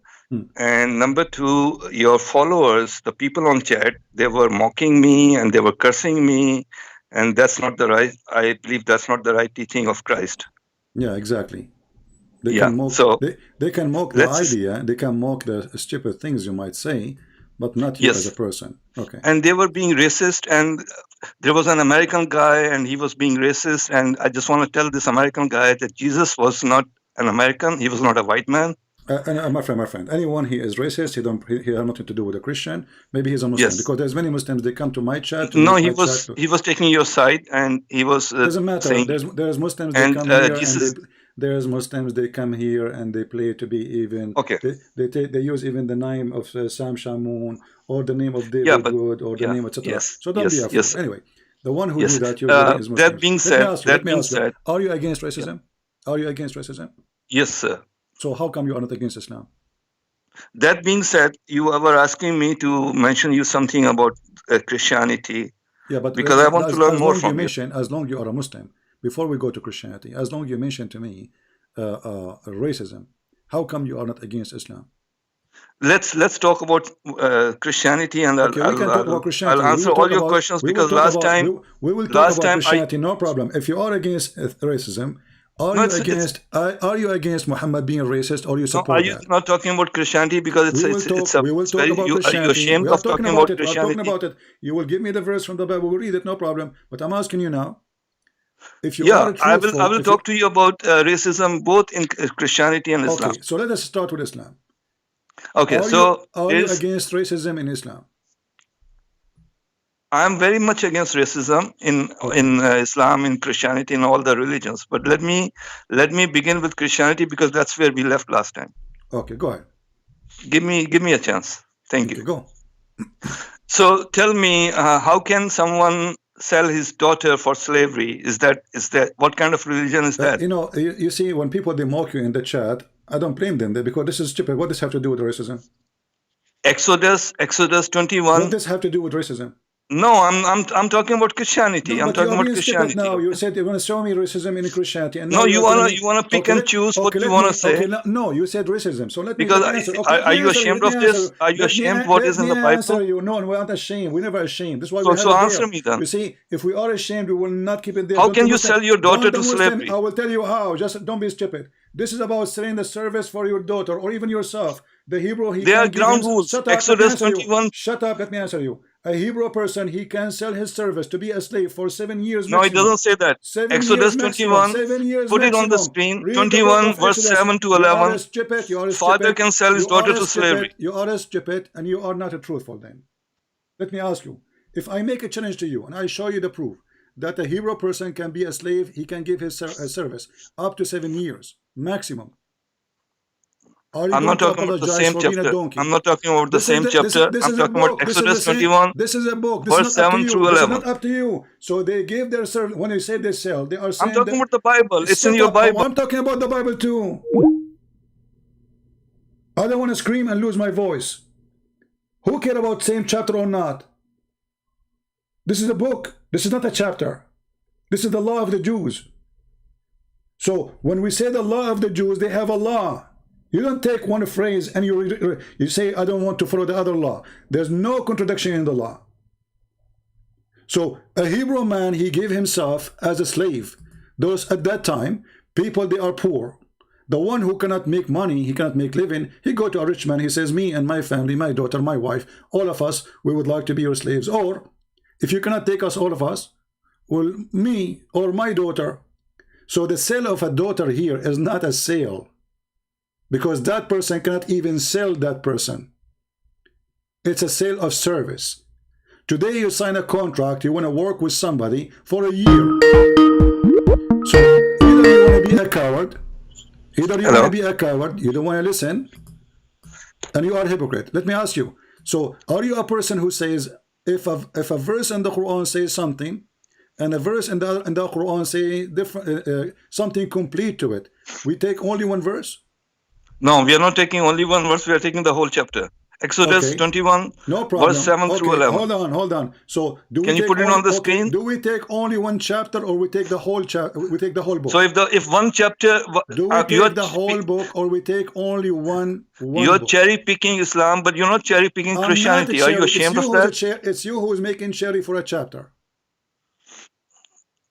And number two, your followers, the people on chat, they were mocking me and they were cursing me. And that's not the right, I believe that's not the right teaching of Christ. Yeah, exactly. They Yeah, can mock, so they can mock the idea, they can mock the stupid things you might say, but not you as a person. Okay. And they were being racist, and there was an American guy and he was being racist. And I just want to tell this American guy that Jesus was not an American. He was not a white man. My friend, anyone he is racist, he has nothing to do with a Christian. Maybe he's a Muslim, because there's many Muslims, they come to my chat. No, he was taking your side, and he was doesn't matter. saying, there's Muslims, they come here, and there's Muslims, they come here and they play to be even. Okay. They use even the name of Sam Shamoun, or the name of David Wood, or the name, etc. Yes. So don't be afraid. Anyway, the one who do that, is Muslim. That being said, are you against racism? Are you against racism? Yes, sir. So how come you are not against Islam? That being said, you were asking me to mention you something about Christianity. Yeah, but because I want to learn more from you. As long as you are a Muslim, before we go to Christianity, as long as you mention to me racism, how come you are not against Islam? Let's talk about Christianity, and okay, I'll answer all your questions, because last time we will talk about Christianity, no problem. If you are against racism, are you against Muhammad being racist, or you support that? Are you not talking about Christianity? Because we will talk about Christianity. Are you ashamed of talking about Christianity? We're talking about it. You will give me the verse from the Bible. We'll read it, no problem. But I'm asking you now. If you are truthful, I will talk to you about racism both in Christianity and Islam. Okay, so let us start with Islam. Okay, are you against racism in Islam? I'm very much against racism in Islam, in Christianity, in all the religions. But let me begin with Christianity, because that's where we left last time. Okay, go ahead. Give me a chance. Thank you. Go. So tell me, how can someone sell his daughter for slavery? Is that what kind of religion is that? You see, when people they mock you in the chat, I don't blame them because this is stupid. What does this have to do with racism? Exodus 21. What does this have to do with racism? No, I'm talking about Christianity. No, I'm talking about Christianity. Now you said you're going to show me racism in Christianity, and no, you wanna pick and choose what you wanna say. Okay, no, you said racism. So let me answer. Are you ashamed of this? Are you ashamed what is in the Bible? Answer you. No, we're not ashamed. We're never ashamed. This is why we have so answer me then. You see, if we are ashamed, we will not keep it there. How can you sell your daughter to slavery? I will tell you how. Just don't be stupid. This is about selling the service for your daughter or even yourself. The Hebrew, there are ground rules. Exodus 21. Shut up. Let me answer you. A Hebrew person, he can sell his service to be a slave for 7 years. No, it doesn't say that. Exodus 21. Put it on the screen. 21 verse 7 to 11. Father can sell his daughter to slavery. You are stupid and you are not truthful then. Let me ask you. If I make a challenge to you and I show you the proof that a Hebrew person can be a slave, he can give his service up to 7 years maximum. I'm not talking about the same chapter. I'm not talking about the same chapter. I'm talking about Exodus 21. This is a book. Verse 7 through 11. This is not up to you. So they gave their service. When they say they sell, they are saying. I'm talking about the Bible. It's in your Bible. I'm talking about the Bible too. I don't want to scream and lose my voice. Who cares about same chapter or not? This is a book. This is not a chapter. This is the law of the Jews. So when we say the law of the Jews, they have a law. You don't take one phrase and you say, I don't want to follow the other law. There's no contradiction in the law. So a Hebrew man, he gave himself as a slave. Those at that time, people, they are poor. The one who cannot make money, he cannot make living, he go to a rich man, he says, me and my family, my daughter, my wife, all of us, we would like to be your slaves. Or if you cannot take us, all of us, well, me or my daughter. So the sale of a daughter here is not a sale, because that person cannot even sell that person. It's a sale of service. Today you sign a contract, you want to work with somebody for a year. So either you want to be a coward, either you want to be a coward, you don't want to listen, and you are a hypocrite. Let me ask you, so are you a person who says, if a verse in the Quran says something, and a verse in the Quran say different, something complete to it, we take only one verse? No, we are not taking only one verse, we are taking the whole chapter. Exodus 21, no problem. verse 7 through 11. Hold on. So can you put it on the screen? Do we take only one chapter, or we take the whole chapter? We take the whole book. So if one chapter, do we take the whole book, or we take only one you're book? cherry picking Islam, but you're not cherry picking Christianity. Are you ashamed of that? It's you who is making cherry for a chapter.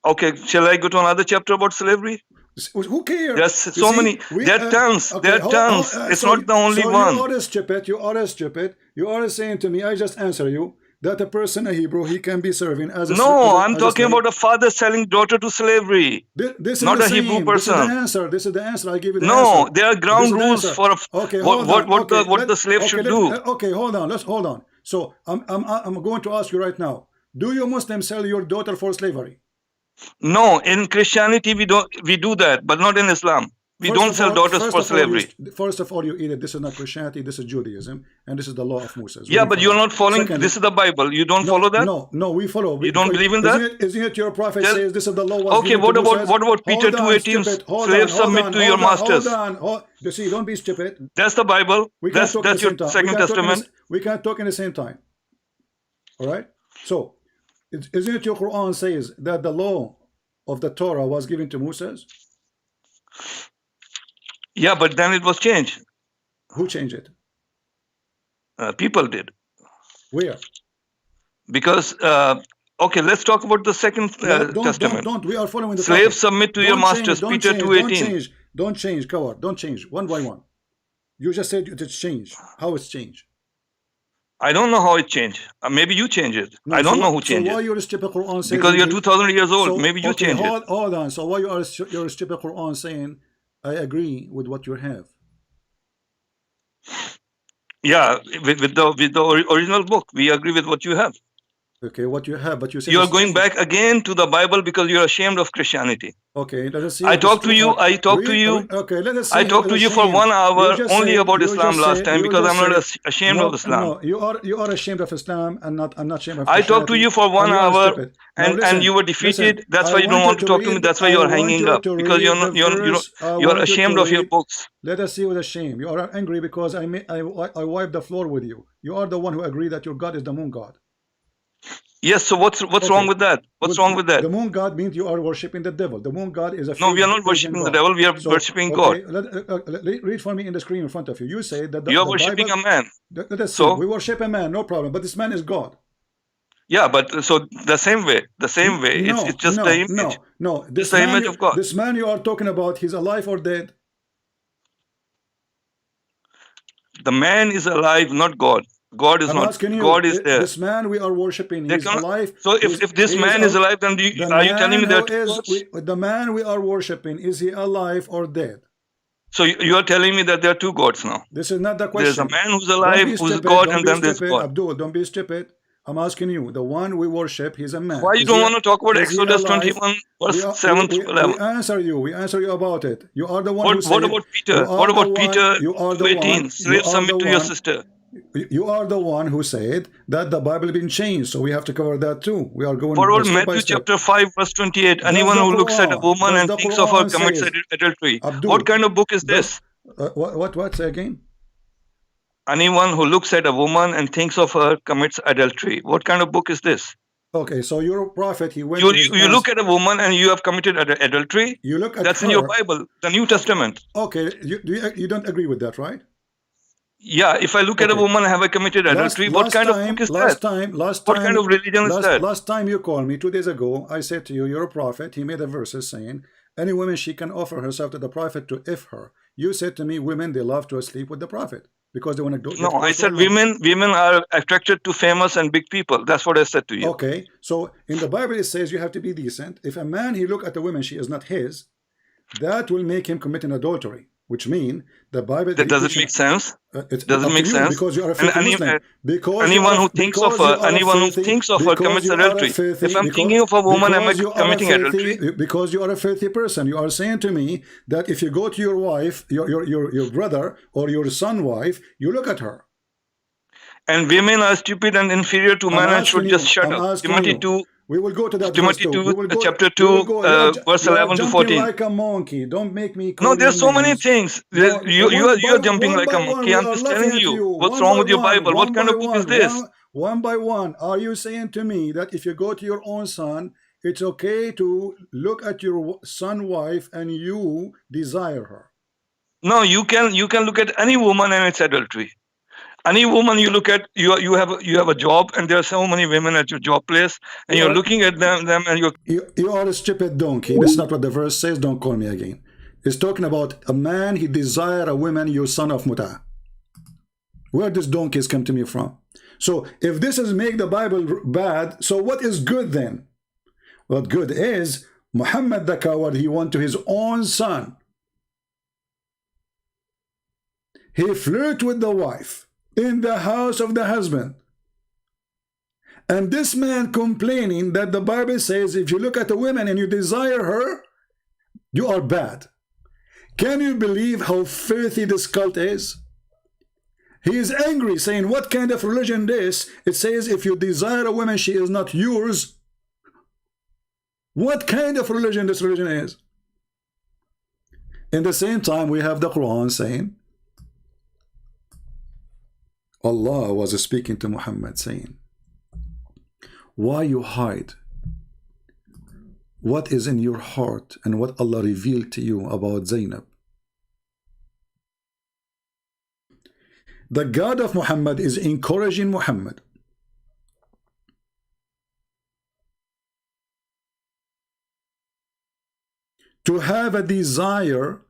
Okay, shall I go to another chapter about slavery? Who cares? There's so many. There are tons. There are tons. It's not the only one. You are stupid. You are stupid. You are saying to me, I just answer you, that a person, a Hebrew, he can be serving as a No, I'm talking about a father selling daughter to slavery. This is not the a Hebrew person. This is the answer. I give you the answer. answer. There are ground rules for what the slave should do. Okay, hold on. Let's hold on. So I'm going to ask you right now. Do you Muslims sell your daughter for slavery? No, in Christianity we do that, but not in Islam. We don't sell daughters for slavery. First of all, you eat it. This is not Christianity. This is Judaism, and this is the law of Moses. Yeah, but you're not following. This is the Bible. You don't follow that. No, we follow. You don't believe in that? Isn't it your prophet says this is the law? Okay, what about Peter 2:18? Slaves submit to your masters. Hold on. You see, don't be stupid. That's the Bible. That's your Second Testament. We can't talk in the same time. All right. So, isn't it your Quran says that the law of the Torah was given to Moses? Yeah, but then it was changed. Who changed it? People did. Where? Because okay, let's talk about the Second Testament. Don't. We are following the slaves submit to your masters. Peter 2:18. Don't change, coward. Don't change. One by one. You just said it's changed. How it's changed? I don't know how it changed. Maybe you changed it. No, I don't know who changed it. Why it. your stupid Quran saying? Because you're 2,000 years old. Maybe you changed it. Hold on. So why your stupid Quran saying, I agree with what you have? Yeah, with the original book, we agree with what you have. Okay, what you have, but you say you are going back again to the Bible because you're ashamed of Christianity. Okay, let us see. I talked to you. Okay, let us see. I talked to you for 1 hour only about Islam last time because I'm not ashamed of Islam. No, you are ashamed of Islam and not ashamed of Christianity. I talked to you for 1 hour and you were defeated. That's why you don't want to talk to me. That's why you are hanging up because you're ashamed of your books. Let us see with a shame. You are angry because I wiped the floor with you. You are the one who agreed that your God is the moon god. Yes, so what's wrong with that? What's wrong with that? The moon god means you are worshipping the devil. The moon god is a no, we are not worshipping the devil. We are worshipping God. Read for me in the screen in front of you. You say that you are worshipping a man. Let us see. We worship a man, no problem. But this man is God. Yeah, but so the same way. No, it's just the image. No. It's the image of God. This man you are talking about, he's alive or dead? The man is alive, not God. God is not. God is there. This man we are worshiping, he's alive. So if this man is alive, then are you telling me that the man we are worshiping, is he alive or dead? So you are telling me that there are two gods now? This is not the question. There's a man who's alive, who's God, and then there's God. Abdul, don't be stupid. I'm asking you, the one we worship, he's a man. Why you don't want to talk about Exodus 21, verse 7 to 11? We answer you about it. You are the one What about Peter? What about Peter 2:18? Slave submit to your sister. You are the one who said that the Bible has been changed, so we have to cover that too. We are going. For Matthew chapter 5, verse 28. Anyone who looks at a woman and thinks of her commits adultery. What kind of book is this? What? Say again. Anyone who looks at a woman and thinks of her commits adultery. What kind of book is this? Okay, so your prophet, he went. You look at a woman and you have committed adultery. You look at that's her. In your Bible, the New Testament. Okay, you don't agree with that, right? Yeah, if I look at a woman, have I committed adultery? What kind of book is that? What kind of religion is that? Last time you called me 2 days ago, I said to you, you're a prophet. He made a verses saying, any woman, she can offer herself to the prophet to if her. You said to me, women, they love to sleep with the prophet because they want to do. No, I said women are attracted to famous and big people. That's what I said to you. Okay, so in the Bible it says you have to be decent. If a man, he look at a woman, she is not his, that will make him commit an adultery. Which mean the Bible. That doesn't make sense. It doesn't make sense because you are a filthy Muslim. Because anyone who thinks of her commits adultery. If I'm thinking of a woman, am I committing adultery? Because you are a filthy person. You are saying to me that if you go to your wife, your brother or your son wife, you look at her. And women are stupid and inferior to man and should just shut up. Timothy 2. We will go to that. Timothy 2, chapter 2, verse 11 to 14. Like a monkey. Don't make me. No, there's so many things. You're jumping like a monkey. I'm just telling you. What's wrong with your Bible? What kind of book is this? One by one. Are you saying to me that if you go to your own son, it's okay to look at your son wife and you desire her? No, you can look at any woman and it's adultery. Any woman you look at, you have a job, and there are so many women at your job place, and you're looking at them and you are a stupid donkey. That's not what the verse says. Don't call me again. It's talking about a man, he desire a woman, your son of muta. Where does donkeys come to me from? So if this is make the Bible bad, so what is good then? What good is Muhammad the coward, he went to his own son. He flirted with the wife in the house of the husband. And this man complaining that the Bible says if you look at a woman and you desire her, you are bad. Can you believe how filthy this cult is? He is angry, saying, what kind of religion this? It says if you desire a woman, she is not yours. What kind of religion this religion is? In the same time, we have the Quran saying, Allah was speaking to Muhammad saying, why you hide what is in your heart and what Allah revealed to you about Zainab? The God of Muhammad is encouraging Muhammad to have a desire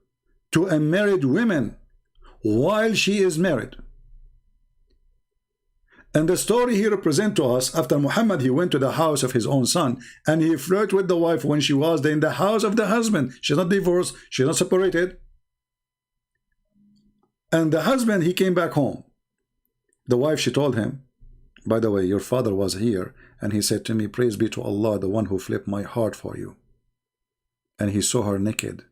to a married woman while she is married. And the story he represents to us, after Muhammad, he went to the house of his own son and he flirted with the wife when she was in the house of the husband. She's not divorced, she's not separated. And the husband, he came back home. The wife, she told him, by the way, your father was here and he said to me, praise be to Allah, the one who flipped my heart for you. And he saw her naked.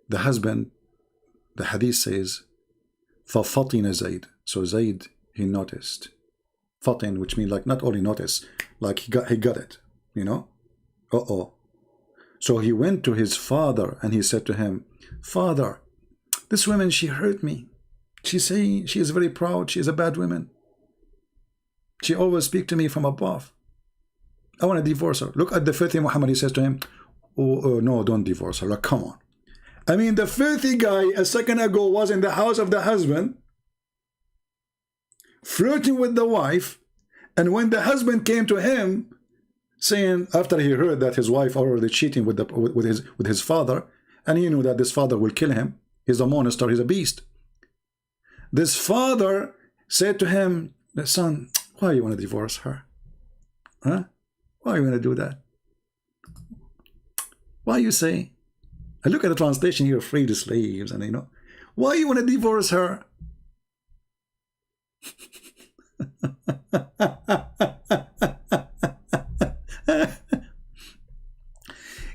The husband, the hadith says, فَفَطِنَ زَيْد. So Zayd, he noticed. Fatin, which means like not only notice, like he got it, you know? So he went to his father and he said to him, Father, this woman, she hurt me. She say she is very proud, she is a bad woman. She always speak to me from above. I want to divorce her. Look at the filthy Muhammad, he says to him, no, don't divorce her. Like, come on. I mean, the filthy guy a second ago was in the house of the husband, flirting with the wife, and when the husband came to him, saying after he heard that his wife already cheating with his father, and he knew that this father will kill him, he's a monster, he's a beast. This father said to him, son, why you want to divorce her? Huh? Why you want to do that? Why you say? I look at the translation here, free the slaves, and you know, why you want to divorce her?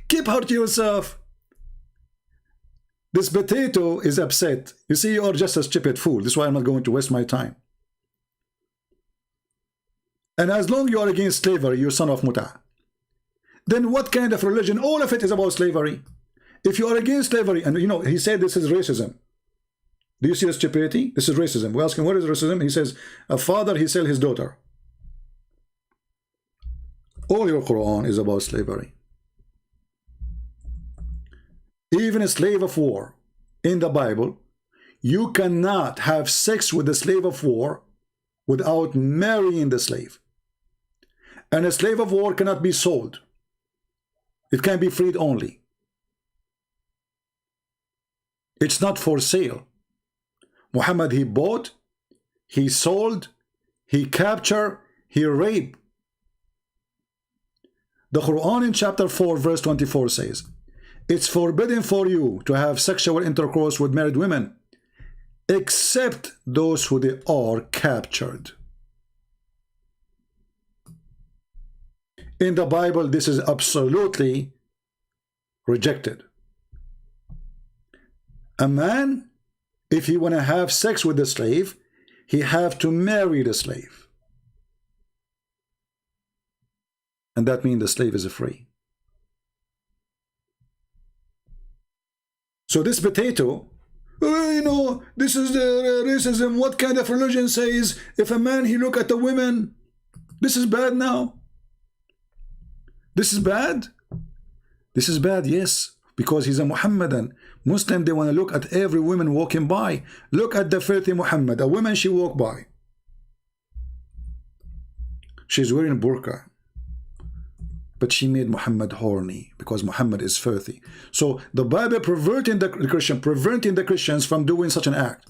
Keep her to yourself. This potato is upset. You see, you are just a stupid fool. This is why I'm not going to waste my time. And as long as you are against slavery, you son of muta, then what kind of religion? All of it is about slavery. If you are against slavery, and you know, he said this is racism. Do you see the stupidity? This is racism. We ask him, what is racism? He says, a father, he sells his daughter. All your Quran is about slavery. Even a slave of war in the Bible, you cannot have sex with a slave of war without marrying the slave. And a slave of war cannot be sold. It can be freed only. It's not for sale. Muhammad, he bought, he sold, he captured, he raped. The Quran in chapter 4 verse 24 says, it's forbidden for you to have sexual intercourse with married women except those who they are captured. In the Bible, this is absolutely rejected. A man, if he want to have sex with the slave, he have to marry the slave. And that means the slave is free. So this potato, you know, this is the racism. What kind of religion says if a man, he look at the women, this is bad now? This is bad? This is bad, yes. Because he's a Muhammadan. Muslim, they want to look at every woman walking by. Look at the filthy Muhammad. A woman, she walk by. She's wearing burqa. But she made Muhammad horny because Muhammad is filthy. So the Bible preventing the Christians from doing such an act.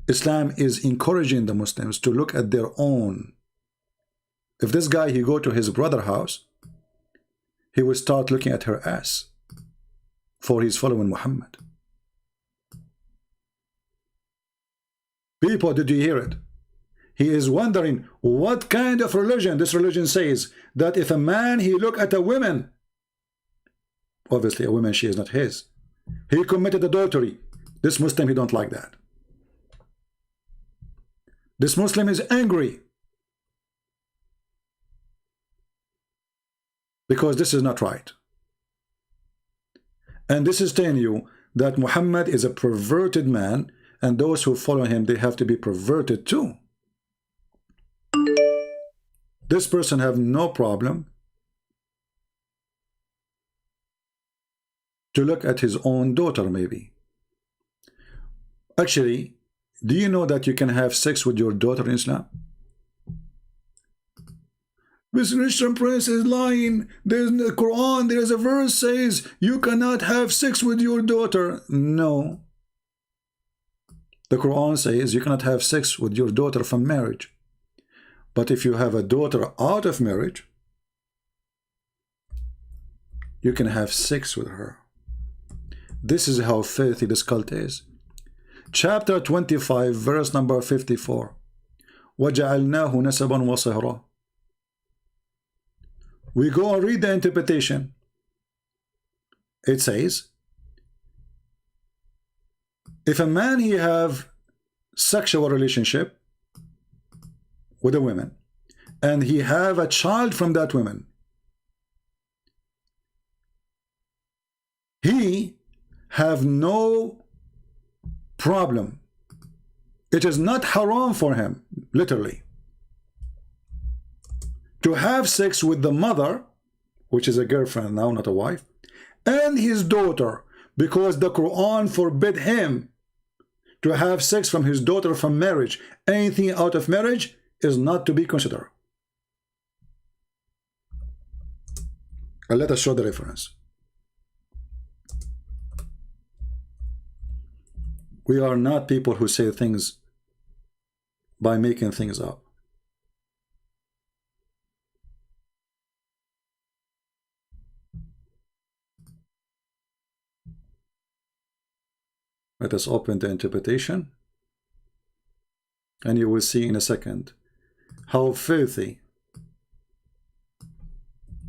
Islam is encouraging the Muslims to look at their own. If this guy, he go to his brother's house, he will start looking at her ass, for he's following Muhammad. People, did you hear it? He is wondering what kind of religion this religion says that if a man, he look at a woman, obviously a woman, she is not his, he committed adultery. This Muslim, he don't like that. This Muslim is angry because this is not right. And this is telling you that Muhammad is a perverted man, and those who follow him, they have to be perverted too. This person have no problem to look at his own daughter, maybe. Actually, do you know that you can have sex with your daughter in Islam? This Christian prince is lying. There's in the Quran, there is a verse says you cannot have sex with your daughter. No. The Quran says you cannot have sex with your daughter from marriage. But if you have a daughter out of marriage, you can have sex with her. This is how filthy this cult is. Chapter 25, verse number 54. وَجَعَلْنَاهُ نَسَبًا وَصِهْرًا. We go and read the interpretation. It says, if a man, he have sexual relationship with a woman, and he have a child from that woman, he have no problem. It is not haram for him, literally, to have sex with the mother, which is a girlfriend now, not a wife, and his daughter, because the Quran forbid him to have sex from his daughter from marriage. Anything out of marriage is not to be considered. And let us show the reference. We are not people who say things by making things up. Let us open the interpretation, and you will see in a second how filthy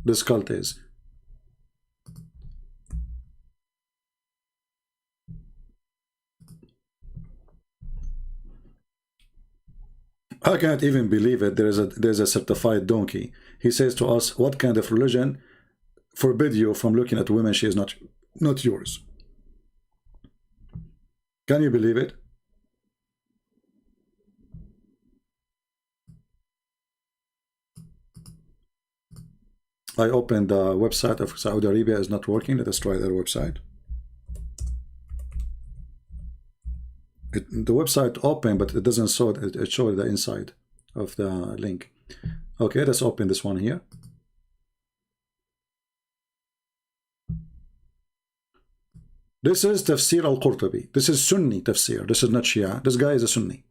this cult is. I can't even believe it. There's a certified donkey. He says to us, what kind of religion forbid you from looking at women? She is not yours. Can you believe it? I opened the website of Saudi Arabia. Is not working. Let us try their website. the website open, but it doesn't show it shows the inside of the link. Okay, let's open this one here. This is Tafsir al-Qurtubi. This is Sunni Tafsir. This is not Shia. This guy is a Sunni.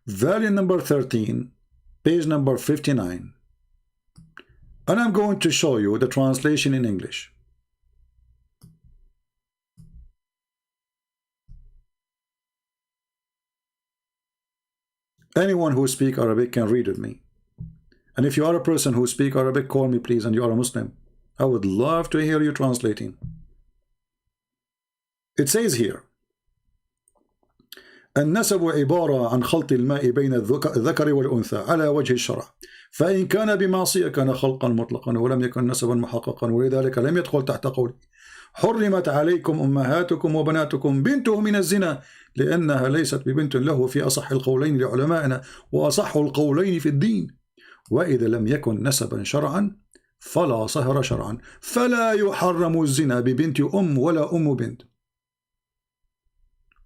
Volume number 13, page number 59. And I'm going to show you the translation in English. Anyone who speaks Arabic can read with me. And if you are a person who speaks Arabic, call me please, and you are a Muslim. I would love to hear you translating. It says here, النسب عبارة عن خلط الماء بين الذكر والأنثى على وجه الشرع، فإن كان بمعصية كان خلقا مطلقا ولم يكن نسبا محققا، ولذلك لم يدخل تحت قوله حرمت عليكم أمهاتكم وبناتكم بنته من الزنا لأنها ليست ببنت له في أصح القولين لعلمائنا وأصح القولين في الدين، وإذا لم يكن نسبا شرعا فلا صهر شرعا، فلا يحرم الزنا ببنت أم ولا أم بنت،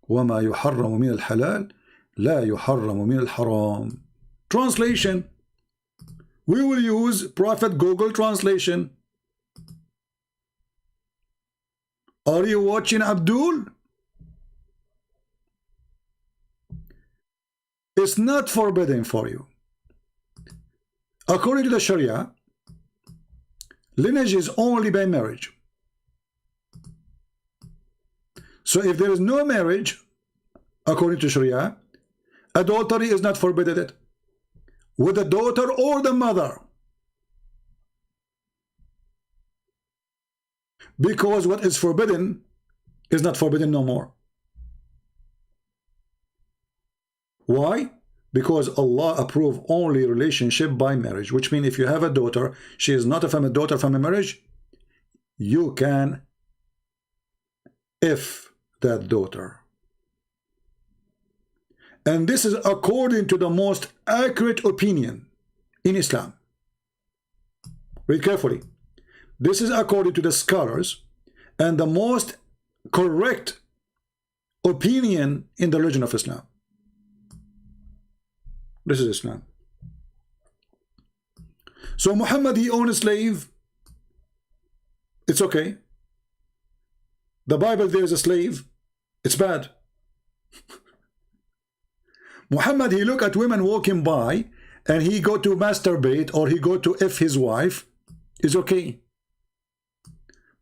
وما يحرم من الحلال لا يحرم من الحرام. Translation. We will use Prophet Google translation. Are you watching, Abdul? It's not forbidden for you. According to the Sharia, lineage is only by marriage. So if there is no marriage, according to Sharia, adultery is not forbidden with the daughter or the mother. Because what is forbidden is not forbidden no more. Why? Because Allah approves only relationship by marriage, which means if you have a daughter, she is not a daughter from a marriage, you can if that daughter. And this is according to the most accurate opinion in Islam. Read carefully. This is according to the scholars and the most correct opinion in the religion of Islam. This is Islam. So Muhammad, he owned a slave. It's okay. The Bible, there is a slave. It's bad. Muhammad, he look at women walking by and he go to masturbate or he go to F his wife. Is okay.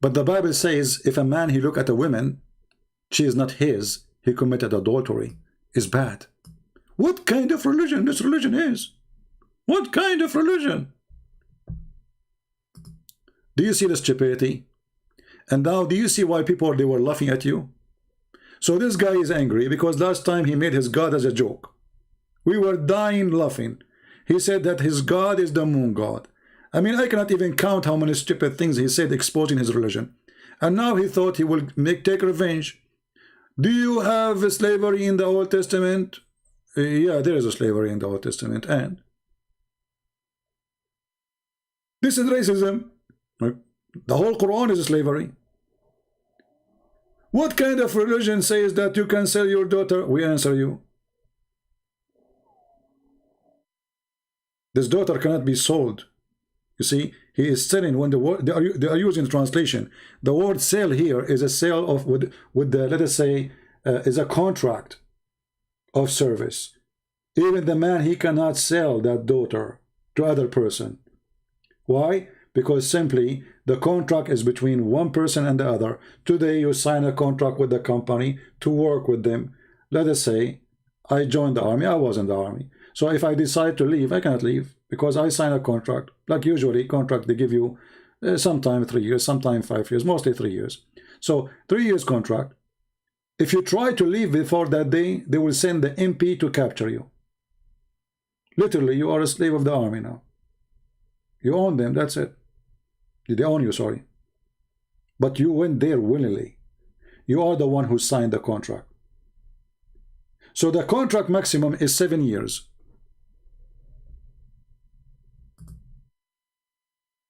But the Bible says if a man, he look at a woman, she is not his, he committed adultery. Is bad. What kind of religion this religion is? What kind of religion? Do you see the stupidity? And now do you see why people, they were laughing at you? So this guy is angry because last time he made his God as a joke. We were dying laughing. He said that his God is the moon god. I mean, I cannot even count how many stupid things he said exposing his religion. And now he thought he will take revenge. Do you have slavery in the Old Testament? Yeah, there is a slavery in the Old Testament. And this is racism. The whole Quran is slavery. What kind of religion says that you can sell your daughter? We answer you. This daughter cannot be sold. You see, he is selling when the word they are using the translation. The word sale here is a sale of with the, let us say, is a contract of service. Even the man, he cannot sell that daughter to other person. Why? Because simply the contract is between one person and the other. Today you sign a contract with the company to work with them. Let us say I joined the army, I was in the army. So if I decide to leave, I cannot leave because I sign a contract. Like usually contract, they give you sometime 3 years, sometime 5 years, mostly 3 years. So 3 years contract. If you try to leave before that day, they will send the MP to capture you. Literally, you are a slave of the army now. You own them, that's it. They own you, sorry. But you went there willingly. You are the one who signed the contract. So the contract maximum is 7 years.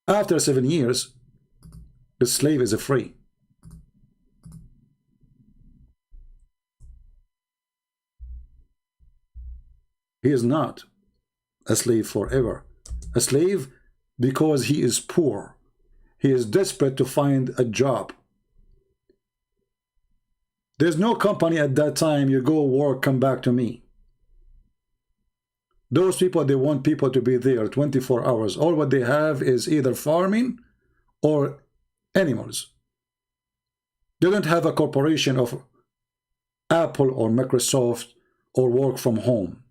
After 7 years, the slave is free. He is not a slave forever. A slave because he is poor. He is desperate to find a job. There's no company at that time. You go work, come back to me. Those people, they want people to be there 24 hours. All what they have is either farming or animals. They don't have a corporation of Apple or Microsoft or work from home.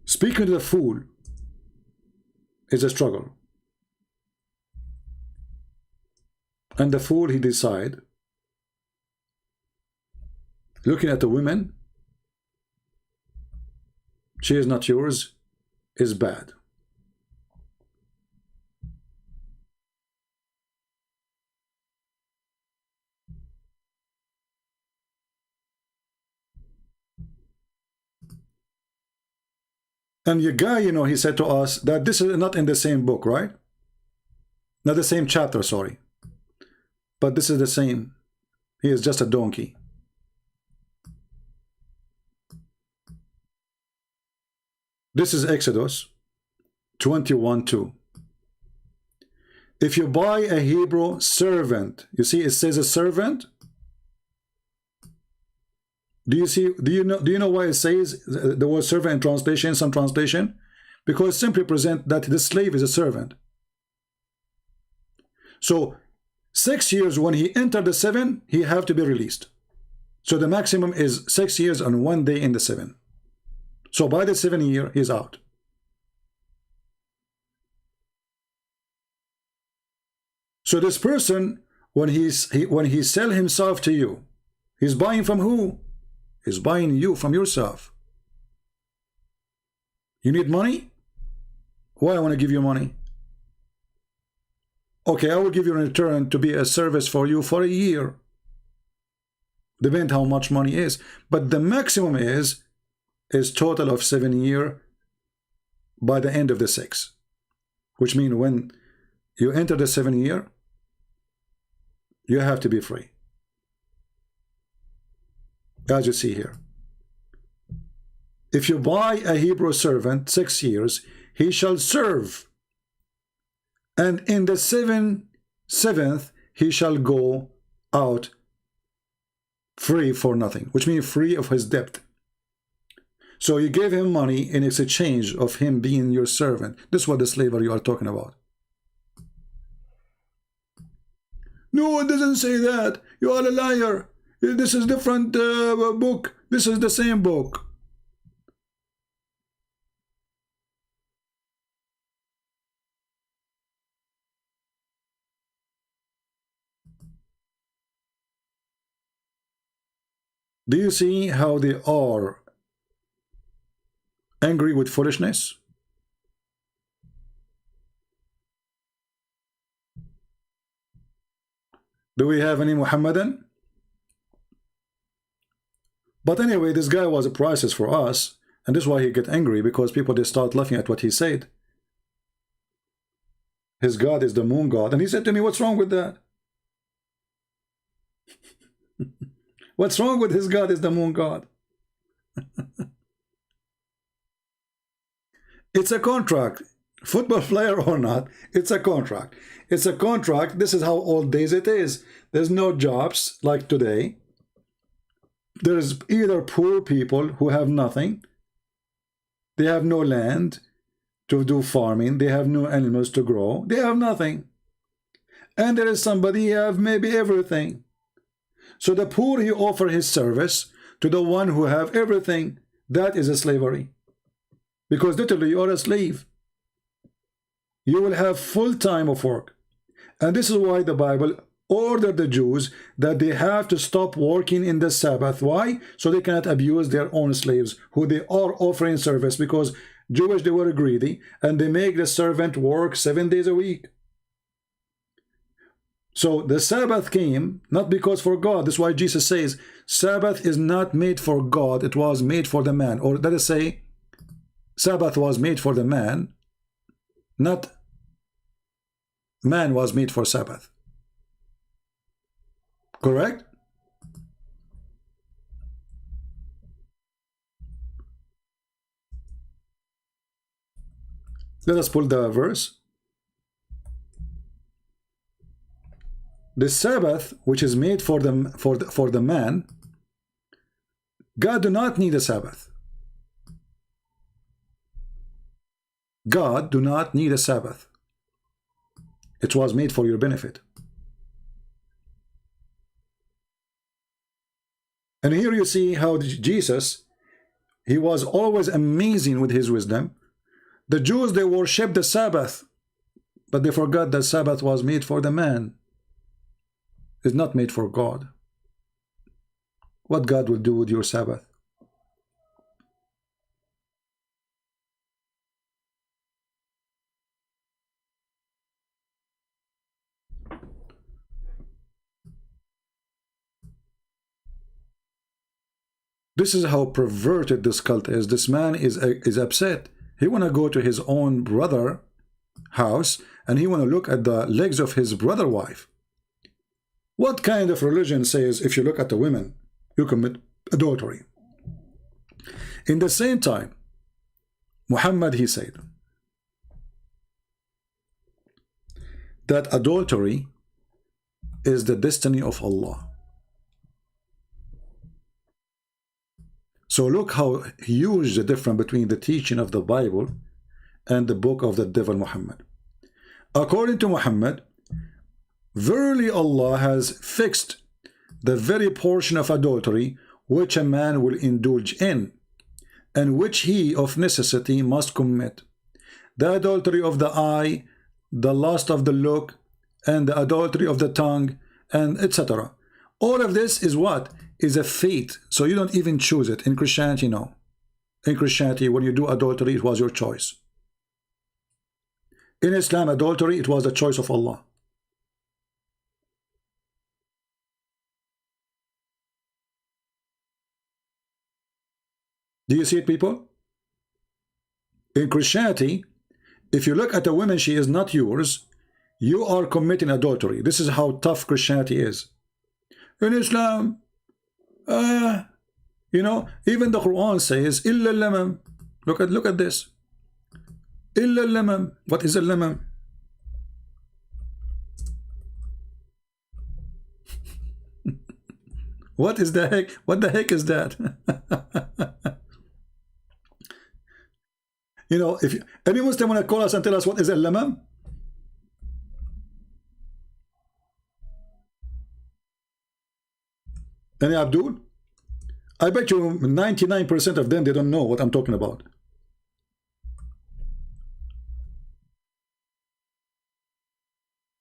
Speaking to the fool is a struggle. And the fool, he decide, looking at the women, she is not yours, is bad. And your guy, you know, he said to us that this is not in the same book, right? Not the same chapter, sorry. But this is the same. He is just a donkey. This is Exodus 21:2. If you buy a Hebrew servant, you see it says a servant. Do you know why it says the word servant in translation, some translation? Because it simply present that the slave is a servant. So 6 years, when he entered the 7, he have to be released. So the maximum is 6 years and 1 day in the 7. So by the 7th year, he's out. So this person, when he sell himself to you, he's buying from who? He's buying you from yourself. You need money? Why I want to give you money? Okay, I will give you in return to be a service for you for a year. Depend how much money is. But the maximum is total of 7 years by the end of the 6. Which means when you enter the 7th year, you have to be free. As you see here. If you buy a Hebrew servant 6 years, he shall serve. And in the 7th, he shall go out free for nothing, which means free of his debt. So you gave him money in exchange of him being your servant. This is what the slavery you are talking about. No, it doesn't say that. You are a liar. This is different book. This is the same book. Do you see how they are angry with foolishness? Do we have any Muhammadan? But anyway, this guy was a priceless for us, and this is why he get angry, because people, they start laughing at what he said. His God is the moon god, and he said to me, what's wrong with that? What's wrong with his God is the moon god? It's a contract. Football player or not, it's a contract. It's a contract. This is how old days it is. There's no jobs like today. There's either poor people who have nothing. They have no land to do farming. They have no animals to grow. They have nothing. And there is somebody who have maybe everything. So the poor, he offer his service to the one who have everything. That is a slavery. Because literally you are a slave. You will have full time of work. And this is why the Bible ordered the Jews that they have to stop working in the Sabbath. Why? So they cannot abuse their own slaves who they are offering service, because Jewish, they were greedy and they make the servant work 7 days a week. So the Sabbath came not because for God. That's why Jesus says Sabbath is not made for God, it was made for the man. Or let us say Sabbath was made for the man, not man was made for Sabbath. Correct? Let us pull the verse. The Sabbath, which is made for the man, God do not need a Sabbath. God do not need a Sabbath. It was made for your benefit. And here you see how Jesus, he was always amazing with his wisdom. The Jews, they worship the Sabbath, but they forgot that Sabbath was made for the man. It's not made for God. What God will do with your Sabbath? This is how perverted this cult is. This man is upset. He want to go to his own brother house and he want to look at the legs of his brother wife. What kind of religion says if you look at the women, you commit adultery? In the same time, Muhammad, he said that adultery is the destiny of Allah. So look how huge the difference between the teaching of the Bible and the book of the devil Muhammad. According to Muhammad, verily Allah has fixed the very portion of adultery which a man will indulge in, and which he of necessity must commit. The adultery of the eye, the lust of the look, and the adultery of the tongue, and etc. All of this is what? Is a fate. So you don't even choose it. In Christianity, no. In Christianity, when you do adultery, it was your choice. In Islam, adultery, it was the choice of Allah. Do you see it, people? In Christianity, if you look at a woman, she is not yours, you are committing adultery. This is how tough Christianity is. In Islam, you know, even the Quran says, "Illa lamam." Look at this. Illa lamam. What is a lamam? What is the heck? What the heck is that? You know, if any Muslim want to call us and tell us what is a lamam? Any Abdul? I bet you 99% of them, they don't know what I'm talking about.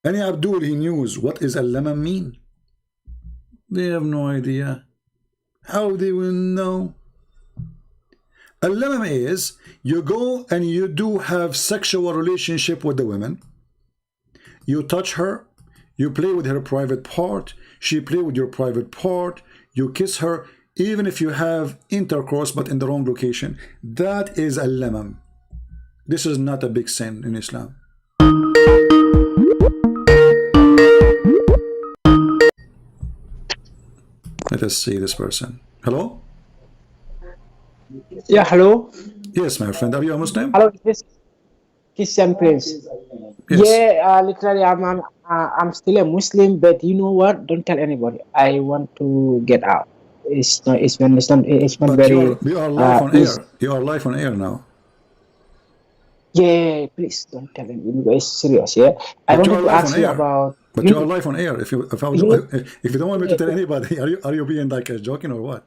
Any Abdul, he knows what is a lamam mean? They have no idea. How they will know? A lamam is, you go and you do have sexual relationship with the women. You touch her, you play with her private part, she play with your private part, you kiss her, even if you have intercourse but in the wrong location. That is a lamam. This is not a big sin in Islam. Let us see this person. Hello? Yeah, hello. Yes, my friend. Are you a Muslim? Hello, this Christian Prince. Yes. Yeah, literally, I'm still a Muslim, but you know what? Don't tell anybody. I want to get out. It's not But very. you are live on easy. air. You are live on air now. Yeah, please don't tell anybody. It's serious. Yeah, I But you wanted are to live ask on you air. about. But you are live on air. If you don't want me to tell anybody, are you being like joking or what?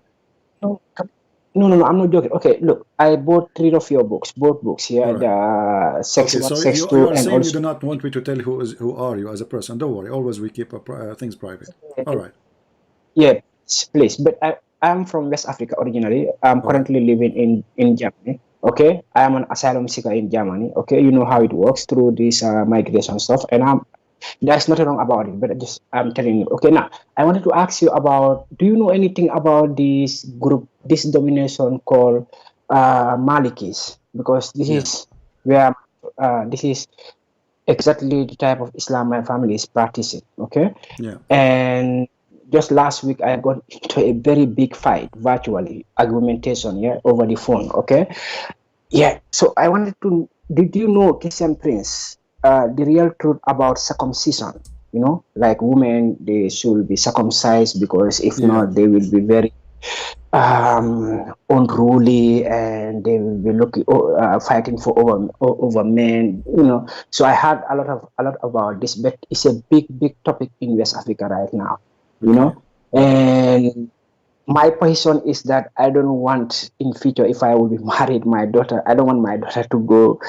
No, I'm not joking. Okay, look, I bought 3 of your books, both books. Yeah, the Sex Okay, 1, so Sex you 2, are and saying also. you do not want me to tell who are you as a person. Don't worry. Always we keep things private. All right. Yeah, please. But I'm from West Africa originally. I'm currently living in Germany. Okay, I am an asylum seeker in Germany. Okay, you know how it works through this migration stuff, and there's nothing wrong about it. But I'm telling you. Okay, now I wanted to ask you about. Do you know anything about this group, this domination called Malikis? Because this is where this is exactly the type of Islam my family is practicing. Okay, Yeah. and just last week I got into a very big fight virtually, argumentation, yeah, over the phone. Okay, yeah. So I wanted to. Did you know, Christian Prince, the real truth about circumcision? You know, like women, they should be circumcised because if Yeah. not, they will be very unruly, and they will be looking fighting for over men. You know, so I heard a lot about this, but it's a big topic in West Africa right now. You know, and my position is that I don't want in future, if I will be married, my daughter, I don't want my daughter to go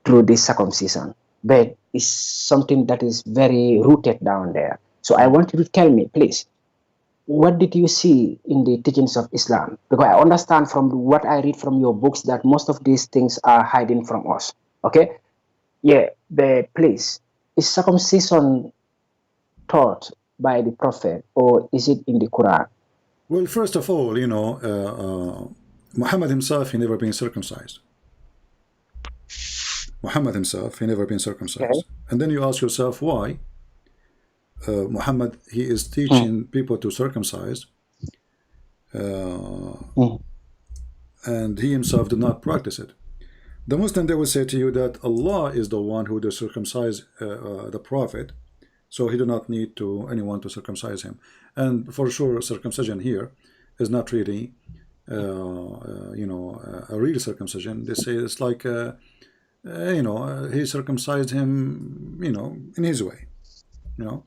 through this circumcision, but it's something that is very rooted down there. So I want you to tell me, please, what did you see in the teachings of Islam? Because I understand from what I read from your books that most of these things are hiding from us. Okay, yeah, but please, is circumcision taught by the Prophet or is it in the Quran? Well, first of all, you know, Muhammad himself, he never been circumcised. Muhammad himself, he never been circumcised. Okay. And then you ask yourself why Muhammad, he is teaching people to circumcise, and he himself did not practice it. The Muslim, they will say to you that Allah is the one who does circumcise the Prophet, so he do not need to anyone to circumcise him. And for sure, circumcision here is not really, you know, a real circumcision. They say it's like, you know, he circumcised him, you know, in his way, you know.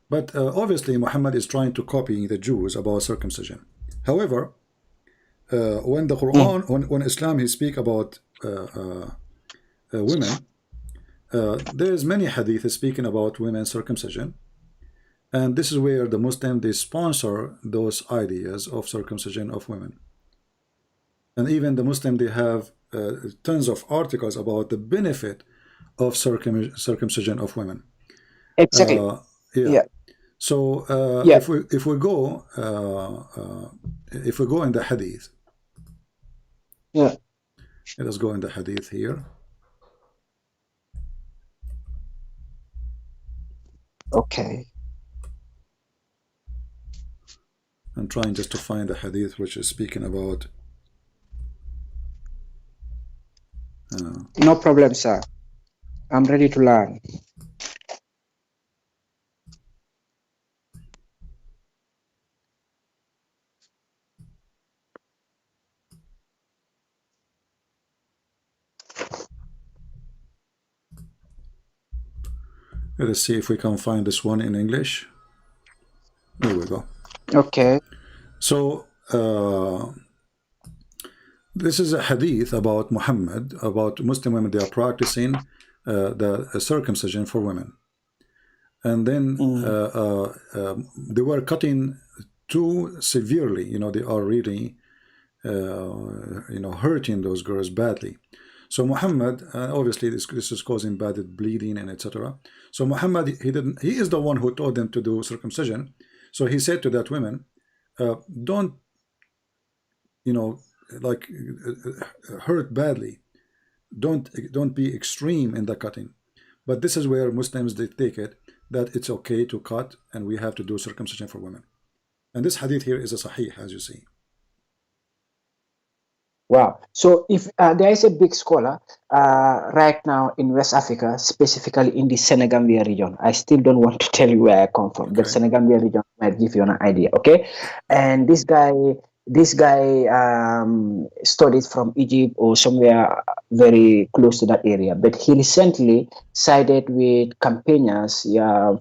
But obviously, Muhammad is trying to copy the Jews about circumcision. However, when the Quran, when Islam, he speak about women, there is many hadith speaking about women's circumcision, and this is where the Muslim, they sponsor those ideas of circumcision of women. And even the Muslim, they have tons of articles about the benefit of circumcision of women. Exactly. Yeah. So if we go in the hadith, yeah, let us go in the hadith here. Okay. I'm trying just to find the hadith which is speaking about. No problem, sir. I'm ready to learn. Let us see if we can find this one in English. Here we go. Okay. So this is a hadith about Muhammad, about Muslim women. They are practicing the circumcision for women, and then they were cutting too severely. You know, they are really, you know, hurting those girls badly. So Muhammad, obviously, this is causing bad bleeding and etc. So Muhammad, he is the one who told them to do circumcision. So he said to that women, don't, you know, like hurt badly. Don't be extreme in the cutting. But this is where Muslims, they take it that it's okay to cut and we have to do circumcision for women. And this hadith here is a sahih, as you see. Wow. So if there is a big scholar right now in West Africa, specifically in the Senegambia region, I still don't want to tell you where I come from, but Senegambia region might give you an idea. Okay. And this guy studied from Egypt or somewhere very close to that area, but he recently sided with campaigners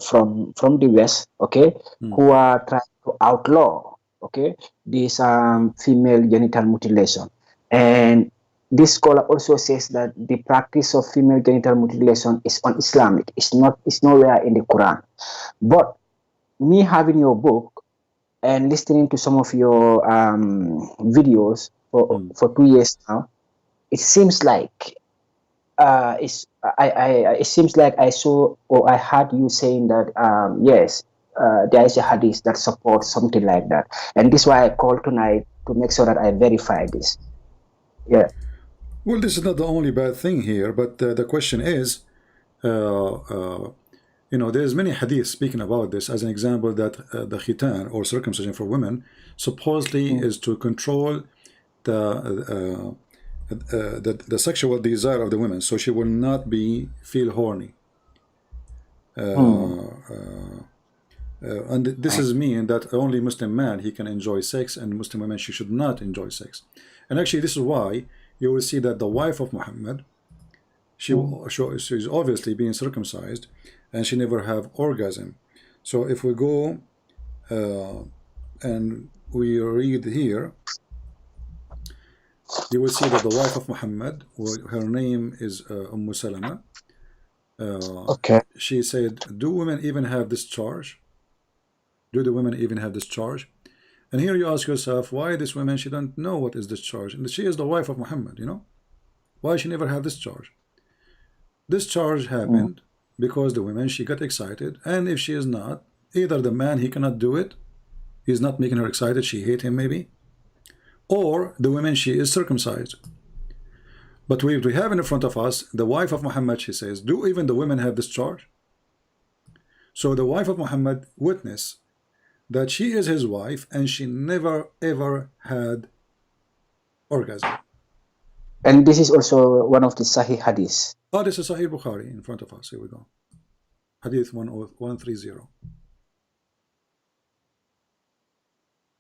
from the West, okay, who are trying to outlaw, okay, this female genital mutilation. And this scholar also says that the practice of female genital mutilation is un-Islamic. It's nowhere in the Quran. But me having your book and listening to some of your videos for 2 years now, it seems like it seems like I saw or I heard you saying that yes, there is a hadith that supports something like that, and this is why I called tonight to make sure that I verify this. Yeah. Well, this is not the only bad thing here, but the question is, you know, there's many hadiths speaking about this. As an example, that the khitan or circumcision for women supposedly is to control the sexual desire of the women, so she will not feel horny. And this is mean that only Muslim man he can enjoy sex, and Muslim women she should not enjoy sex. And actually, this is why you will see that the wife of Muhammad, she's obviously being circumcised, and she never have orgasm. So if we go and we read here, you will see that the wife of Muhammad, her name is Salama. Okay. She said, do women even have discharge? Do the women even have discharge? And here you ask yourself, why this woman, she don't know what is discharge? And she is the wife of Muhammad, you know? Why she never have discharge? Discharge happened because the woman, she got excited, and if she is not, either the man, he cannot do it, he's not making her excited, she hate him maybe, or the woman, she is circumcised. But we have in front of us the wife of Muhammad. She says, do even the women have discharge? So the wife of Muhammad witness that she is his wife and she never ever had orgasm. And this is also one of the Sahih hadiths. Oh, this is Sahih Bukhari in front of us. Here we go. Hadith 130.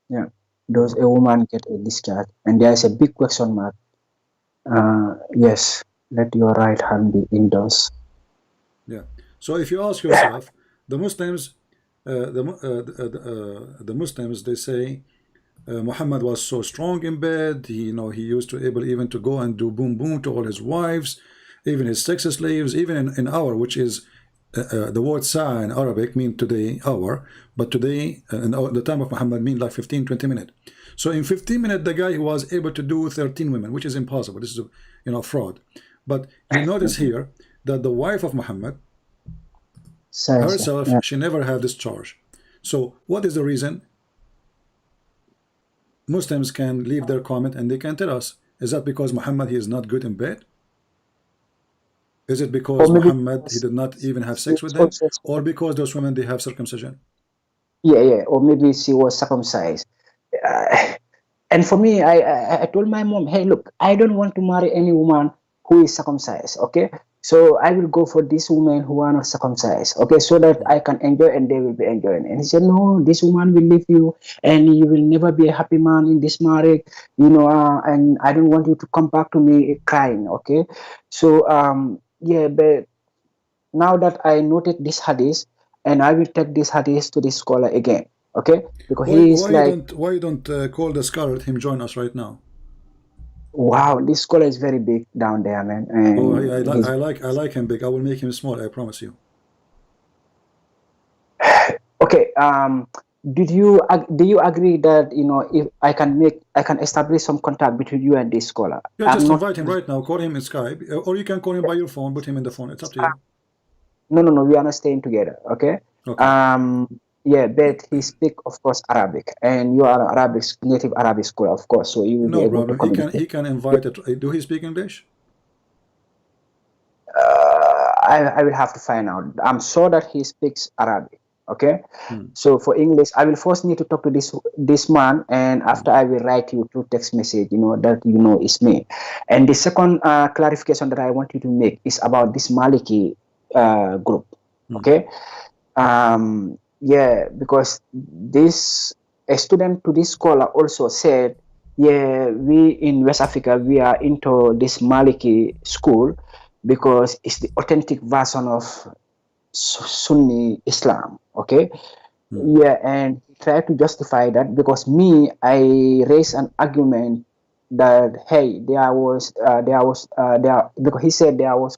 Yeah. Does a woman get a discharge? And there is a big question mark. Yes, let your right hand be indoors. Yeah. So if you ask yourself, the Muslims, the Muslims, they say Muhammad was so strong in bed. He, you know, he used to able even to go and do boom boom to all his wives, even his sex slaves, even in hour, which is the word sa in Arabic mean today hour, but today in the time of Muhammad mean like 15-20 minutes. So in 15 minutes, the guy was able to do 13 women, which is impossible. This is, you know, fraud. But you notice here that the wife of Muhammad herself, she never had discharge. So what is the reason? Muslims can leave their comment and they can tell us, is that because Muhammad, he is not good in bed? Is it because Muhammad, he did not even have sex with them? Or because those women, they have circumcision? Yeah. Or maybe she was circumcised. And for me, I told my mom, hey, look, I don't want to marry any woman who is circumcised, okay? So I will go for these women who are not circumcised, okay, so that I can enjoy and they will be enjoying. And he said, no, this woman will leave you and you will never be a happy man in this marriage, you know, and I don't want you to come back to me crying, okay? So, yeah, but now that I noted this hadith, and I will take this hadith to this scholar again, okay? Because why you don't call the scholar, let him join us right now? Wow, this scholar is very big down there, man. And oh, I like him big. I will make him small. I promise you. Okay. Do you agree that, you know, if I can establish some contact between you and this scholar? Yeah, just invite him right now. Call him in Skype, or you can call him by your phone. Put him in the phone. It's up to you. No. We are not staying together. Okay. Yeah, but he speak, of course, Arabic, and you are an native Arabic scholar, of course. So you will be able to communicate. He can invite it. Do he speak English? I will have to find out. I'm sure that he speaks Arabic. Okay. So for English, I will first need to talk to this man, and after I will write you through text message, you know, that you know is me. And the second clarification that I want you to make is about this Maliki group. Okay. Yeah, because a student to this scholar also said, yeah, we in West Africa, we are into this Maliki school because it's the authentic version of Sunni Islam, okay? Yeah, and he tried to justify that because I raised an argument that, hey, because he said there was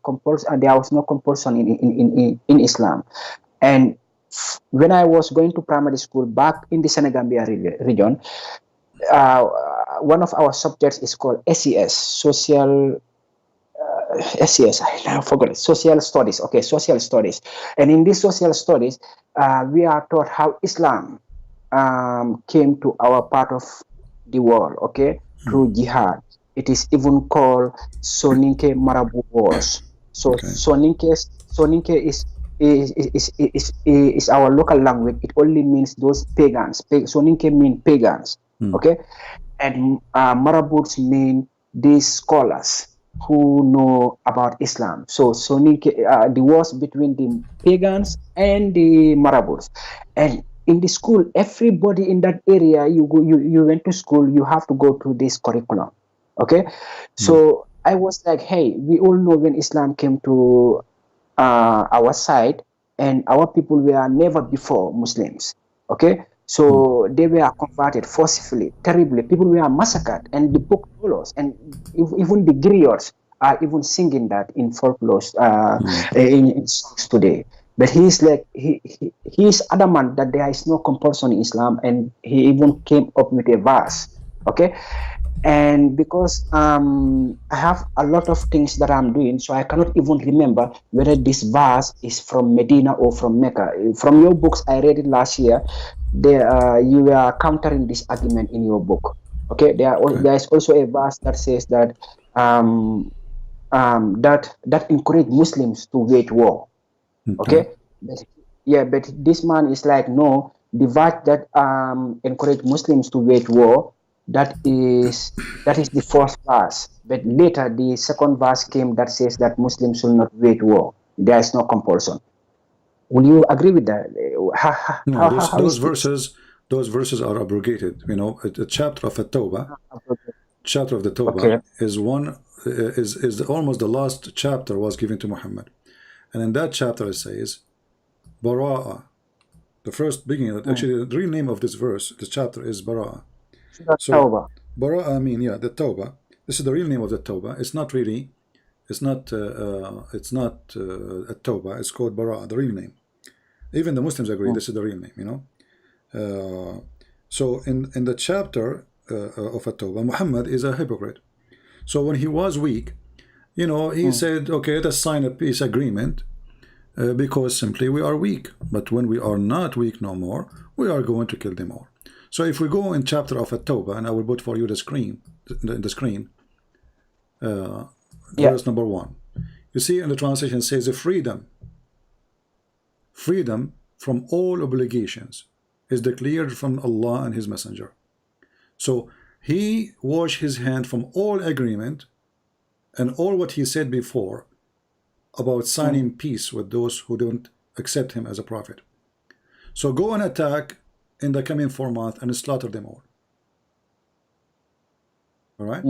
no compulsion in Islam. And when I was going to primary school back in the Senegambia region, one of our subjects is called SES, Social Studies. Okay, social studies. And in this social studies, we are taught how Islam came to our part of the world, okay, through jihad. It is even called Soninke Marabu Wars. So Soninke is our local language. It only means those pagans. Soninke mean pagans. Okay, and marabouts mean these scholars who know about Islam. So Soninke, the wars between the pagans and the marabouts, and in the school, everybody in that area, you went to school, you have to go through this curriculum. Okay, so I was like, hey, we all know when Islam came to our side, and our people were never before Muslims. Okay, so they were converted forcibly, terribly. People were massacred, and the book follows, and even the griots are even singing that in folklore, in songs today. But he's like he's adamant that there is no compulsion in Islam, and he even came up with a verse. Okay, and because I have a lot of things that I'm doing, so I cannot even remember whether this verse is from Medina or from Mecca. From your books, I read it last year. There, you are countering this argument in your book. Okay, there is also a verse that says that that encourage Muslims to wage war. Okay, but this man is like, no, the verse that encourage Muslims to wage war, that is the first verse. But later the second verse came that says that Muslims should not wage war. There is no compulsion. Will you agree with that? No, those verses are abrogated. You know, the chapter of At-Tawbah, chapter of the Tawbah is one is almost the last chapter was given to Muhammad, and in that chapter it says, Bara'a. The first beginning, actually, the real name of this verse, this chapter is Bara'a. So Bara'a, I mean, the Tawbah. This is the real name of the Tawbah. It's not really, it's not At-Tawbah. It's called Bara'a, the real name. Even the Muslims agree this is the real name, you know. So in the chapter of At-Tawbah, Muhammad is a hypocrite. So when he was weak, you know, he said, okay, let's sign a peace agreement because simply we are weak. But when we are not weak no more, we are going to kill them all. So if we go in chapter of At-Tawbah, and I will put for you the screen, verse number 1. You see in the translation it says freedom from all obligations is declared from Allah and His Messenger. So he washed his hand from all agreement and all what he said before about signing peace with those who don't accept him as a prophet. So go and attack in the coming 4 months and slaughter them all. All right?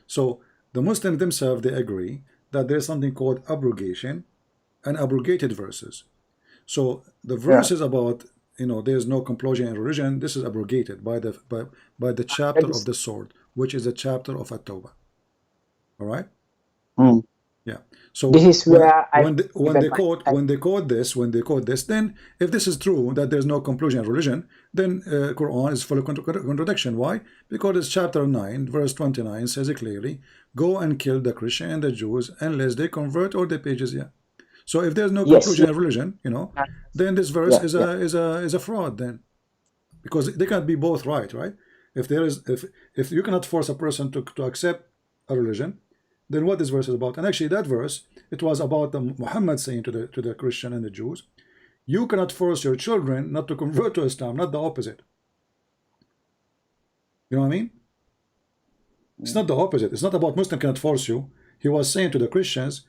So the Muslims themselves, they agree that there's something called abrogation and abrogated verses. So the verses about, you know, there's no compulsion in religion, this is abrogated by the chapter of the sword, which is the chapter of At-Tawbah. All right? Yeah. So this is where when they quote this, then if this is true that there's no compulsion in religion, then Quran is full of contradiction. Why? Because it's chapter 9, verse 29 says it clearly: go and kill the Christian and the Jews unless they convert or they pay jizya. So if there's no conclusion in religion, you know, then this verse is a fraud then, because they can't be both right? If there is, if you cannot force a person to accept a religion, then what this verse is about? And actually, that verse, it was about Muhammad saying to the Christian and the Jews, you cannot force your children not to convert to Islam, not the opposite. You know what I mean? It's not the opposite. It's not about Muslim cannot force you. He was saying to the Christians,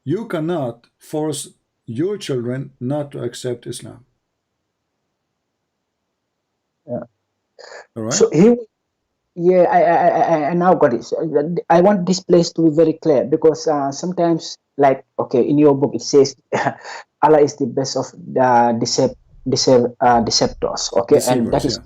you cannot force your children not to accept Islam. Yeah. All right. So I now got it. So I want this place to be very clear, because sometimes, like, okay, in your book it says Allah is the best of the deceptors. Okay, deceivers, and that is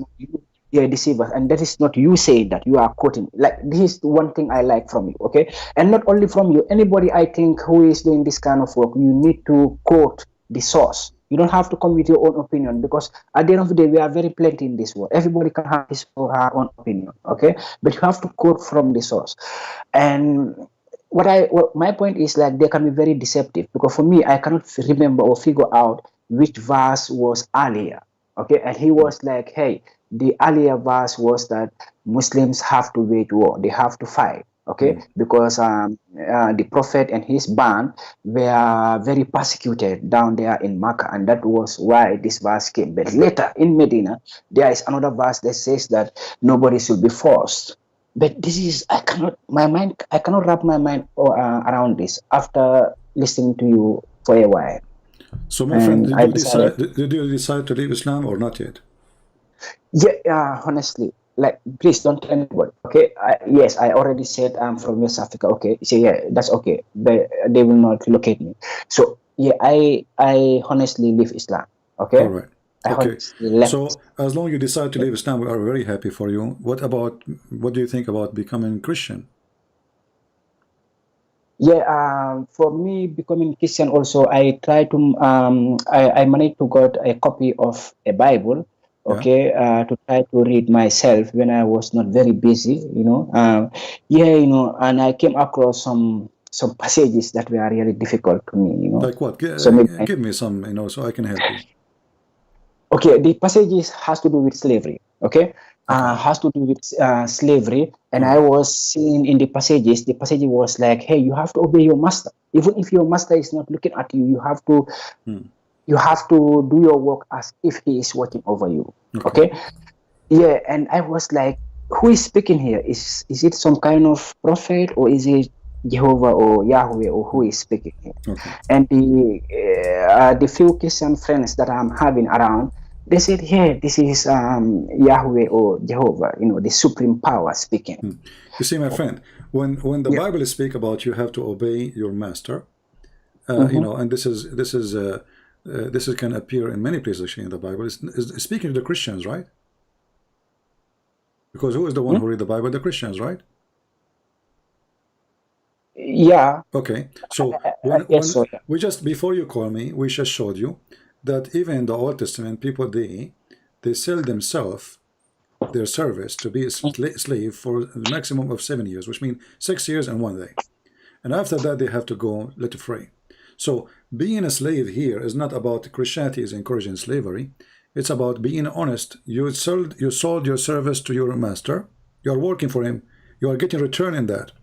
deceivers, and that is not you saying that, you are quoting. Like, this is one thing I like from you. Okay, and not only from you, anybody I think who is doing this kind of work, you need to quote the source. You don't have to come with your own opinion, because at the end of the day, we are very plenty in this world. Everybody can have his or her own opinion, okay? But you have to quote from the source. And what my point is, like, they can be very deceptive, because for me, I cannot remember or figure out which verse was earlier, okay? And he was like, hey, the earlier verse was that Muslims have to wage war, they have to fight, okay, because the prophet and his band were very persecuted down there in Makkah, and that was why this verse came. But later in Medina, there is another verse that says that nobody should be forced. But this is, I cannot wrap my mind around this after listening to you for a while. So, my friend, did you decide to leave Islam or not yet? Yeah, honestly, like, please don't tell anybody. Okay, yes, I already said I'm from West Africa. Okay, so yeah, that's okay. They will not locate me. So yeah, I honestly leave Islam. Okay. All right. Okay. So as long as you decide to leave Islam, we are very happy for you. What do you think about becoming Christian? Yeah, for me, becoming Christian also, I try to I managed to got a copy of a Bible, okay, to try to read myself when I was not very busy, and I came across some passages that were really difficult to me, Like what? So give me some, so I can help you. Okay, the passages has to do with slavery, okay? Has to do with slavery, and I was seeing in the passage was like, hey, you have to obey your master. Even if your master is not looking at you, you have to do your work as if he is watching over you, okay? Yeah, and I was like, who is speaking here? Is it some kind of prophet, or is it Jehovah or Yahweh, or who is speaking here? And the few Christian friends that I'm having around, they said, "Yeah, this is Yahweh or Jehovah, the supreme power speaking." You see, my friend, when the Bible speaks about you have to obey your master, and this can appear in many places actually in the Bible. It's speaking to the Christians, right? Because who is the one who read the Bible? The Christians, right? Yeah. Okay. So we just, before you call me, we just showed you that even in the Old Testament, people they sell themselves, their service, to be a slave for the maximum of 7 years, which means 6 years and 1 day. And after that, they have to go let free. So being a slave here is not about Christianity is encouraging slavery. It's about being honest. You sold your service to your master. You are working for him. You are getting return in that.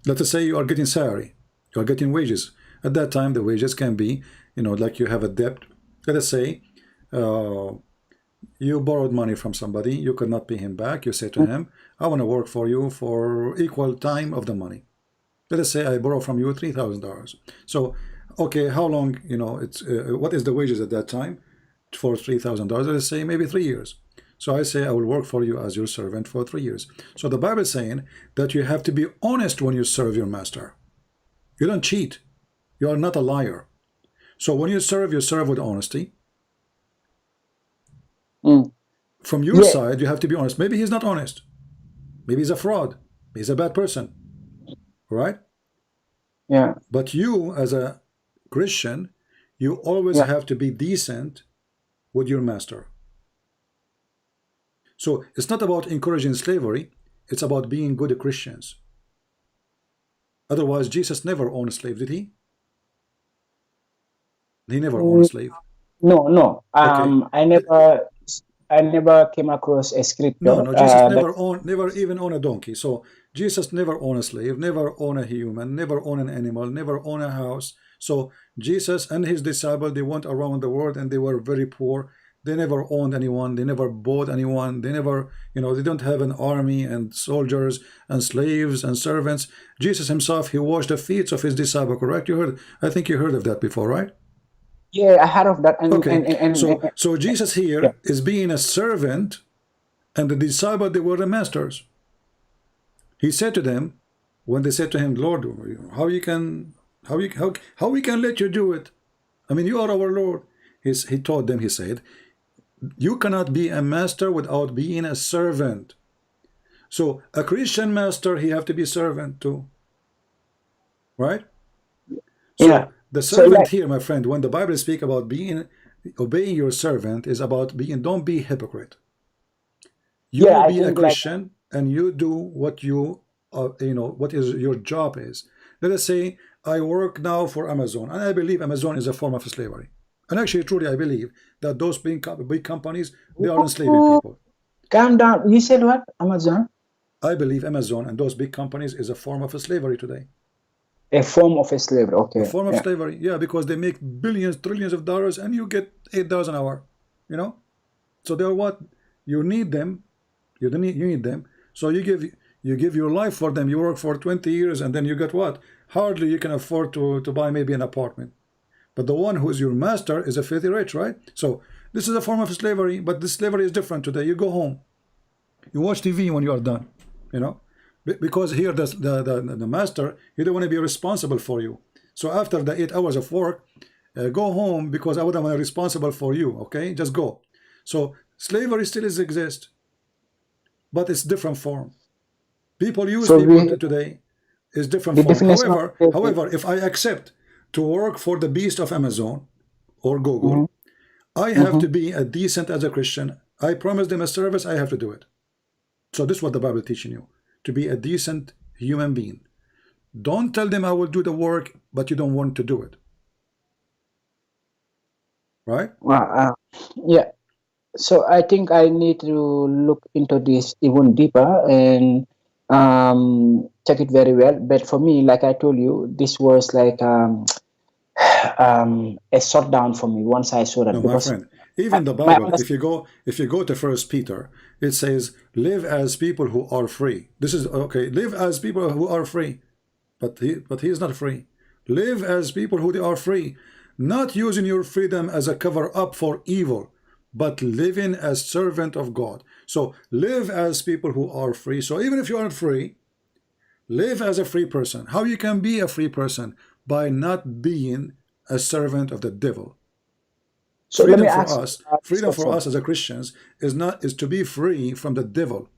Let us say you are getting salary. You are getting wages. At that time, the wages can be, like you have a debt. Let us say you borrowed money from somebody. You could not pay him back. You say to him, I want to work for you for equal time of the money. Let us say I borrow from you $3,000. So, okay, how long, what is the wages at that time? For $3,000, let's say maybe 3 years. So I say I will work for you as your servant for 3 years. So the Bible is saying that you have to be honest when you serve your master. You don't cheat. You are not a liar. So when you serve with honesty. From your side, you have to be honest. Maybe he's not honest. Maybe he's a fraud. Maybe he's a bad person. Right? Yeah. But you, as a Christian, you always have to be decent with your master. So it's not about encouraging slavery, it's about being good Christians. Otherwise, Jesus never owned a slave, did he? He never owned a slave. No. Okay. I never came across a scripture. No, Jesus never even owned a donkey. So Jesus never owned a slave, never owned a human, never owned an animal, never owned a house. So Jesus and his disciples, they went around the world and they were very poor. They never owned anyone. They never bought anyone. They never, they don't have an army and soldiers and slaves and servants. Jesus himself, he washed the feet of his disciples, correct? I think you heard of that before, right? Yeah, I heard of that. So Jesus here is being a servant, and the disciples, they were the masters. He said to them, when they said to him, Lord, how we can let you do it? I mean, you are our Lord. He told them, he said, you cannot be a master without being a servant. So a Christian master, he have to be servant too. Right? So the servant here, my friend, when the Bible speaks about obeying your servant, is about don't be hypocrite. You will be a Christian and you do what what is your job is. Let us say I work now for Amazon, and I believe Amazon is a form of slavery. And actually, truly, I believe that those big companies, they are enslaving people. Calm down. You said what? Amazon? I believe Amazon and those big companies is a form of slavery today. A form of a slavery. Okay. A form of yeah. slavery, yeah, because they make billions, trillions of dollars, and you get $8 an hour. You know, so they're what you need them. You need them. So you give your life for them. You work for 20 years, and then you get what? Hardly you can afford to buy maybe an apartment. But the one who is your master is a filthy rich, right? So this is a form of slavery, but this slavery is different today. You go home, you watch TV when you are done, you know, because here the master, he don't want to be responsible for you. So after the 8 hours of work, go home because I wouldn't want to be responsible for you. Okay, just go. So slavery still exists, but it's different form. People use people today is different form. However, if I accept to work for the beast of Amazon or Google, I have to be a decent as a Christian. I promise them a service, I have to do it. So this is what the Bible is teaching you, to be a decent human being. Don't tell them I will do the work, but you don't want to do it. Right? Yeah. So I think I need to look into this even deeper and check it very well. But for me, like I told you, this was like a shutdown for me once I saw that. No, my friend. Even the Bible, if you go to 1 Peter, it says, "Live as people who are free." This is okay. Live as people who are free, but he is not free. Live as people who are free, not using your freedom as a cover up for evil, but living as servant of God. So live as people who are free. So even if you aren't free, live as a free person. How you can be a free person? By not being a servant of the devil. So freedom for us as a Christians is to be free from the devil.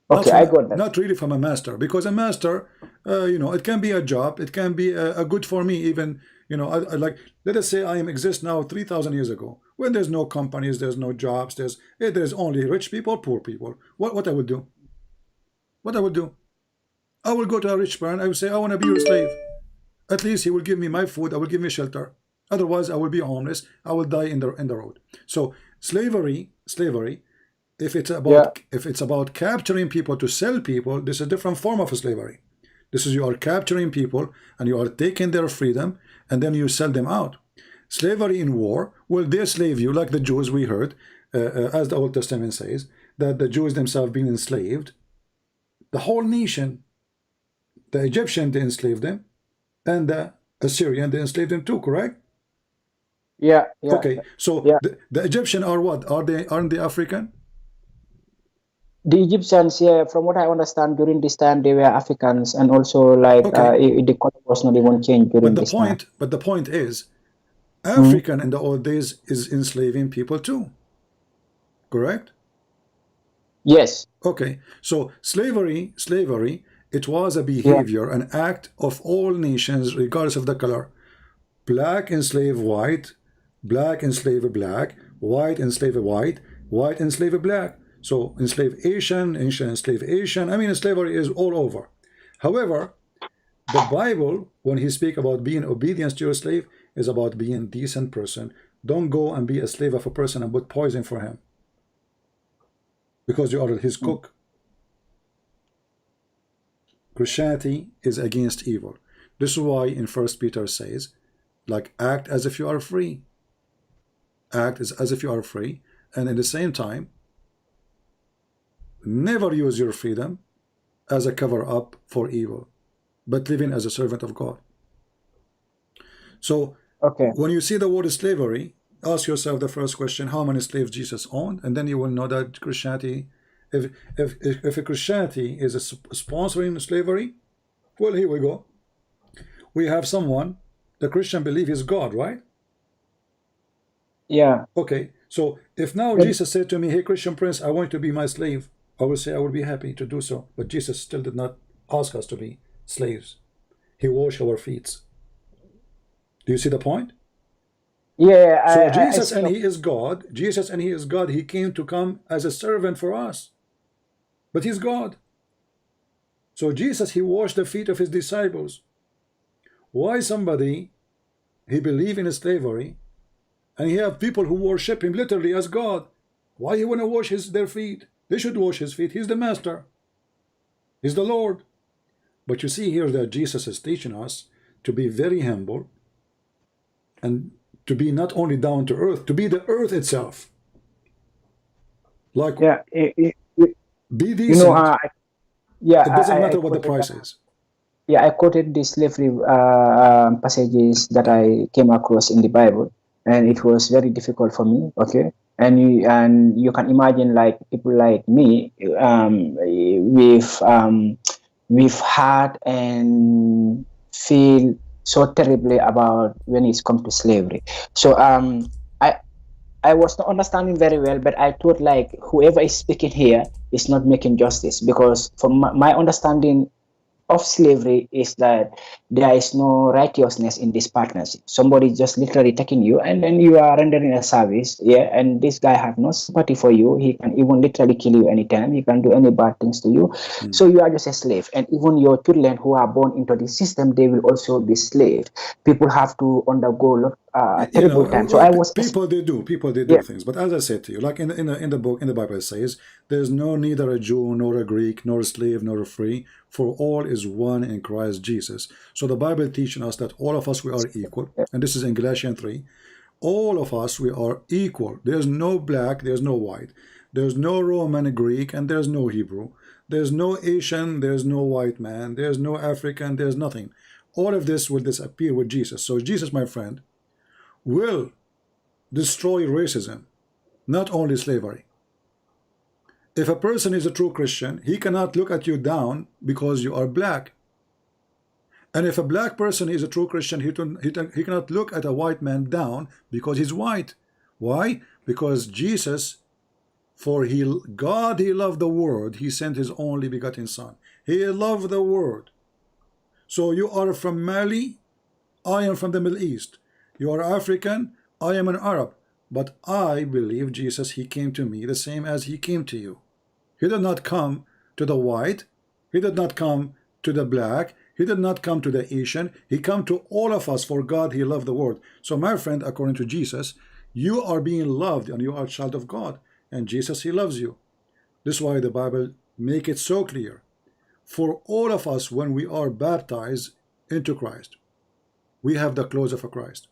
Okay, I got that. Not really from a master, because a master, you know, it can be a job, it can be a good for me even. You know, I like, let us say I exist now 3,000 years ago, when there's no companies, there's no jobs, there's only rich people, poor people. What I would do? What I would do? I will go to a rich man, I will say, I want to be your slave. At least he will give me my food, I will give me shelter. Otherwise, I will be homeless, I will die in the road. So slavery, if it's about capturing people to sell people, this is a different form of slavery. This is, you are capturing people and you are taking their freedom and then you sell them out. Slavery in war, well, they slave you, like the Jews we heard, as the Old Testament says, that the Jews themselves being enslaved. The whole nation, the Egyptian, they enslaved them, and the Assyrian, they enslaved them too, correct? Yeah. Okay, so the Egyptian are what? Aren't they African? The Egyptians, yeah, from what I understand, during this time they were Africans, and also like the color was not even changed during this time. But the point is, African in the old days is enslaving people too, correct? Yes. Okay, so slavery, it was a behavior, an act of all nations, regardless of the color. Black enslave white, black enslave black, white enslave white, white enslave black. So enslave Asian, enslave Asian. I mean, slavery is all over. However, the Bible, when he speaks about being obedient to your slave, is about being a decent person. Don't go and be a slave of a person and put poison for him, because you are his cook. Christianity is against evil. This is why in 1 Peter says, like, act as if you are free. Act as if you are free, and at the same time, never use your freedom as a cover-up for evil, but living as a servant of God. So when you see the word slavery, ask yourself the first question, how many slaves Jesus owned? And then you will know that Christianity, if a Christianity is sponsoring slavery, well, here we go. We have someone, the Christian believe is God, right? Yeah. Okay, so if now Jesus said to me, hey, Christian Prince, I want you to be my slave, I will say I will be happy to do so. But Jesus still did not ask us to be slaves. He washed our feet. Do you see the point? Yeah. So Jesus and he is God. Jesus and he is God. He came to come as a servant for us. But he's God. So Jesus, he washed the feet of his disciples. Why somebody, he believe in slavery, and he have people who worship him literally as God? Why he want to wash their feet? They should wash his feet. He's the master. He's the Lord. But you see here that Jesus is teaching us to be very humble and to be not only down to earth, to be the earth itself. Like, Yeah, be decent. you know, yeah, it doesn't I matter what the quoted, price is. yeah, I quoted the slavery passages that I came across in the Bible, and it was very difficult for me. Okay, and you can imagine, like, people like me, we've had and feel so terribly about when it comes to slavery. So I was not understanding very well, but I thought, like, whoever is speaking here is not making justice, because from my understanding of slavery is that there is no righteousness in this partnership. Somebody just literally taking you, and then you are rendering a service, yeah, and this guy have no sympathy for you. He can even literally kill you anytime. He can do any bad things to you. So you are just a slave. And even your children who are born into the system, they will also be slaves. People have to undergo terrible time. So I was people they do things, but as I said to you, like in the book, in the Bible, it says there's no neither a Jew nor a Greek nor a slave nor a free, for all is one in Christ Jesus. So the Bible teaching us that all of us, we are equal, and this is in Galatians 3. All of us, we are equal. There's no black, there's no white, there's no Roman, Greek, and there's no Hebrew. There's no Asian, there's no white man, there's no African, there's nothing. All of this will disappear with Jesus. So Jesus, my friend, will destroy racism, not only slavery. If a person is a true Christian, he cannot look at you down because you are black. And if a black person is a true Christian, he cannot look at a white man down because he's white. Why? Because Jesus, God, he loved the world. He sent his only begotten son. He loved the world. So you are from Mali, I am from the Middle East. You are African, I am an Arab. But I believe Jesus, he came to me the same as he came to you. He did not come to the white. He did not come to the black. He did not come to the Asian. He came to all of us, for God, he loved the world. So my friend, according to Jesus, you are being loved and you are a child of God. And Jesus, he loves you. This is why the Bible make it so clear. For all of us, when we are baptized into Christ, we have the clothes of a Christ.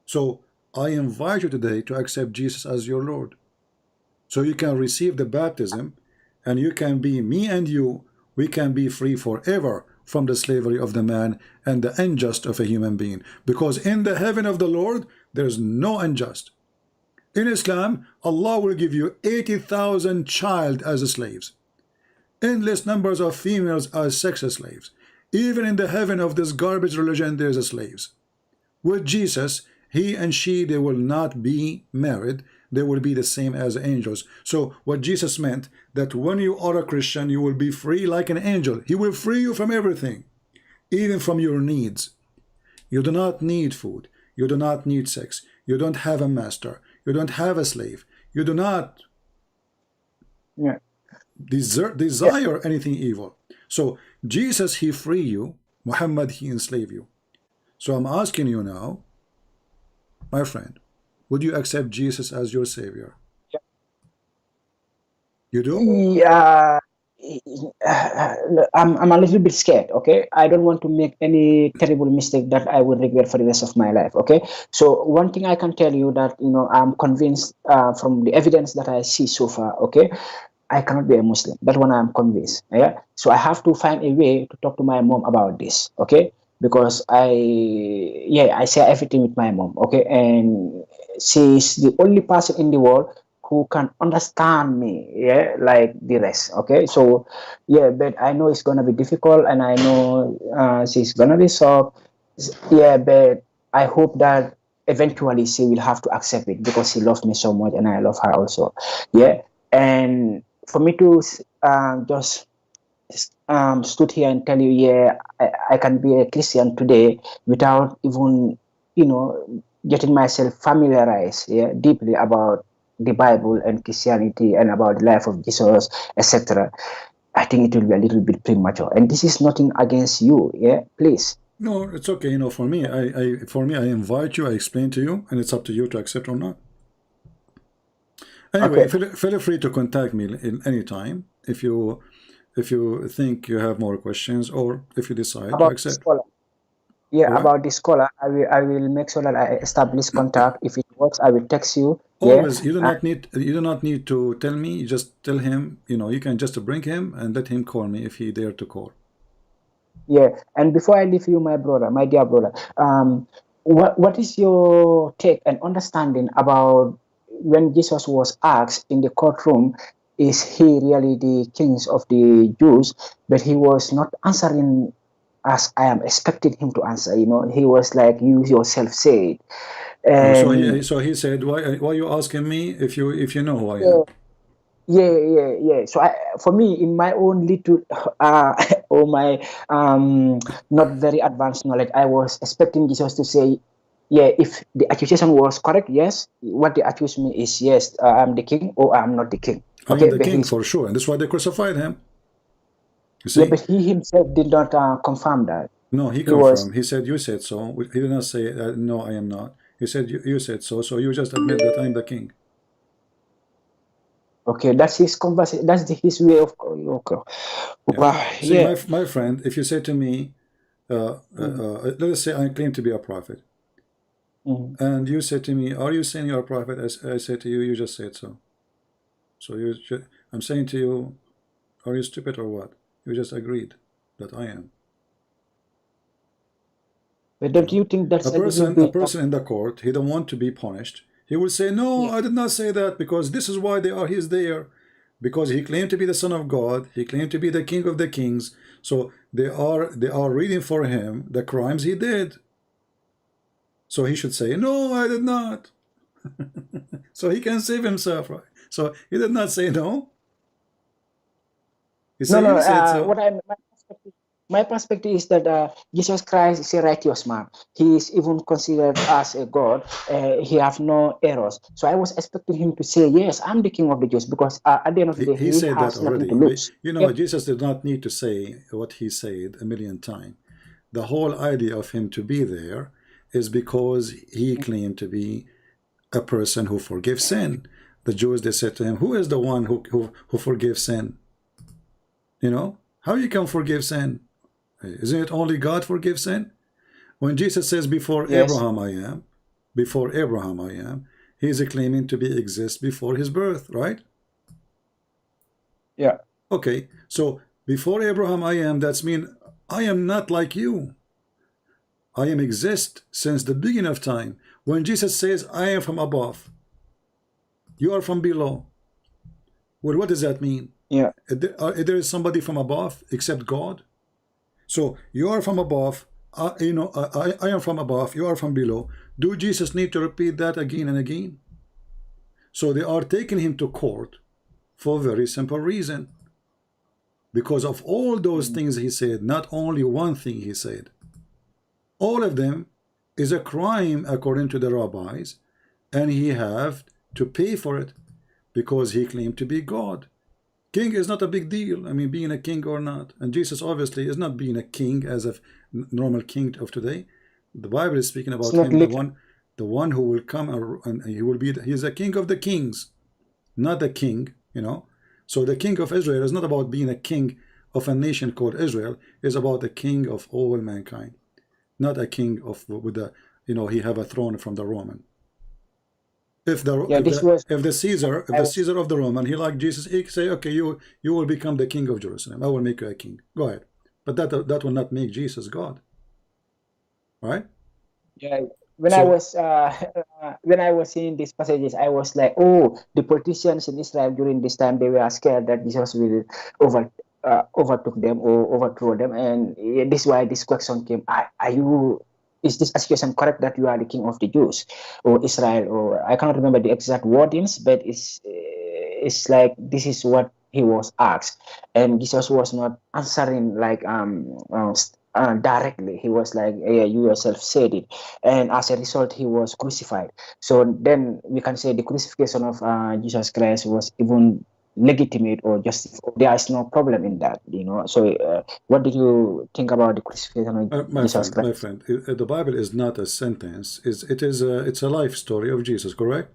So I invite you today to accept Jesus as your Lord, so you can receive the baptism, and you can be, me and you, we can be free forever from the slavery of the man and the unjust of a human being. Because in the heaven of the Lord, there's no unjust. In Islam, Allah will give you 80,000 child as slaves, endless numbers of females as sex slaves. Even in the heaven of this garbage religion, there's slaves. With Jesus, he and she, they will not be married. They will be the same as angels. So what Jesus meant, that when you are a Christian, you will be free like an angel. He will free you from everything, even from your needs. You do not need food. You do not need sex. You don't have a master. You don't have a slave. You do not desire anything evil. So Jesus, he free you. Muhammad, he enslave you. So I'm asking you now, my friend, would you accept Jesus as your Savior? You do? Yeah, I'm a little bit scared. Okay, I don't want to make any terrible mistake that I will regret for the rest of my life. Okay, so one thing I can tell you that, you know, I'm convinced from the evidence that I see so far. Okay, I cannot be a Muslim. That one I'm convinced. Yeah, so I have to find a way to talk to my mom about this. Okay, because I share everything with my mom. Okay, and she's the only person in the world who can understand me, yeah, like the rest. Okay, so yeah, but I know it's gonna be difficult, and I know she's gonna be soft. Yeah, but I hope that eventually she will have to accept it, because she loves me so much and I love her also. Yeah, and for me to just stood here and tell you, yeah, I can be a Christian today without even, you know, getting myself familiarized, yeah, deeply about the Bible and Christianity and about the life of Jesus, etc. I think it will be a little bit premature. And this is nothing against you, yeah, please. No, it's okay. You know, for me, I invite you, I explain to you, and it's up to you to accept or not. Anyway, Okay. feel free to contact me in any time if you if you think you have more questions, or if you decide to About the accept. scholar. Yeah, What? about the scholar, I will make sure that I establish contact. If it works, I will text you. Always, Yeah. you do not need to tell me. You just tell him. You can just bring him and let him call me if he dare to call. Yeah, and before I leave you, my brother, my dear brother, what is your take and understanding about when Jesus was asked in the courtroom, is he really the king of the Jews? But he was not answering as I am expecting him to answer. He was like, you yourself said. Oh, And so he said, why you asking me if you know who I yeah, am? yeah. So for me, in my own little or my not very advanced knowledge, I was expecting Jesus to say, yeah, if the accusation was correct, yes, what they accuse me is, yes, I'm the king or I'm not the king. I am Okay, the but king for sure, and that's why they crucified him. You see? yeah, but he himself did not confirm that. No, he confirmed. He said, you said so. He did not say, no, I am not. He said, you said so, so you just admit that I'm the king. Okay, that's his conversation. That's his way of. Okay. Yeah. Wow. See, Yeah. my friend, if you say to me, let us say I claim to be a prophet, and you say to me, are you saying you're a prophet? I say to you, you just said so. So I'm saying to you, are you stupid or what? You just agreed that I am. But don't you think that's a person in the court, he don't want to be punished. He will say, no, I did not say that, because this is why he's there. Because he claimed to be the Son of God, he claimed to be the King of the Kings. So they are reading for him the crimes he did. So he should say, no, I did not. So he can save himself, right? So he did not say no. He said, you said so. My perspective is that Jesus Christ is a righteous man. He is even considered as a God. He have no errors. So I was expecting him to say, yes, I'm the king of the Jews, because at the end of the day, He he said that has nothing already. to lose. But Jesus did not need to say what he said a million times. The whole idea of him to be there is because he claimed to be a person who forgives sin. The Jews, they said to him, who is the one who forgives sin? How you can forgive sin? Isn't it only God forgives sin? When Jesus says, before Abraham I am, before Abraham I am, he is claiming to exist before his birth, right? Yeah. Okay, so before Abraham I am, that's mean I am not like you. I am exist since the beginning of time. When Jesus says, I am from above, you are from below. Well, what does that mean? Yeah. There is somebody from above except God? So you are from above, I am from above, you are from below. Do Jesus need to repeat that again and again? So they are taking him to court for a very simple reason. Because of all those things he said, not only one thing he said. All of them is a crime according to the rabbis, and he have to pay for it because he claimed to be God. King is not a big deal. I mean, being a king or not. And Jesus obviously is not being a king as a normal king of today. The Bible is speaking about him, the one who will come and he will be, he is a king of the kings, not a king, So the king of Israel is not about being a king of a nation called Israel. It's about the king of all mankind, not a king with the, he have a throne from the Roman. If the Caesar of the Roman, he like Jesus, he say, okay, you will become the king of Jerusalem. I will make you a king. Go ahead. But that will not make Jesus God. Right? Yeah. When I was seeing these passages, I was like, oh, the politicians in Israel during this time, they were scared that Jesus will overtook them or overthrow them, and this is why this question came: is this accusation correct that you are the king of the Jews or Israel? Or I cannot remember the exact wordings, but it's like this is what he was asked, and Jesus was not answering like directly. He was like, yeah, you yourself said it, and as a result, he was crucified. So then we can say the crucifixion of Jesus Christ was even legitimate or just there is no problem in that, So what did you think about the crucifixion of Jesus Christ? My friend, the Bible is not a sentence. It's a life story of Jesus, correct?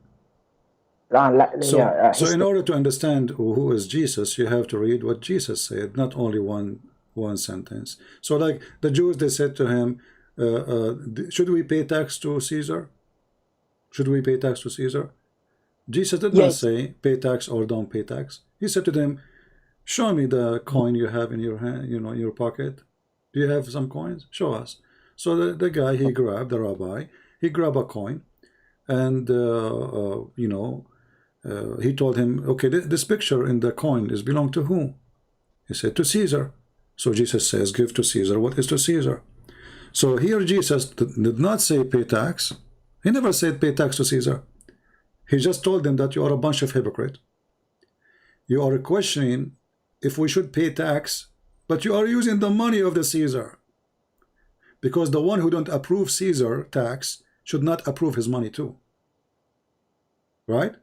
So in order to understand who is Jesus, you have to read what Jesus said, not only one sentence. So like the Jews, they said to him, should we pay tax to Caesar? Should we pay tax to Caesar? Jesus did not say pay tax or don't pay tax. He said to them, show me the coin you have in your hand, you know, in your pocket. Do you have some coins? Show us. So the guy, he grabbed, the rabbi, he grabbed a coin, and you know, he told him, okay, this picture in the coin is belong to whom? He said, to Caesar. So Jesus says, give to Caesar what is to Caesar. So here Jesus did not say pay tax. He never said pay tax to Caesar. He just told them that you are a bunch of hypocrites. You are questioning if we should pay tax, but you are using the money of the Caesar. Because the one who don't approve Caesar tax should not approve his money too. Right?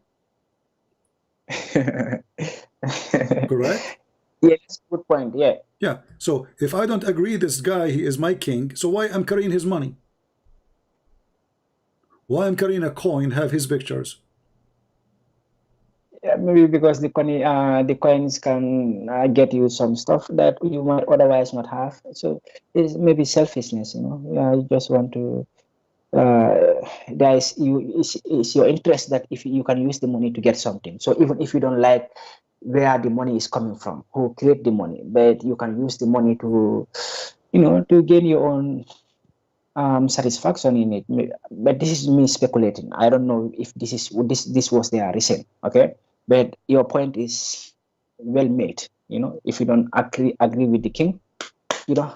Correct? Yes, good point. Yeah. Yeah. So if I don't agree this guy, he is my king, so why I'm carrying his money? Why I'm carrying a coin, have his pictures? Yeah, maybe because the coins can get you some stuff that you might otherwise not have. So it's maybe selfishness, you know. Yeah, you just want to. It's your interest that if you can use the money to get something. So even if you don't like where the money is coming from, who create the money, but you can use the money to, you know, to gain your own satisfaction in it. But this is me speculating. I don't know if this was their reason. Okay, but your point is well made. You know, if you don't agree with the king, you don't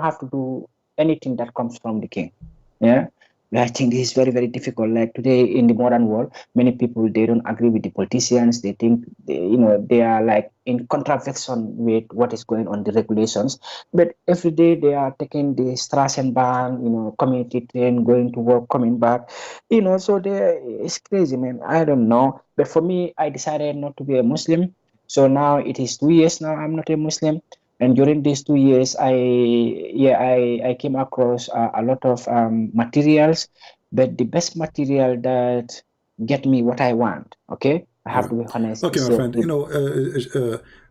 have to do anything that comes from the king. Yeah. I think this is very, very difficult. Like today in the modern world, many people, they don't agree with the politicians. They think, they are like in contravention with what is going on, the regulations. But every day they are taking the Straßenbahn, community train, going to work, coming back, so it's crazy, man. I don't know. But for me, I decided not to be a Muslim. So now it is 2 years now I'm not a Muslim. And during these 2 years, I came across a lot of materials, but the best material that get me what I want. Okay, I have to be honest. Okay, my friend.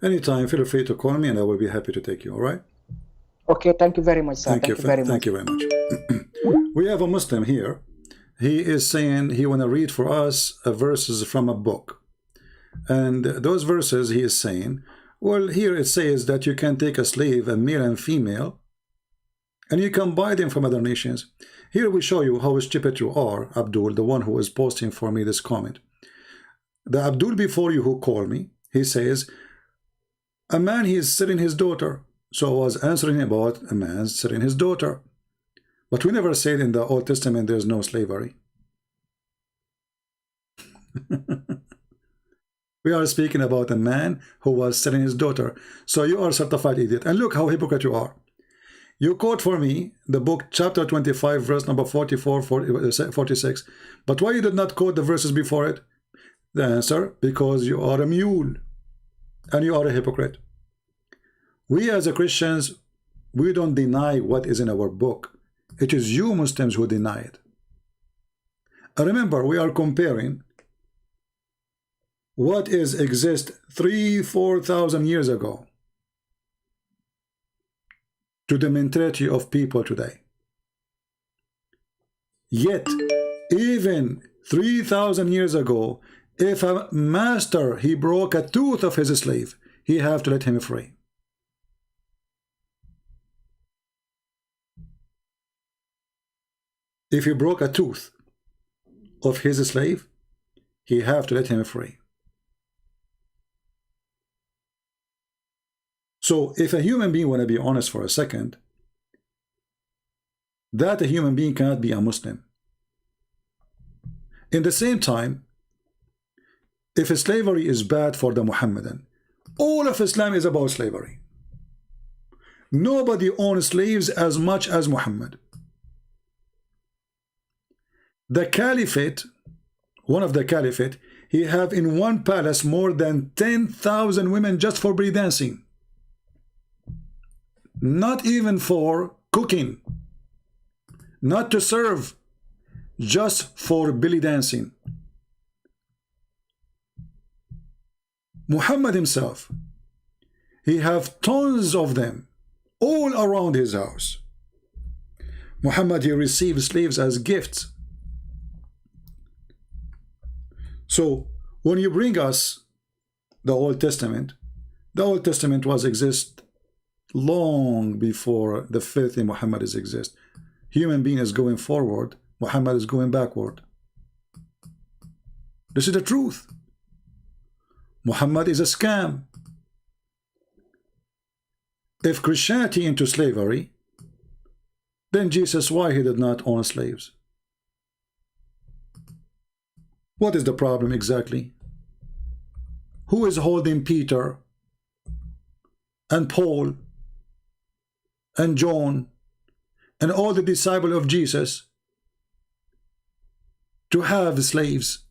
Anytime, feel free to call me, and I will be happy to take you. All right. Okay, thank you very much, sir. Thank you very much. Thank you very much. We have a Muslim here. He is saying he want to read for us verses from a book, and those verses he is saying. Well, here it says that you can take a slave, a male and female, and you can buy them from other nations. Here we show you how stupid you are, Abdul, the one who is posting for me this comment. The Abdul before you who called me, he says, a man, he is selling his daughter. So I was answering about a man selling his daughter. But we never said in the Old Testament there's no slavery. We are speaking about a man who was selling his daughter. So you are a certified idiot. And look how hypocrite you are. You quote for me the book chapter 25 verse number 44, 46. But why you did not quote the verses before it? The answer, because you are a mule. And you are a hypocrite. We as a Christians, we don't deny what is in our book. It is you Muslims who deny it. And remember, we are comparing what is exist 3,000-4,000 years ago to the mentality of people today. Yet, even 3,000 years ago, if a master, he broke a tooth of his slave, he have to let him free. If he broke a tooth of his slave, he have to let him free. So if a human being want to be honest for a second, that a human being cannot be a Muslim. In the same time, if slavery is bad for the Muhammadan, all of Islam is about slavery. Nobody owns slaves as much as Muhammad. The caliphate, one of the caliphate, he have in one palace more than 10,000 women just for break dancing. Not even for cooking, not to serve, just for belly dancing. Muhammad himself, he have tons of them all around his house. Muhammad, he received slaves as gifts. So when you bring us the Old Testament was exist long before the faith in Muhammad is exist. Human being is going forward, Muhammad is going backward. This is the truth. Muhammad is a scam. If Christianity into slavery, then Jesus, why he did not own slaves? What is the problem exactly? Who is holding Peter and Paul and John and all the disciples of Jesus to have slaves?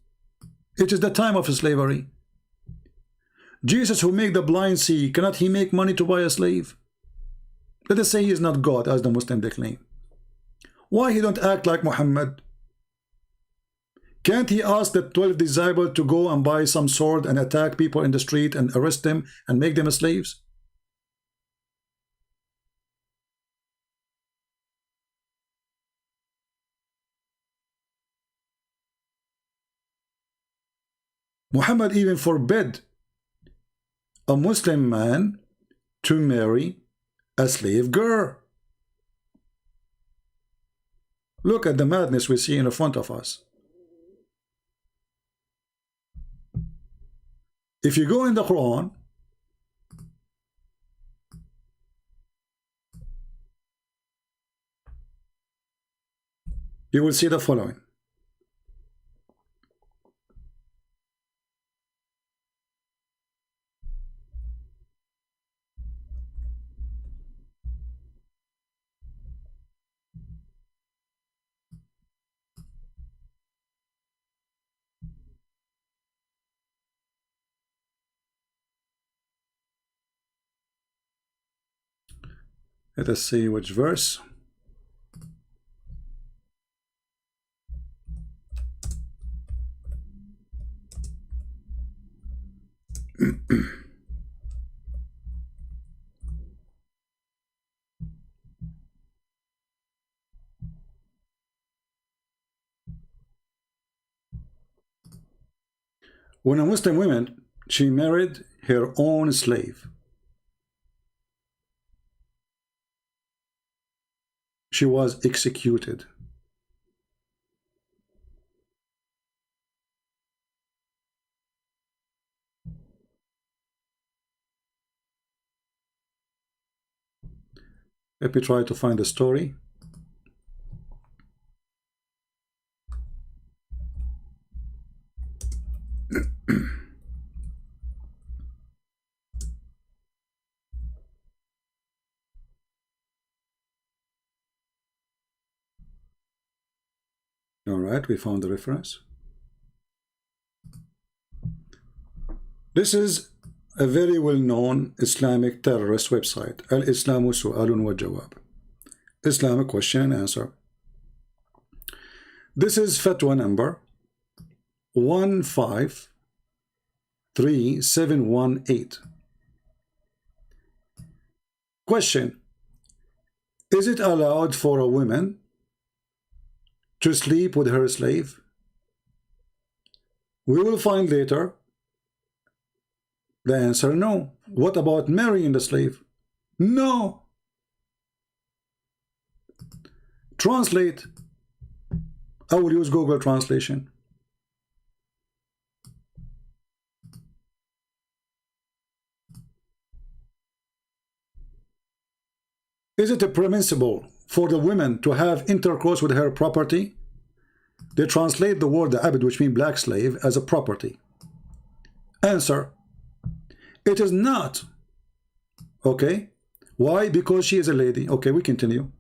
It is the time of slavery. Jesus, who make the blind see, cannot he make money to buy a slave? Let us say he is not God, as the Muslim they claim. Why he don't act like Muhammad? Can't he ask the 12 disciples to go and buy some sword and attack people in the street and arrest them and make them slaves? Muhammad even forbid a Muslim man to marry a slave girl. Look at the madness we see in front of us. If you go in the Quran, you will see the following. Let us see which verse. When a Muslim woman, she married her own slave, she was executed. Let me try to find the story. All right, we found the reference. This is a very well-known Islamic terrorist website, Al-Islamu Su'alun wa Jawab, Islamic question and answer. This is fatwa number 153718. Question: is it allowed for a woman to sleep with her slave? We will find later the answer no. What about marrying the slave? No. Translate. I will use Google translation. Is it permissible for the woman to have intercourse with her property? They translate the word abd, which means black slave, as a property. Answer: it is not. Okay. Why? Because she is a lady. Okay, we continue.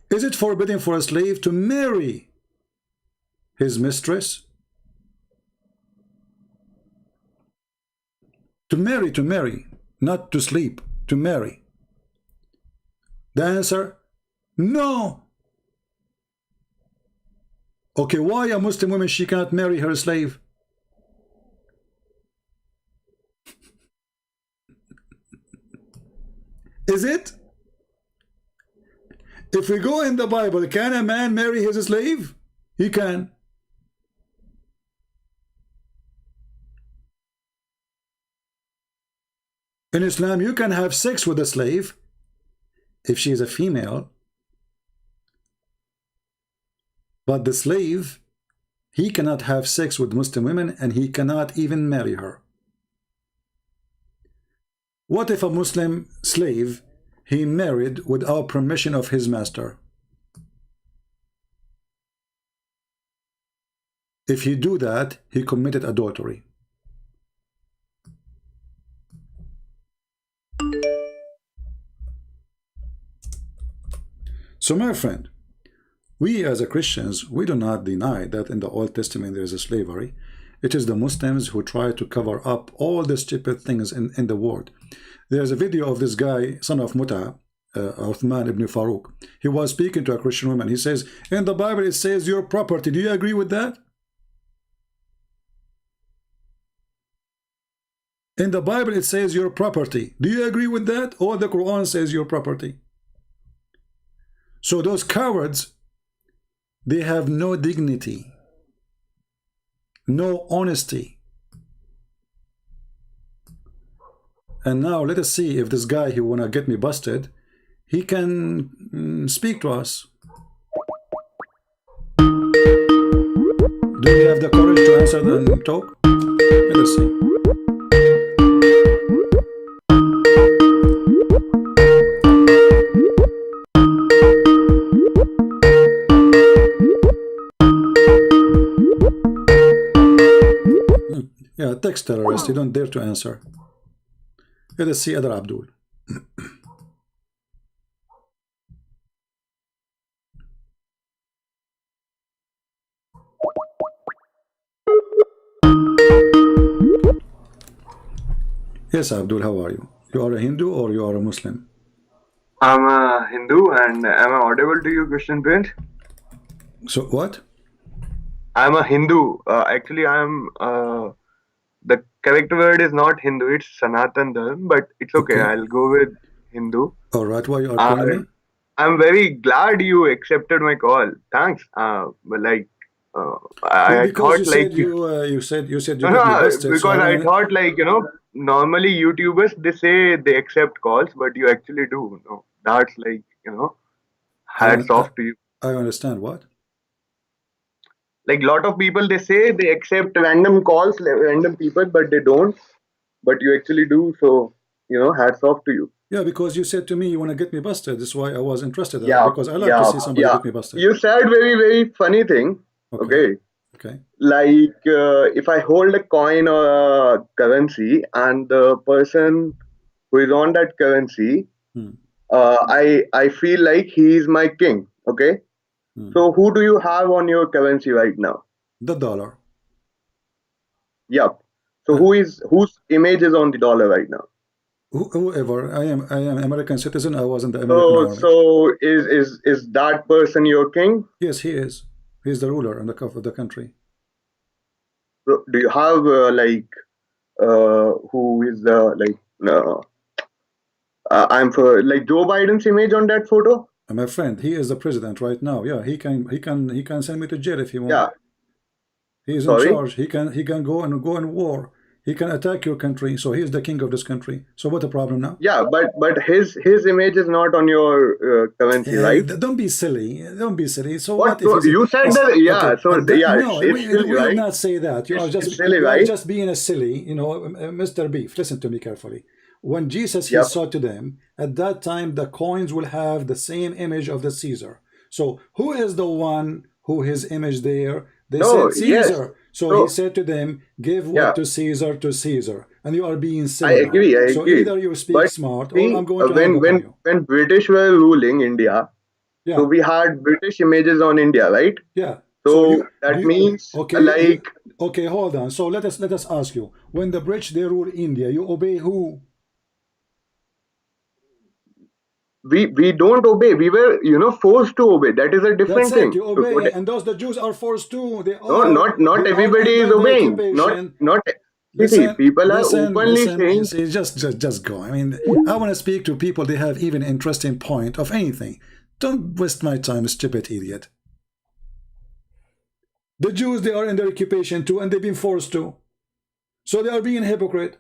Is it forbidden for a slave to marry his mistress? To marry, not to sleep, to marry. The answer: no. Okay, why a Muslim woman, she cannot marry her slave? Is it? If we go in the Bible, can a man marry his slave? He can. In Islam, you can have sex with a slave if she is a female, but the slave, he cannot have sex with Muslim women, and he cannot even marry her. What if a Muslim slave he married without permission of his master? If he do that, he committed adultery. So my friend, we as a Christians, we do not deny that in the Old Testament there is a slavery. It is the Muslims who try to cover up all the stupid things in the world. There's a video of this guy, son of Muta, Uthman ibn Farouk. He was speaking to a Christian woman. He says, in the Bible it says your property. Do you agree with that? In the Bible it says your property. Do you agree with that? Or the Quran says your property? So those cowards, they have no dignity, no honesty. And now let us see if this guy who wanna get me busted, he can speak to us. Do you have the courage to answer and talk? Let us see. Yeah, text terrorist, you don't dare to answer. Let us see other Abdul. Yes, Abdul, how are you? You are a Hindu or you are a Muslim? I'm a Hindu, and am I audible to you, Christian Prince? So what? I'm a Hindu. Actually, I'm the correct word is not Hindu, it's Sanatan Dharma, but it's okay. I'll go with Hindu. All right, why you are calling me? I'm very glad you accepted my call. Thanks. But like, I thought like you said you no, because I thought like normally YouTubers they say they accept calls, but you actually do. No, that's like hats off to you. I understand what. Like lot of people they say they accept random calls, random people, but they don't. But you actually do. So hats off to you. Yeah, because you said to me you want to get me busted. That's why I was interested. Yeah, because I like to see somebody get me busted. You said very funny thing. Okay. Like if I hold a coin or a currency and the person who is on that currency, I feel like he is my king. Okay. So who do you have on your currency right now? The dollar. Yep. So whose image is on the dollar right now? Whoever. I am American citizen. I was in the American army. So is that person your king? Yes, he is. He's the ruler of the country. Do you have who is the I'm for like Joe Biden's image on that photo? My friend, he is the president right now. Yeah, he can send me to jail if he wants. Yeah. He is in charge. He can go in war. He can attack your country. So he is the king of this country. So what the problem now? Yeah, but his image is not on your currency, right? Don't be silly. Don't be silly. So what if you said that? Yeah. Okay. So yeah, no, it's silly, we right? will not say that. You are just silly, you right? are just being a silly. Mr. Beef. Listen to me carefully. When Jesus he saw to them, at that time the coins will have the same image of the Caesar. So who is the one who his image there? They said Caesar. So he said to them, give what to Caesar. And you are being silly. I agree. So either you speak smart or I'm going to when British were ruling India, so we had British images on India, right? Yeah. So that means okay, hold on. So let us ask you, when the British they rule India, you obey who? We don't obey. We were forced to obey. That is a different thing. You obey, and those the Jews are forced to. They are, not everybody is obeying. Not people are openly saying. Just go. I mean, I want to speak to people. They have even interesting point of anything. Don't waste my time, stupid idiot. The Jews, they are in their occupation too, and they've been forced to. So they are being hypocrite.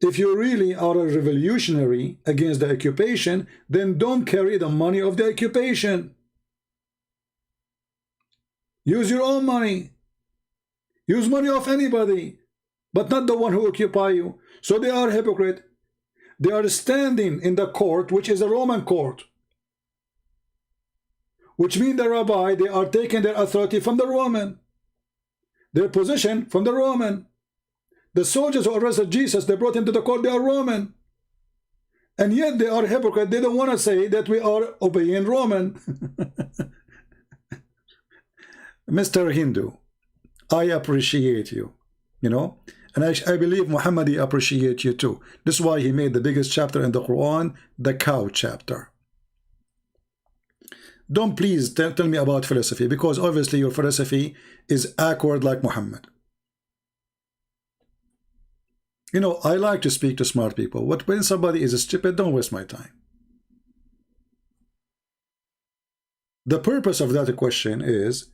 If you really are a revolutionary against the occupation, then don't carry the money of the occupation. Use your own money. Use money of anybody, but not the one who occupy you. So they are hypocrite. They are standing in the court, which is a Roman court. Which means the rabbi, they are taking their authority from the Roman. Their position from the Roman. The soldiers who arrested Jesus, they brought him to the court, they are Roman. And yet they are hypocrite. They don't want to say that we are obeying Roman. Mr. Hindu, I appreciate you, you know, and I believe Muhammad appreciates you too. This is why he made the biggest chapter in the Quran, the cow chapter. Don't please tell me about philosophy, because obviously your philosophy is awkward like Muhammad. You know, I like to speak to smart people. When somebody is stupid, don't waste my time. The purpose of that question is,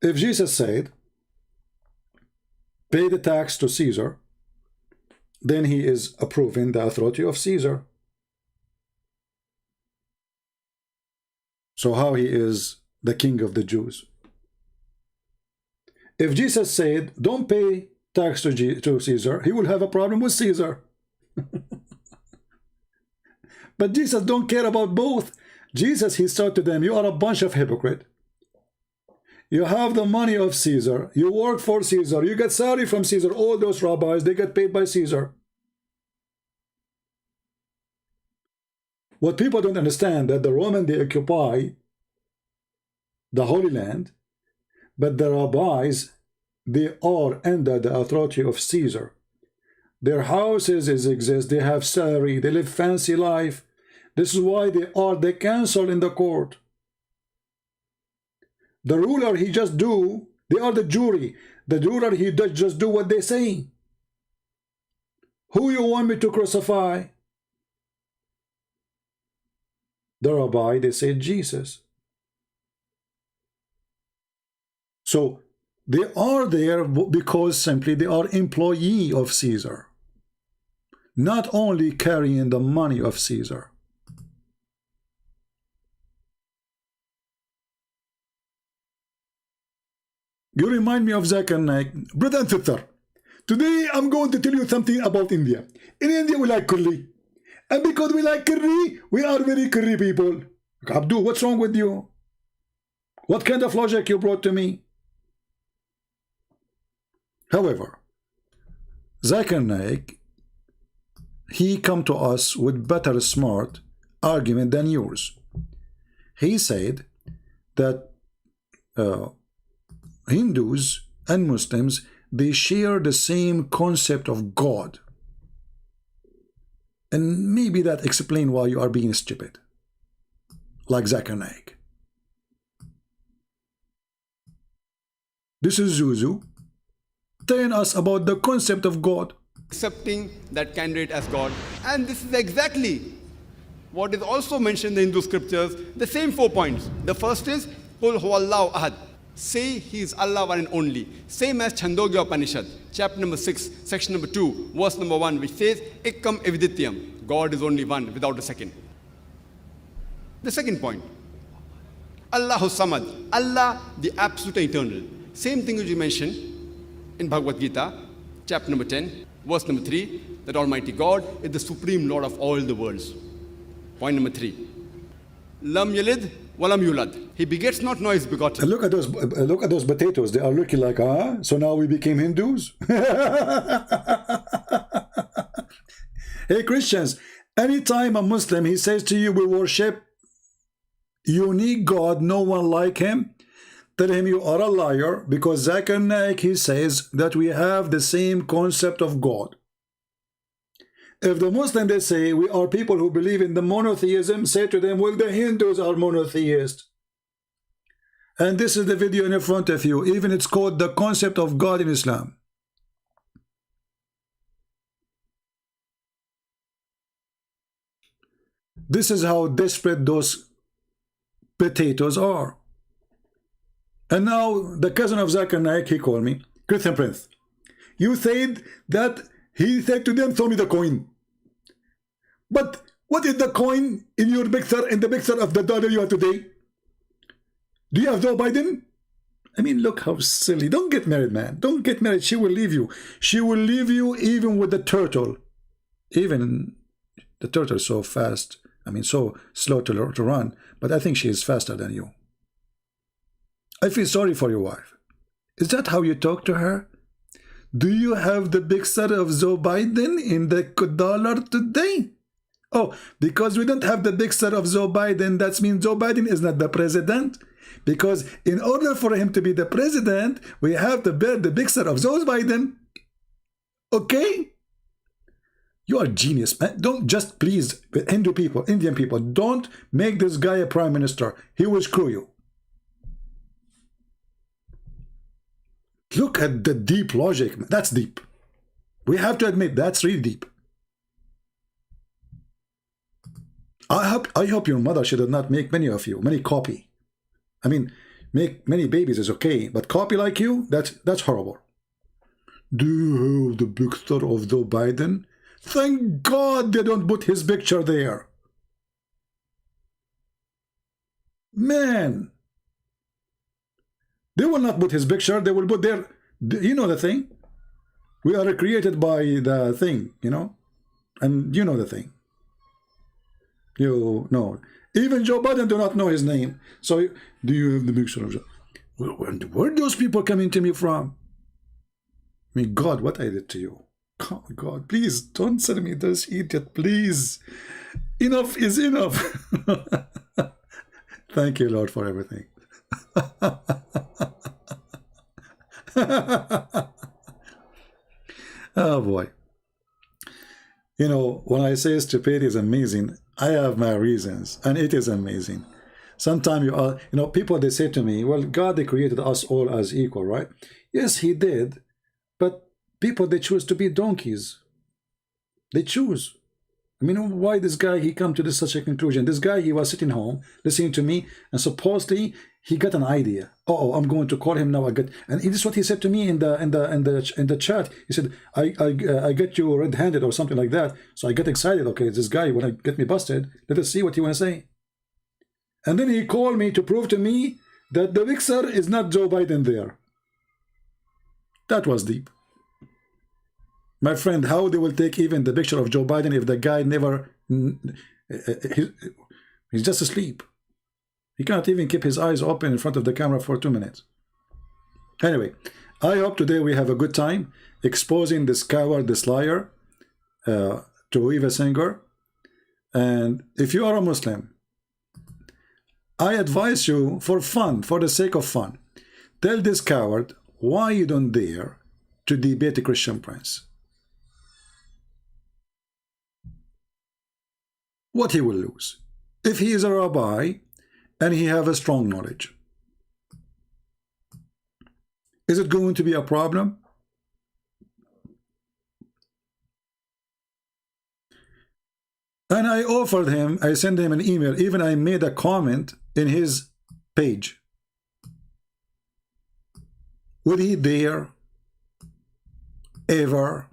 if Jesus said, pay the tax to Caesar, then he is approving the authority of Caesar. So how he is the king of the Jews? If Jesus said, don't pay tax to Caesar, he will have a problem with Caesar. But Jesus don't care about both. Jesus, he said to them, you are a bunch of hypocrites. You have the money of Caesar. You work for Caesar. You get salary from Caesar. All those rabbis, they get paid by Caesar. What people don't understand, that the Roman, they occupy the Holy Land, but the rabbis, they are under the authority of Caesar. Their houses exist. They have salary. They live fancy life. This is why they are the council in the court. The ruler, he just do, they are the jury. The ruler, he does just do what they say. Who you want me to crucify? The rabbi, they say Jesus. So they are there because simply they are employee of Caesar, not only carrying the money of Caesar. You remind me of Zakir Naik. Brother and sister, today I'm going to tell you something about India. In India we like curry. And because we like curry, we are very curry people. Abdu, what's wrong with you? What kind of logic you brought to me? However, Zakir Naik, he come to us with better smart argument than yours. He said that Hindus and Muslims, they share the same concept of God. And maybe that explains why you are being stupid. Like Zakir Naik. This is Zuzu telling us about the concept of God. Accepting that candidate as God. And this is exactly what is also mentioned in the Hindu scriptures, the same 4 points. The first is, Qul huwallahu ahad. Say he is Allah one and only. Same as Chandogya Upanishad, chapter number 6, section number 2, verse number 1, which says, Ekkam evidityam. God is only one, without a second. The second point, Allahu Samad. Allah, the absolute eternal. Same thing which you mentioned in Bhagavad Gita, chapter number 10, verse number 3, that Almighty God is the supreme Lord of all the worlds. Point number 3, Lam Yalid Walam Yulad. He begets not, nor is begotten. And look at those potatoes. They are looking like, so now we became Hindus. Hey Christians, anytime a Muslim, he says to you, we worship unique God, no one like him, tell him you are a liar, because Zakir Naik, he says that we have the same concept of God. If the Muslim, they say, we are people who believe in the monotheism, say to them, well, the Hindus are monotheists. And this is the video in front of you. Even it's called the concept of God in Islam. This is how desperate those potatoes are. And now the cousin of Zakir Naik, he called me, Christian Prince. You said that he said to them, throw me the coin. But what is the coin in your picture, in the picture of the daughter you have today? Do you have Joe Biden? I mean, look how silly. Don't get married, man. Don't get married. She will leave you. She will leave you even with the turtle. Even the turtle is so fast. I mean, so slow to run. But I think she is faster than you. I feel sorry for your wife. Is that how you talk to her? Do you have the picture of Joe Biden in the dollar today? Oh, because we don't have the picture of Joe Biden, that means Joe Biden is not the president. Because in order for him to be the president, we have to bear the picture of Joe Biden. Okay? You are genius, man. Don't just, please, Hindu people, Indian people, don't make this guy a prime minister. He will screw you. Look at the deep logic. That's deep. We have to admit that's really deep. I hope your mother, she did not make many of you, many copy. I mean, make many babies is okay, but copy like you, that's horrible. Do you have the picture of Joe Biden? Thank God they don't put his picture there. Man. They will not put his picture, they will put their, you know the thing? We are created by the thing, you know? And you know the thing. You know. Even Joe Biden do not know his name. So, do you have the picture of Joe? Where are those people coming to me from? I mean, God, what I did to you. Oh, God, please, don't send me this idiot, please. Enough is enough. Thank you, Lord, for everything. Oh boy. You know, when I say stupidity is amazing, I have my reasons, and it is amazing. Sometimes you know, people, they say to me, well, God, they created us all as equal, right? Yes, he did, but people, they choose to be donkeys. They choose. I mean, why this guy, he come to such a conclusion? This guy, he was sitting home, listening to me, and supposedly he got an idea. Oh, I'm going to call him now. And this is what he said to me in the chat. He said, I get you red-handed or something like that. So I get excited. Okay, this guy wanna get me busted. Let us see what he wanna say. And then he called me to prove to me that the mixer is not Joe Biden there. That was deep. My friend, how they will take even the picture of Joe Biden if the guy never, he's just asleep. He can't even keep his eyes open in front of the camera for 2 minutes. Anyway, I hope today we have a good time exposing this coward, this liar, Tovia Singer. And if you are a Muslim, I advise you, for fun, for the sake of fun, tell this coward why you don't dare to debate a Christian prince. What he will lose if he is a rabbi and he have a strong knowledge. Is it going to be a problem? And I offered him, I sent him an email, even I made a comment in his page. Would he dare ever,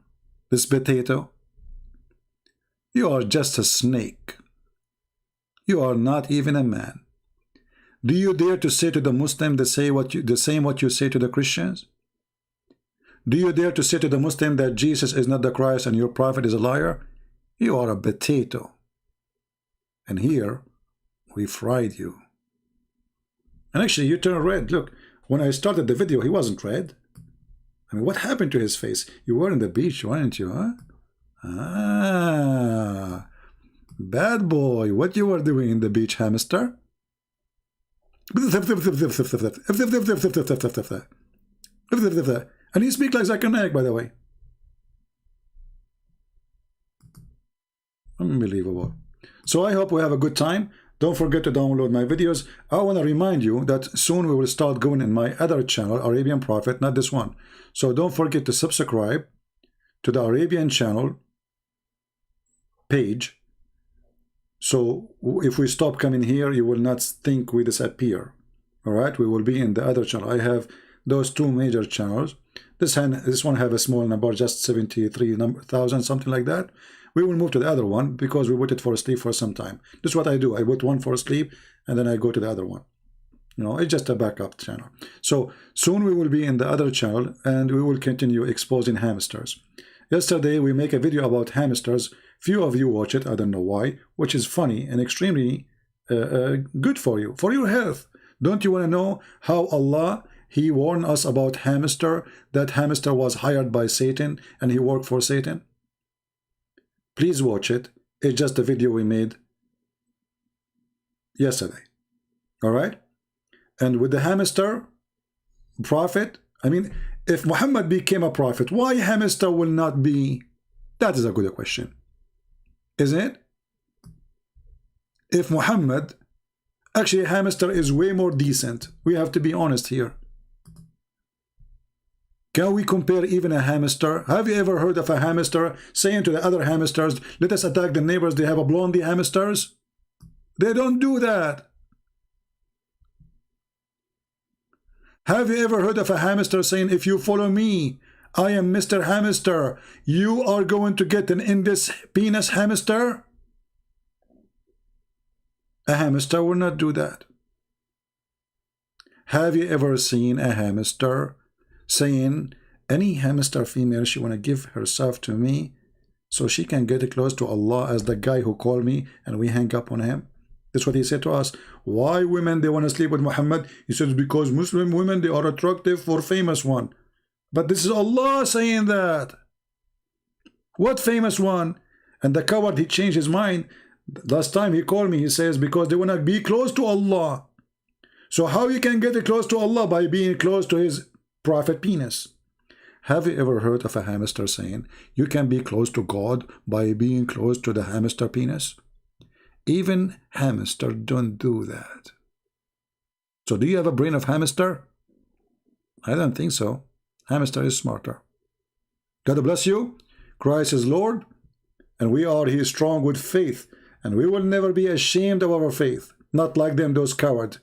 this potato? You are just a snake. You are not even a man. Do you dare to say to the Muslim the same what you say to the Christians? Do you dare to say to the Muslim that Jesus is not the Christ and your prophet is a liar? You are a potato. And here, we fried you. And actually, you turn red. Look, when I started the video, he wasn't red. I mean, what happened to his face? You were on the beach, weren't you, huh? Ah, bad boy, what you were doing in the beach, hamster? And he speaks like Zakir Naik, by the way. Unbelievable. So I hope we have a good time. Don't forget to download my videos. I want to remind you that soon we will start going in my other channel, Arabian Prophet, not this one. So don't forget to subscribe to the Arabian channel page So if we stop coming here, you will not think we disappear. All right, we will be in the other channel. I have those two major channels. This one have a small number, just 73,000, something like that. We will move to the other one because we waited for sleep for some time. This is what I do. I put one for sleep and then I go to the other one. You know, it's just a backup channel. So soon we will be in the other channel and we will continue exposing hamsters. Yesterday we make a video about hamsters. Few of you watch it, I don't know why, which is funny and extremely good for you, for your health. Don't you want to know how Allah, He warned us about hamster, that hamster was hired by Satan and he worked for Satan? Please watch it. It's just a video we made yesterday. All right? And with the hamster prophet, I mean, if Muhammad became a prophet, why hamster will not be? That is a good question, isn't it? If Muhammad, actually hamster is way more decent. We have to be honest here. Can we compare even a hamster? Have you ever heard of a hamster saying to the other hamsters, let us attack the neighbors, they have a blondie hamsters? They don't do that. Have you ever heard of a hamster saying, if you follow me, I am Mr. Hamster, you are going to get an Indus penis hamster? A hamster will not do that. Have you ever seen a hamster saying, any hamster female, she want to give herself to me so she can get close to Allah as the guy who called me and we hang up on him? That's what he said to us. Why women, they want to sleep with Muhammad? He says, because Muslim women, they are attractive for famous one. But this is Allah saying that. What famous one? And the coward, he changed his mind. Last time he called me, he says, because they want to be close to Allah. So how you can get close to Allah? By being close to his prophet penis. Have you ever heard of a hamster saying, you can be close to God by being close to the hamster penis? Even hamster don't do that. So do you have a brain of hamster? I don't think so. Hamster is smarter. God bless you. Christ is Lord, and we are His strong with faith, and we will never be ashamed of our faith, not like them, those cowards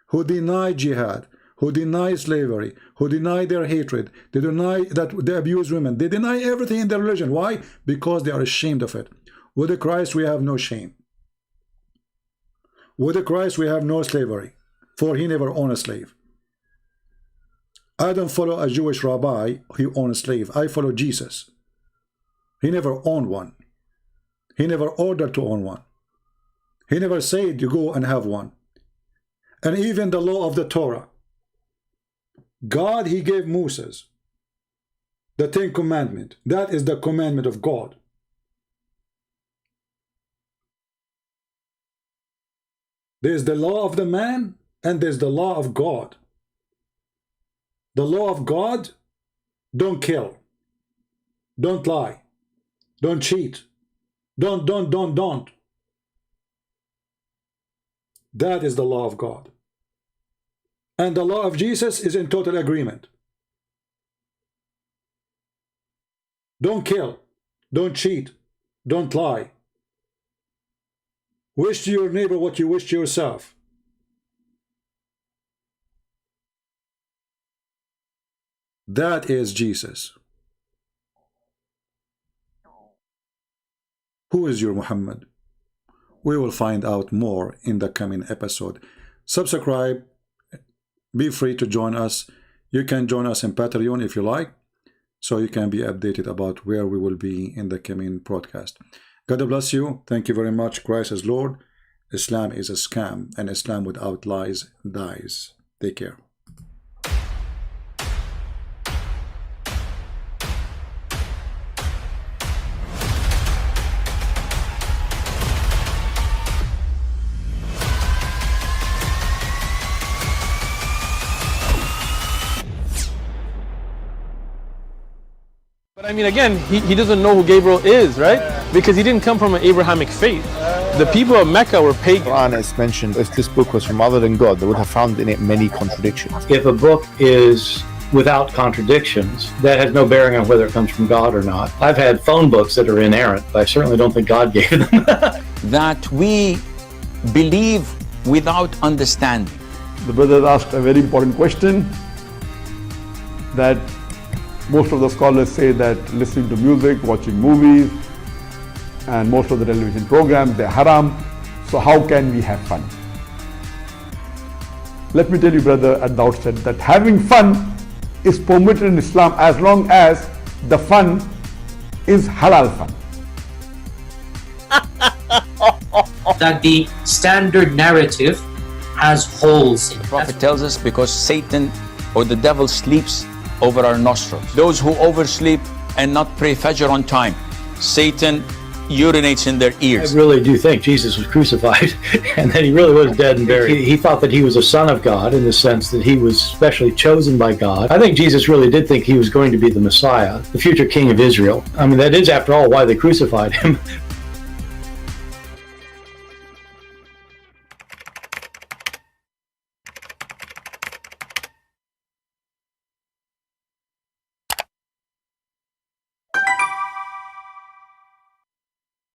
who deny jihad, who deny slavery, who deny their hatred, they deny that they abuse women, they deny everything in their religion. Why? Because they are ashamed of it. With Christ we have no shame. With Christ we have no slavery, for He never owned a slave. I don't follow a Jewish rabbi who owned a slave. I follow Jesus. He never owned one. He never ordered to own one. He never said you go and have one. And even the law of the Torah, God, He gave Moses the 10 Commandments. That is the commandment of God. There's the law of the man and there's the law of God. The law of God, don't kill, don't lie, don't cheat, don't. That is the law of God. And the law of Jesus is in total agreement. Don't kill, don't cheat, don't lie. Wish to your neighbor what you wish to yourself. That is Jesus. Who is your Muhammad? We will find out more in the coming episode. Subscribe. Be free to join us. You can join us in Patreon if you like, so you can be updated about where we will be in the coming broadcast. God bless you. Thank you very much. Christ is Lord. Islam is a scam, and Islam without lies dies. Take care. But I mean, again, he doesn't know who Gabriel is, right? Because he didn't come from an Abrahamic faith. The people of Mecca were pagan. Quran is mentioned, if this book was from other than God, they would have found in it many contradictions. If a book is without contradictions, that has no bearing on whether it comes from God or not. I've had phone books that are inerrant, but I certainly don't think God gave them. that we believe without understanding. The brother asked a very important question that most of the scholars say that listening to music, watching movies, and most of the television programs, they're haram. So how can we have fun? Let me tell you, brother, at the outset that having fun is permitted in Islam as long as the fun is halal fun. That the standard narrative has holes in it. The Prophet tells us because Satan or the devil sleeps over our nostrils. Those who oversleep and not pray Fajr on time, Satan urinates in their ears. I really do think Jesus was crucified and that he really was dead and buried. He thought that he was a son of God in the sense that he was specially chosen by God. I think Jesus really did think he was going to be the Messiah, the future king of Israel. I mean, that is, after all, why they crucified him.